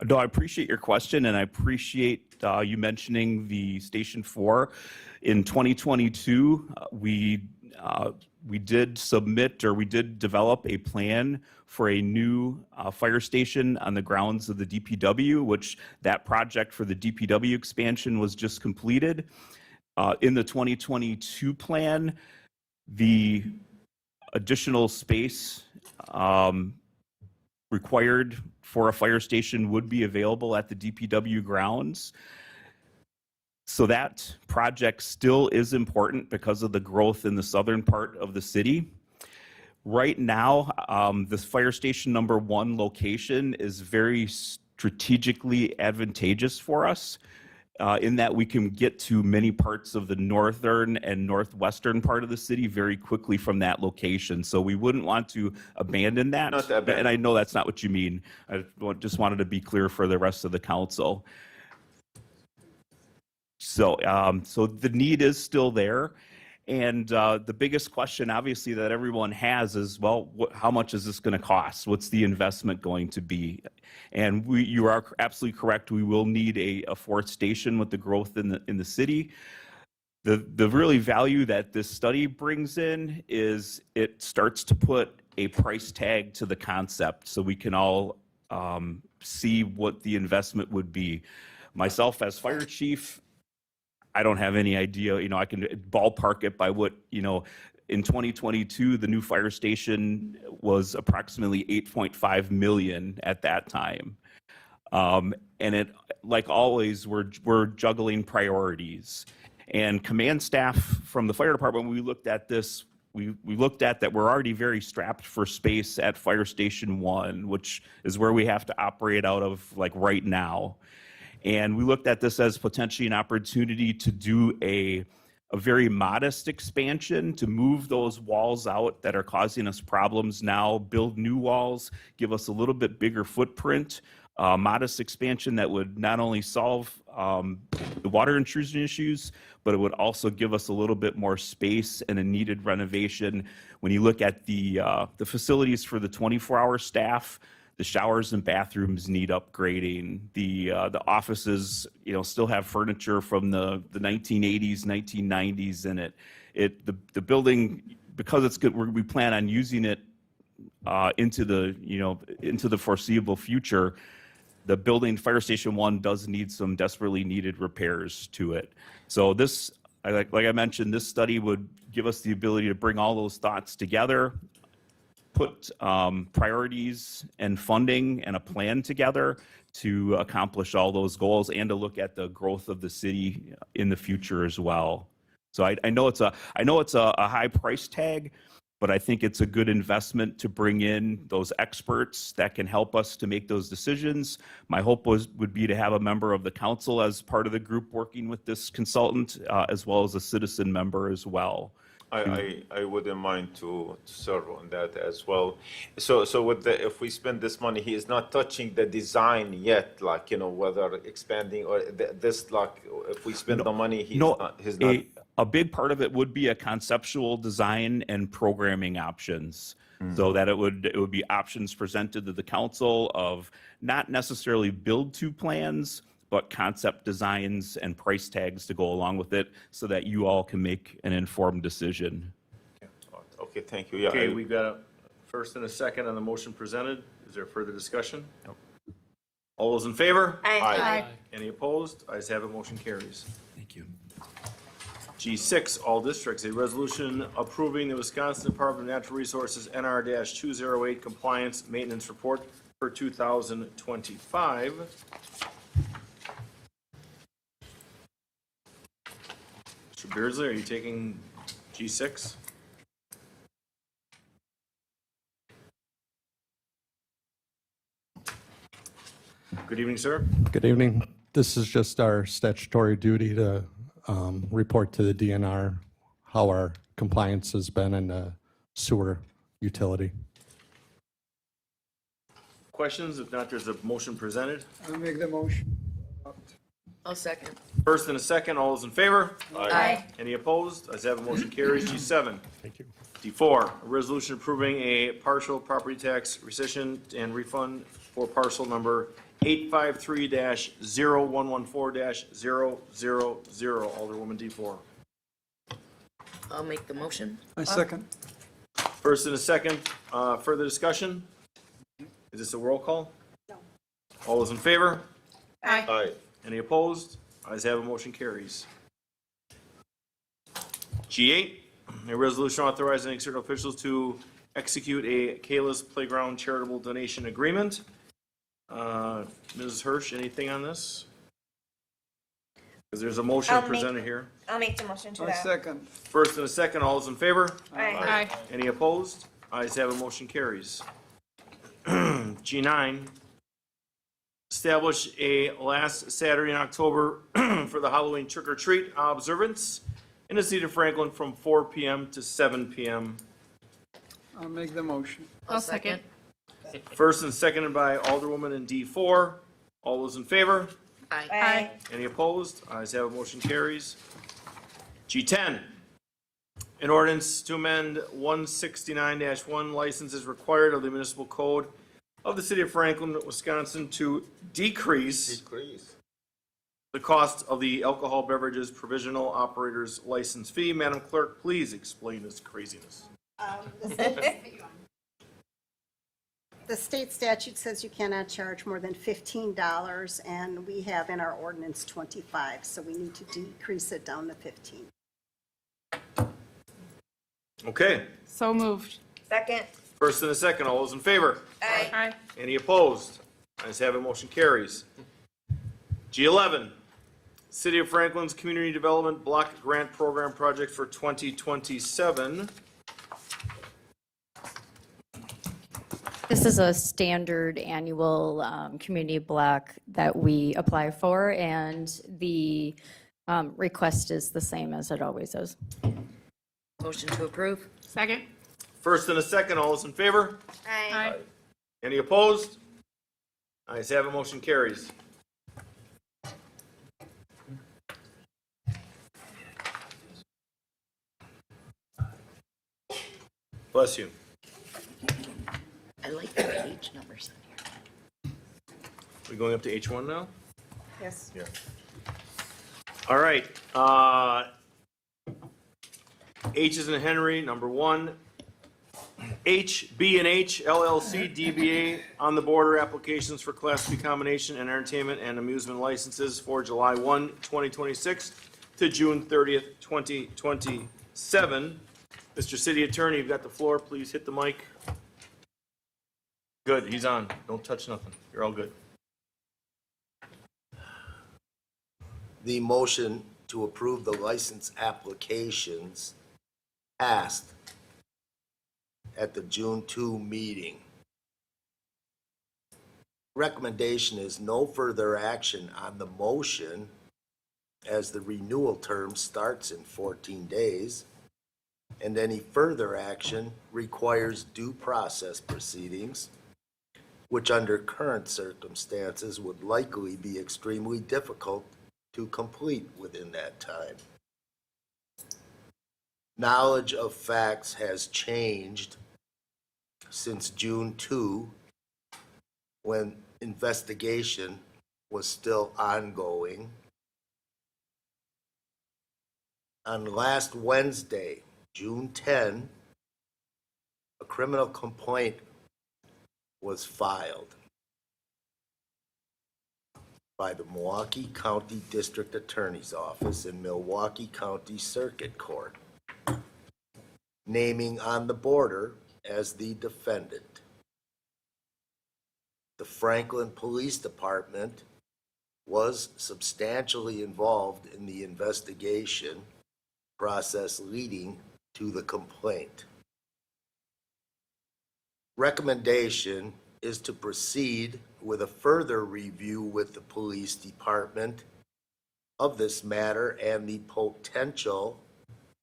No, I appreciate your question, and I appreciate you mentioning the Station 4. In 2022, we did submit, or we did develop a plan for a new fire station on the grounds of the DPW, which that project for the DPW expansion was just completed. In the 2022 plan, the additional space required for a fire station would be available at the DPW grounds. So that project still is important because of the growth in the southern part of the city. Right now, this fire station number 1 location is very strategically advantageous for us in that we can get to many parts of the northern and northwestern part of the city very quickly from that location. So we wouldn't want to abandon that.
Not abandon.
And I know that's not what you mean. I just wanted to be clear for the rest of the council. So, so the need is still there. And the biggest question, obviously, that everyone has is, well, how much is this going to cost? What's the investment going to be? And you are absolutely correct. We will need a 4th station with the growth in the city. The really value that this study brings in is it starts to put a price tag to the concept, so we can all see what the investment would be. Myself, as fire chief, I don't have any idea, I can ballpark it by what, in 2022, the new fire station was approximately 8.5 million at that time. And it, like always, we're juggling priorities. And command staff from the fire department, when we looked at this, we looked at that we're already very strapped for space at Fire Station 1, which is where we have to operate out of right now. And we looked at this as potentially an opportunity to do a very modest expansion, to move those walls out that are causing us problems now, build new walls, give us a little bit bigger footprint, modest expansion that would not only solve the water intrusion issues, but it would also give us a little bit more space and a needed renovation. When you look at the facilities for the 24-hour staff, the showers and bathrooms need upgrading. The offices, still have furniture from the 1980s, 1990s in it. The building, because it's good, we plan on using it into the foreseeable future. The building, Fire Station 1, does need some desperately needed repairs to it. So this, like I mentioned, this study would give us the ability to bring all those thoughts together, put priorities and funding and a plan together to accomplish all those goals and to look at the growth of the city in the future as well. So I know it's a high price tag, but I think it's a good investment to bring in those experts that can help us to make those decisions. My hope would be to have a member of the council as part of the group working with this consultant, as well as a citizen member as well.
I wouldn't mind to serve on that as well. So if we spend this money, he is not touching the design yet, whether expanding or if we spend the money, he's not.
A big part of it would be a conceptual design and programming options. So that it would be options presented to the council of not necessarily build-to plans, but concept designs and price tags to go along with it, so that you all can make an informed decision.
Okay, thank you. Yeah,
Okay, we've got a first and a second on the motion presented. Is there further discussion? No. All those in favor?
Aye.
Any opposed? Ayes have it, motion carries.
Thank you.
G6, all districts, a resolution approving the Wisconsin Department of Natural Resources NR-208 compliance maintenance report for 2025. Mr. Beardsley, are you taking G6? Good evening, sir.
Good evening. This is just our statutory duty to report to the DNR how our compliance has been in the sewer utility.
Questions? If not, there's a motion presented.
I'll make the motion.
I'll second.
First and a second, all those in favor?
Aye.
Any opposed? Ayes have it, motion carries. G7.
Thank you.
D4, a resolution approving a partial property tax rescission and refund for parcel number 853-0114-000. Alderwoman D4.
I'll make the motion.
I second.
First and a second, further discussion? Is this a roll call?
No.
All those in favor?
Aye.
Any opposed? Ayes have it, motion carries. G8, a resolution authorizing external officials to execute a Kayla's Playground charitable donation agreement. Ms. Hirsch, anything on this? Because there's a motion
I'll make-
presented here.
I'll make the motion to
I
that.
second.
First and a second, all those in favor?
Aye.
Any opposed? Ayes have it, motion carries. G9, establish a last Saturday in October for the Halloween trick or treat observance in the city of Franklin from 4 p.m. to 7 p.m.
I'll make the motion.
I'll second.
First and seconded by Alderwoman in D4. All those in favor?
Aye.
Any opposed? Ayes have it, motion carries. G10, an ordinance to amend 169-1 licenses required of the municipal code of the city of Franklin, Wisconsin to decrease the cost of the alcohol beverages provisional operator's license fee. Madam Clerk, please explain this craziness.
The state statute says you cannot charge more than $15, and we have in our ordinance 25, so we need to decrease it down to 15.
Okay,
So moved.
Second.
first and a second, all those in favor?
Aye.
Any opposed? Ayes have it, motion carries. G11, City of Franklin's Community Development Block Grant Program Project for 2027.
This is a standard annual community block that we apply for, and the request is the same as it always is.
Motion to approve.
Second.
First and a second, all those in favor?
Aye.
Any opposed? Ayes have it, motion carries. Bless you.
I like the page numbers on here.
We going up to H1 now?
Yes.
Yeah. All right, H is in Henry, number 1. HB&H LLC DBA On the Border applications for Class B combination and entertainment and amusement licenses for July 1, 2026 to June 30th, 2027. Mr. City Attorney, you've got the floor. Please hit the mic. Good, he's on. Don't touch nothing. You're all good.
The motion to approve the license applications passed at the June 2 meeting. Recommendation is no further action on the motion as the renewal term starts in 14 days, and any further action requires due process proceedings, which under current circumstances would likely be extremely difficult to complete within that time. Knowledge of facts has changed since June 2, when investigation was still ongoing. On last Wednesday, June 10, a criminal complaint was filed by the Milwaukee County District Attorney's Office and Milwaukee County Circuit Court, naming On the Border as the defendant. The Franklin Police Department was substantially involved in the investigation process leading to the complaint. Recommendation is to proceed with a further review with the police department of this matter and the potential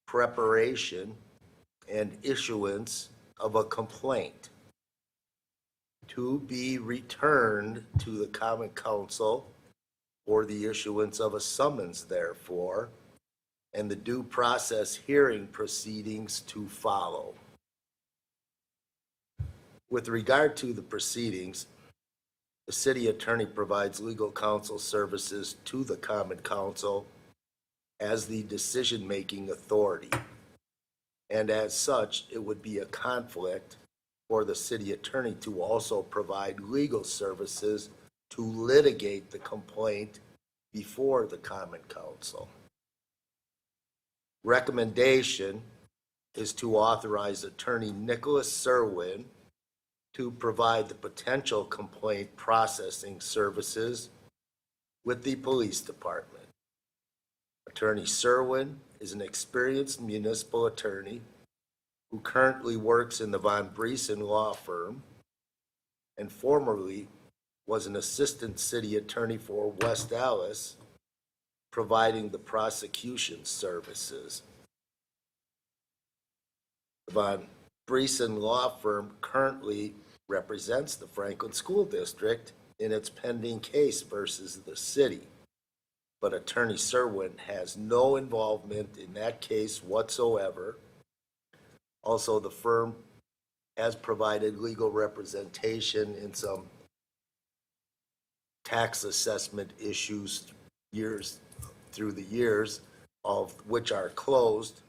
preparation and issuance of a complaint to be returned to the common council for the issuance of a summons therefore, and the due process hearing proceedings to follow. With regard to the proceedings, the city attorney provides legal counsel services to the common council as the decision-making authority. And as such, it would be a conflict for the city attorney to also provide legal services to litigate the complaint before the common council. Recommendation is to authorize Attorney Nicholas Serwin to provide the potential complaint processing services with the police department. Attorney Serwin is an experienced municipal attorney who currently works in the Von Briesen law firm and formerly was an assistant city attorney for West Allis, providing the prosecution services. The Von Briesen law firm currently represents the Franklin School District in its pending case versus the city. But Attorney Serwin has no involvement in that case whatsoever. Also, the firm has provided legal representation in some tax assessment issues through the years, of which are closed,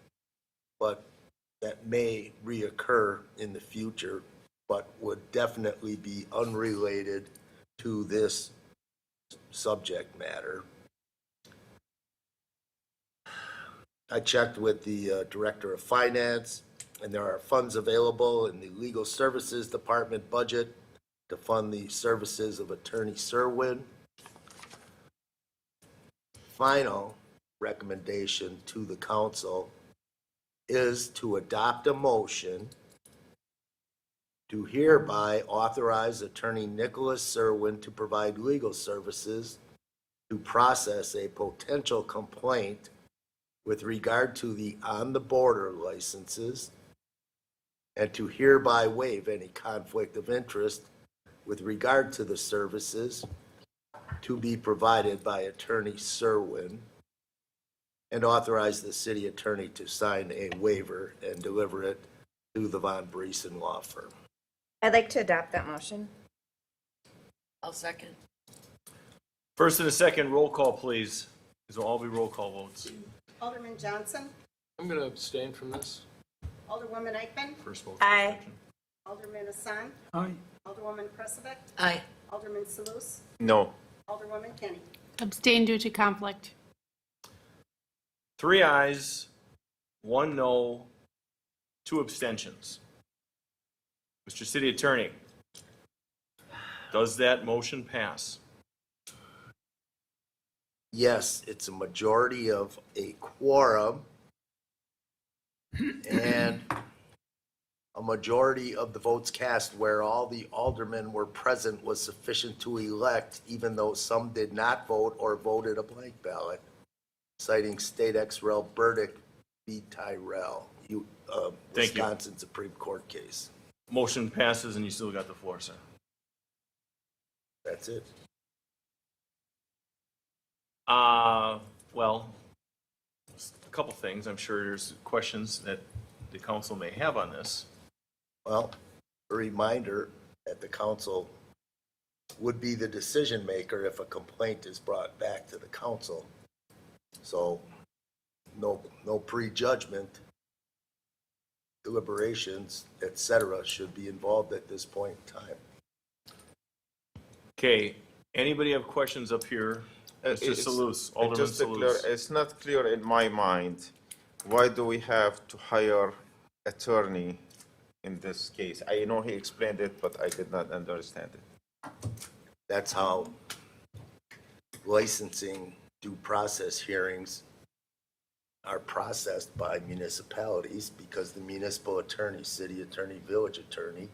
but that may reoccur in the future, but would definitely be unrelated to this subject matter. I checked with the Director of Finance, and there are funds available in the Legal Services Department budget to fund the services of Attorney Serwin. Final recommendation to the council is to adopt a motion to hereby authorize Attorney Nicholas Serwin to provide legal services to process a potential complaint with regard to the on-the-border licenses, and to hereby waive any conflict of interest with regard to the services to be provided by Attorney Serwin, and authorize the city attorney to sign a waiver and deliver it to the Von Briesen law firm.
I'd like to adopt that motion.
I'll second.
First and a second, roll call, please. These will all be roll call votes.
Alderman Johnson,
I'm going to abstain from this.
Alderwoman Eichman,
First vote.
Aye.
Alderman Hassan,
Aye.
Alderwoman Precevich,
Aye.
Alderman Salus,
No.
Alderwoman Kenny.
Abstain due to conflict.
3 ayes, 1 no, 2 abstentions. Mr. City Attorney, does that motion pass?
Yes, it's a majority of a quorum, and a majority of the votes cast where all the aldermen were present was sufficient to elect, even though some did not vote or voted a blank ballot, citing State Ex Rel Burdick v. Tyrell,
Thank you.
Wisconsin Supreme Court case.
Motion passes and you still got the floor, sir.
That's it.
Well, a couple things. I'm sure there's questions that the council may have on this.
Well, a reminder that the council would be the decision maker if a complaint is brought back to the council. So no prejudgment, deliberations, et cetera, should be involved at this point in time.
Okay, anybody have questions up here? Mr. Salus, Alderman
Just to
Salus.
it's not clear in my mind, why do we have to hire attorney in this case? I know he explained it, but I did not understand it.
That's how licensing due process hearings are processed by municipalities, because the municipal attorney, city attorney, village attorney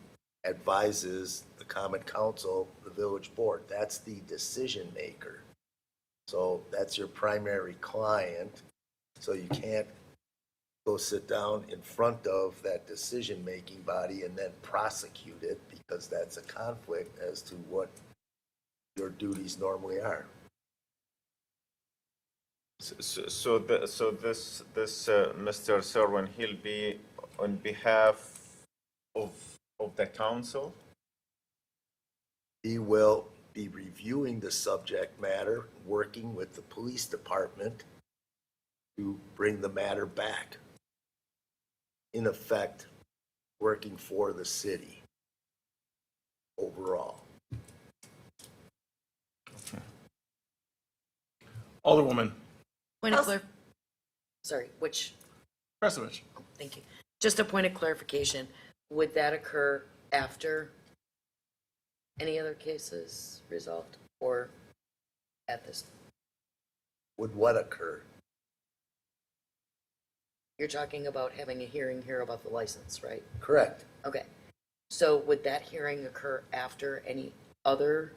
advises the common council, the village board. That's the decision maker. So that's your primary client. So you can't go sit down in front of that decision-making body and then prosecute it, because that's a conflict as to what your duties normally are.
So this Mr. Serwin, he'll be on behalf of the council?
He will be reviewing the subject matter, working with the police department to bring the matter back. In effect, working for the city overall.
Alderwoman
Point of clar, sorry, which,
Prestovich.
thank you. Just a point of clarification, would that occur after any other cases resolved or at this?
Would what occur?
You're talking about having a hearing here about the license, right?
Correct.
Okay. So would that hearing occur after any other?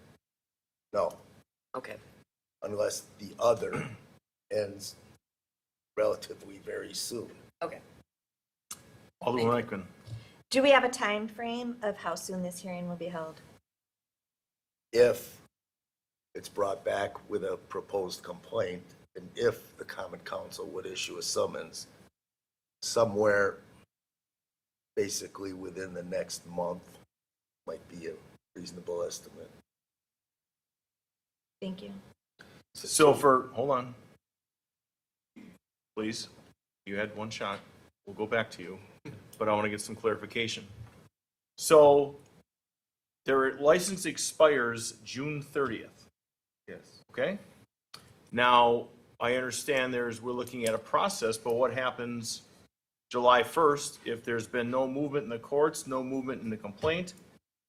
No,
Okay.
unless the other ends relatively very soon.
Okay.
Alderwoman Eichmann.
Do we have a time frame of how soon this hearing will be held?
If it's brought back with a proposed complaint, and if the common council would issue a summons, somewhere basically within the next month might be a reasonable estimate.
Thank you.
So hold on. Please, you had one shot. We'll go back to you, but I want to get some clarification. So their license expires June 30th.
Yes.
Okay? Now, I understand we're looking at a process, but what happens July 1st if there's been no movement in the courts, no movement in the complaint?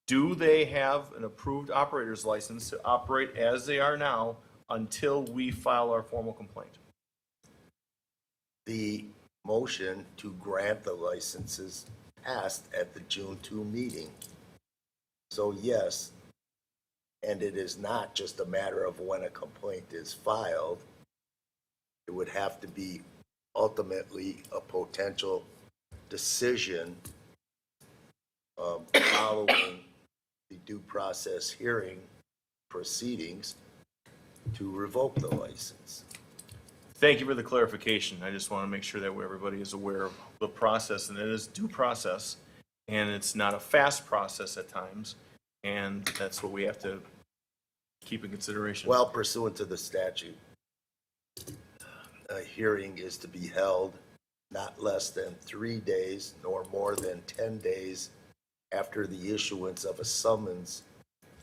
Do they have an approved operator's license to operate as they are now until we file our formal complaint?
The motion to grant the licenses passed at the June 2 meeting. So yes, and it is not just a matter of when a complaint is filed. It would have to be ultimately a potential decision following the due process hearing proceedings to revoke the license.
Thank you for the clarification. I just want to make sure that everybody is aware of the process, and it is due process, and it's not a fast process at times, and that's what we have to keep in consideration.
Well, pursuant to the statute, a hearing is to be held not less than 3 days nor more than 10 days after the issuance of a summons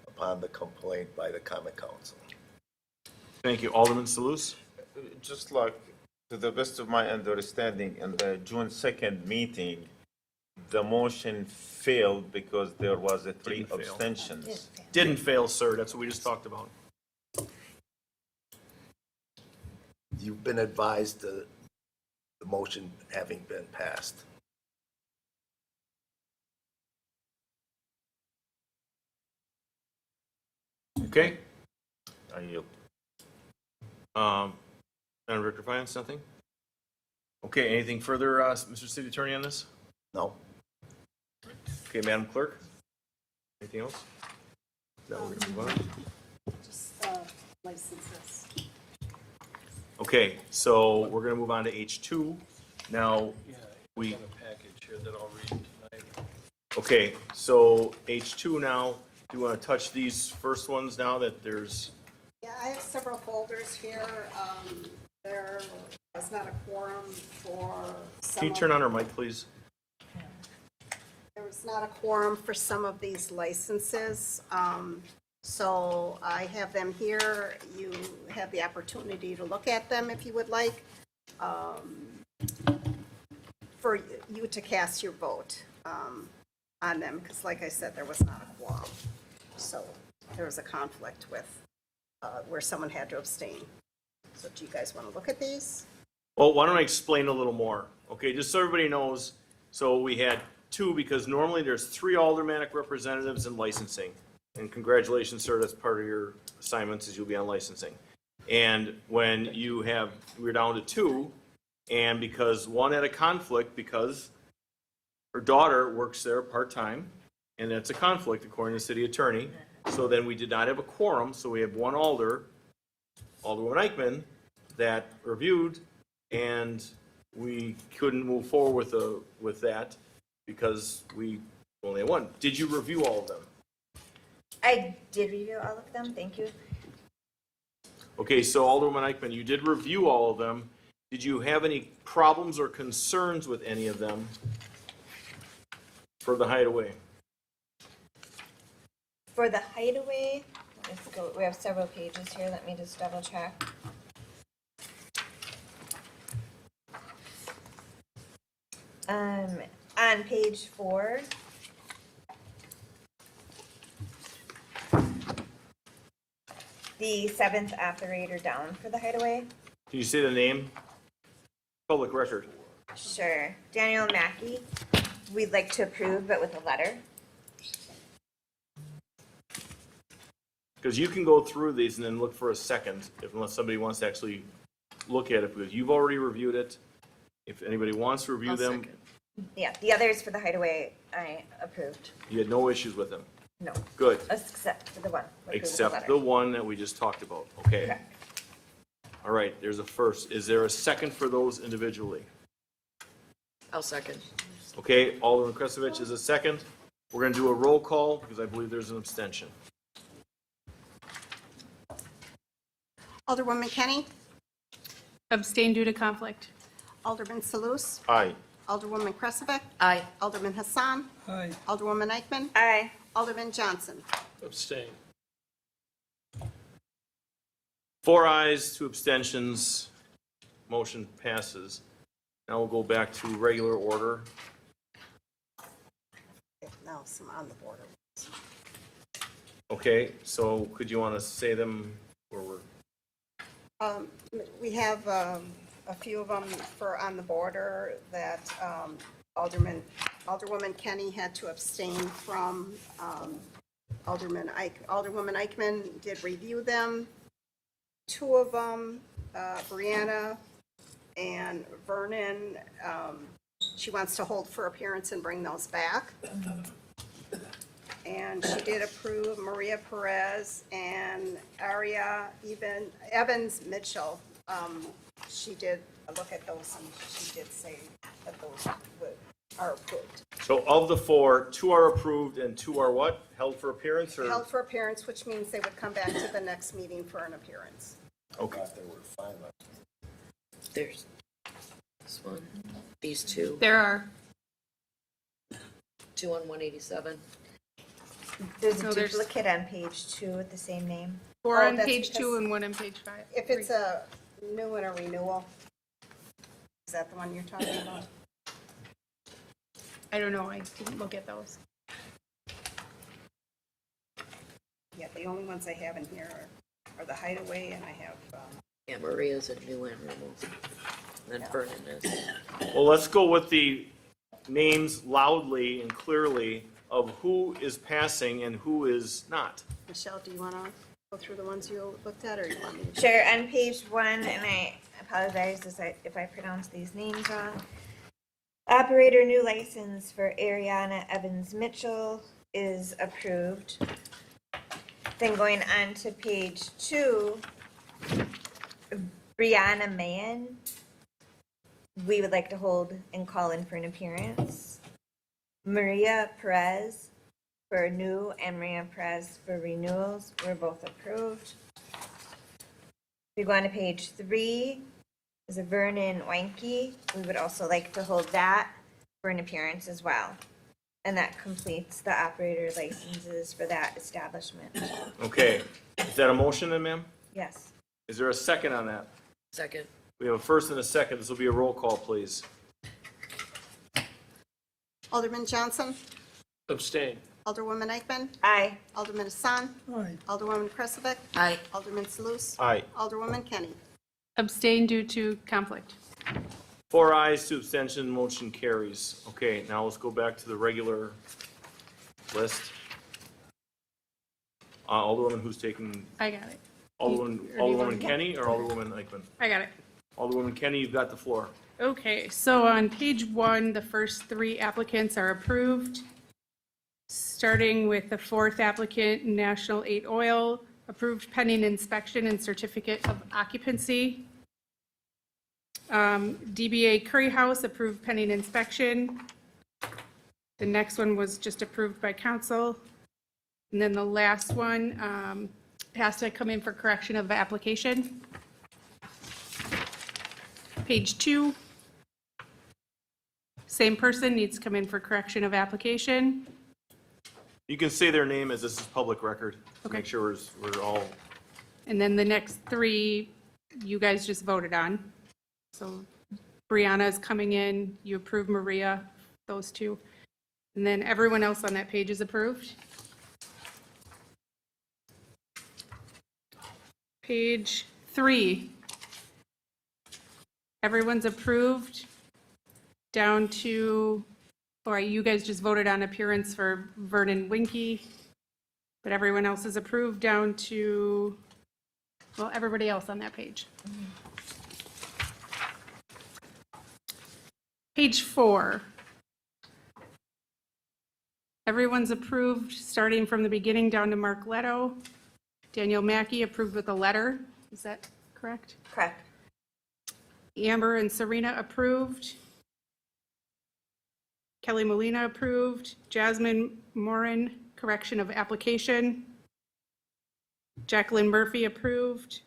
upon the complaint by the common council.
Thank you. Alderman Salus?
Just like, to the best of my understanding, in the June 2nd meeting, the motion failed because there was a 3
Didn't fail.
abstentions.
Didn't fail, sir. That's what we just talked about.
You've been advised the motion having been passed.
Okay?
I yield.
Madam Director of Finance, nothing? Okay, anything further, Mr. City Attorney, on this?
No?
Okay, Madam Clerk? Anything else? No, we're gonna move on.
Just licenses.
Okay, so we're gonna move on to H2. Now, we,
a package here that I'll read tonight.
okay, so H2 now, do you want to touch these first ones now that there's,
Yeah, I have several folders here. There was not a quorum for some
can you
of-
turn on our mic, please?
There was not a quorum for some of these licenses, so I have them here. You have the opportunity to look at them if you would like, for you to cast your vote on them, because like I said, there was not a quorum. So there was a conflict with, where someone had to abstain. So do you guys want to look at these?
Well, why don't I explain a little more? Okay, just so everybody knows, so we had 2, because normally there's 3 aldermanic representatives in licensing. And congratulations, sir, that's part of your assignments, is you'll be on licensing. And when we're down to two, and because one had a conflict because her daughter works there part-time, and that's a conflict according to the city attorney. So then we did not have a quorum, so we have one Alderwoman Eichman, that reviewed, and we couldn't move forward with that because we only had one. Did you review all of them?
I did review all of them, thank you.
Okay, so Alderwoman Eichman, you did review all of them. Did you have any problems or concerns with any of them for the Hideaway?
For the Hideaway, let's go, we have several pages here, let me just double check. On page 4, the 7th operator down for the Hideaway.
Can you say the name? Public record.
Sure, Daniel Mackey, we'd like to approve, but with a letter.
Because you can go through these and then look for a second, unless somebody wants to actually look at it, because you've already reviewed it. If anybody wants to review them,
Yeah, the others for the Hideaway, I approved.
you had no issues with them.
No.
Good.
Except for the one. approved with a
Except
letter.
the one that we just talked about, okay?
Correct.
All right, there's a first. Is there a second for those individually?
I'll second.
Okay, Alderman Kresovich is a second. We're going to do a roll call because I believe there's an abstention.
Alderwoman Kenny,
Abstain due to conflict.
Alderman Salus,
Aye.
Alderwoman Kresevich,
Aye.
Alderman Hassan,
Aye.
Alderwoman Eichman,
Aye.
Alderman Johnson.
Abstain.
4 ayes, 2 abstentions. Motion passes. Now we'll go back to regular order.
Now some on the border.
Okay, so could you want to say them or we're?
We have a few of them for on the border that Alderwoman Kenny had to abstain from. Alderwoman Eichman did review them. 2 of them, Brianna and Vernon, she wants to hold for appearance and bring those back. And she did approve Maria Perez and Aria Evans Mitchell. She did look at those and she did say that those are approved.
So of the 4, 2 are approved and 2 are what? Held for appearance or?
Held for appearance, which means they would come back to the next meeting for an appearance.
Okay.
There's this one, these 2,
There are,
2 on 187.
There's
No,
a
there's-
duplicate on page 2 with the same name.
4
Oh,
on
that's
page 2
because-
and 1 on page 5.
If it's a new and a renewal, is that the one you're talking about?
I don't know, I didn't look at those.
Yeah, the only ones I have in here are the Hideaway and I have,
Yeah, Maria's a new animal. And then Vernon is.
Well, let's go with the names loudly and clearly of who is passing and who is not.
Michelle, do you want to go through the ones you looked at or you want me to?
Sure, on page 1, and I apologize if I pronounce these names wrong. Operator new license for Ariana Evans Mitchell is approved. Then going on to page 2, Brianna Mahan, we would like to hold and call in for an appearance. Maria Perez for new and Maria Perez for renewals were both approved. We go on to page 3, is a Vernon Wanke. We would also like to hold that for an appearance as well. And that completes the operator licenses for that establishment.
Okay, is that a motion then, ma'am?
Yes.
Is there a second on that?
Second.
We have a first and a second. This will be a roll call, please.
Alderman Johnson,
Abstain.
Alderwoman Eichman,
Aye.
Alderman Hassan,
Aye.
Alderwoman Kresevich,
Aye.
Alderman Salus,
Aye.
Alderwoman Kenny.
Abstain due to conflict.
4 ayes, 2 abstention, motion carries. Okay, now let's go back to the regular list. Alderwoman, who's taking?
I got it.
Alderwoman Kenny or Alderwoman Eichman?
I got it.
Alderwoman Kenny, you've got the floor.
Okay, so on page 1, the first 3 applicants are approved. Starting with the 4th applicant, National 8 Oil, approved pending inspection and certificate of occupancy. DBA Curry House, approved pending inspection. The next one was just approved by council. And then the last one has to come in for correction of application. Page 2. Same person needs to come in for correction of application.
You can say their name as this is public record. To
Okay.
Make sure we're all,
And then the next 3, you guys just voted on. So Brianna is coming in, you approve Maria, those 2. And then everyone else on that page is approved. Page 3. Everyone's approved down to, or you guys just voted on appearance for Vernon Winky, but everyone else is approved down to, well, everybody else on that page. Page 4. Everyone's approved, starting from the beginning down to Mark Leto. Daniel Mackey approved with a letter. Is that correct?
Correct.
Amber and Serena approved. Kelly Molina approved. Jasmine Moran, correction of application. Jacqueline Murphy approved.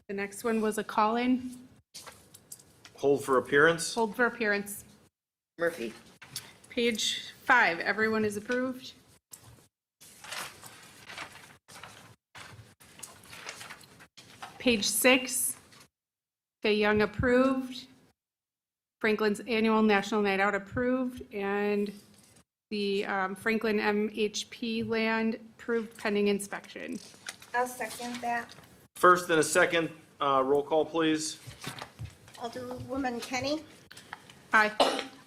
The next one was a call-in.
hold for appearance.
Hold for appearance.
Murphy.
Page 5, everyone is approved. Page 6, Faye Young approved. Franklin's annual National Night Out approved, and the Franklin MHP land approved pending inspection.
I'll second that.
First and a second, roll call, please.
Alderwoman Kenny?
Aye.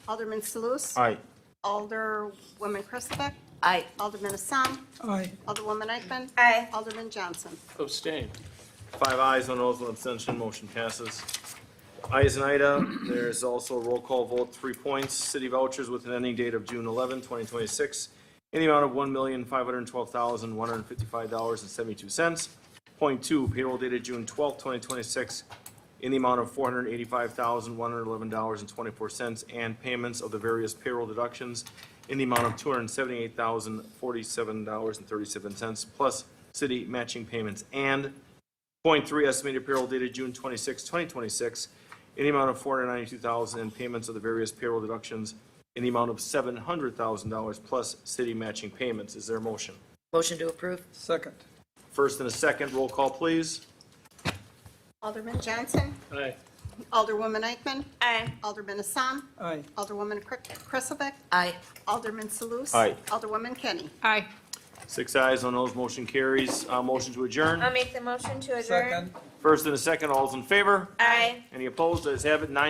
Alderman Sluse?
Aye.
Alderwoman Christovic?
Aye.
Alderman Assam?
Aye.
Alderwoman Eichman?
Aye.
Alderman Johnson?
Abstain.
5 ayes, no noes, 1 abstention, motion passes. Ayes and Ida, there's also a roll call vote, 3 points. City vouchers with an ending date of June 11, 2026, in the amount of $1,512,155.72. Point 2, payroll dated June 12, 2026, in the amount of $485,111.24, and payments of the various payroll deductions in the amount of $278,047.37, plus city matching payments. And point 3, estimated payroll dated June 26, 2026, in the amount of $492,000, and payments of the various payroll deductions in the amount of $700,000, plus city matching payments. Is there a motion?
Motion to approve.
Second.
First and a second, roll call, please.
Alderman Johnson?
Aye.
Alderwoman Eichman?
Aye.
Alderman Assam?
Aye.
Alderwoman Christovic?
Aye.
Alderman Sluse?
Aye.
Alderwoman Kenny?
Aye.
6 ayes, no noes, motion carries. Motion to adjourn.
I'll make the motion to adjourn.
Second.
First and a second, all's in favor?
Aye.
Any opposed? Ayes have it, 9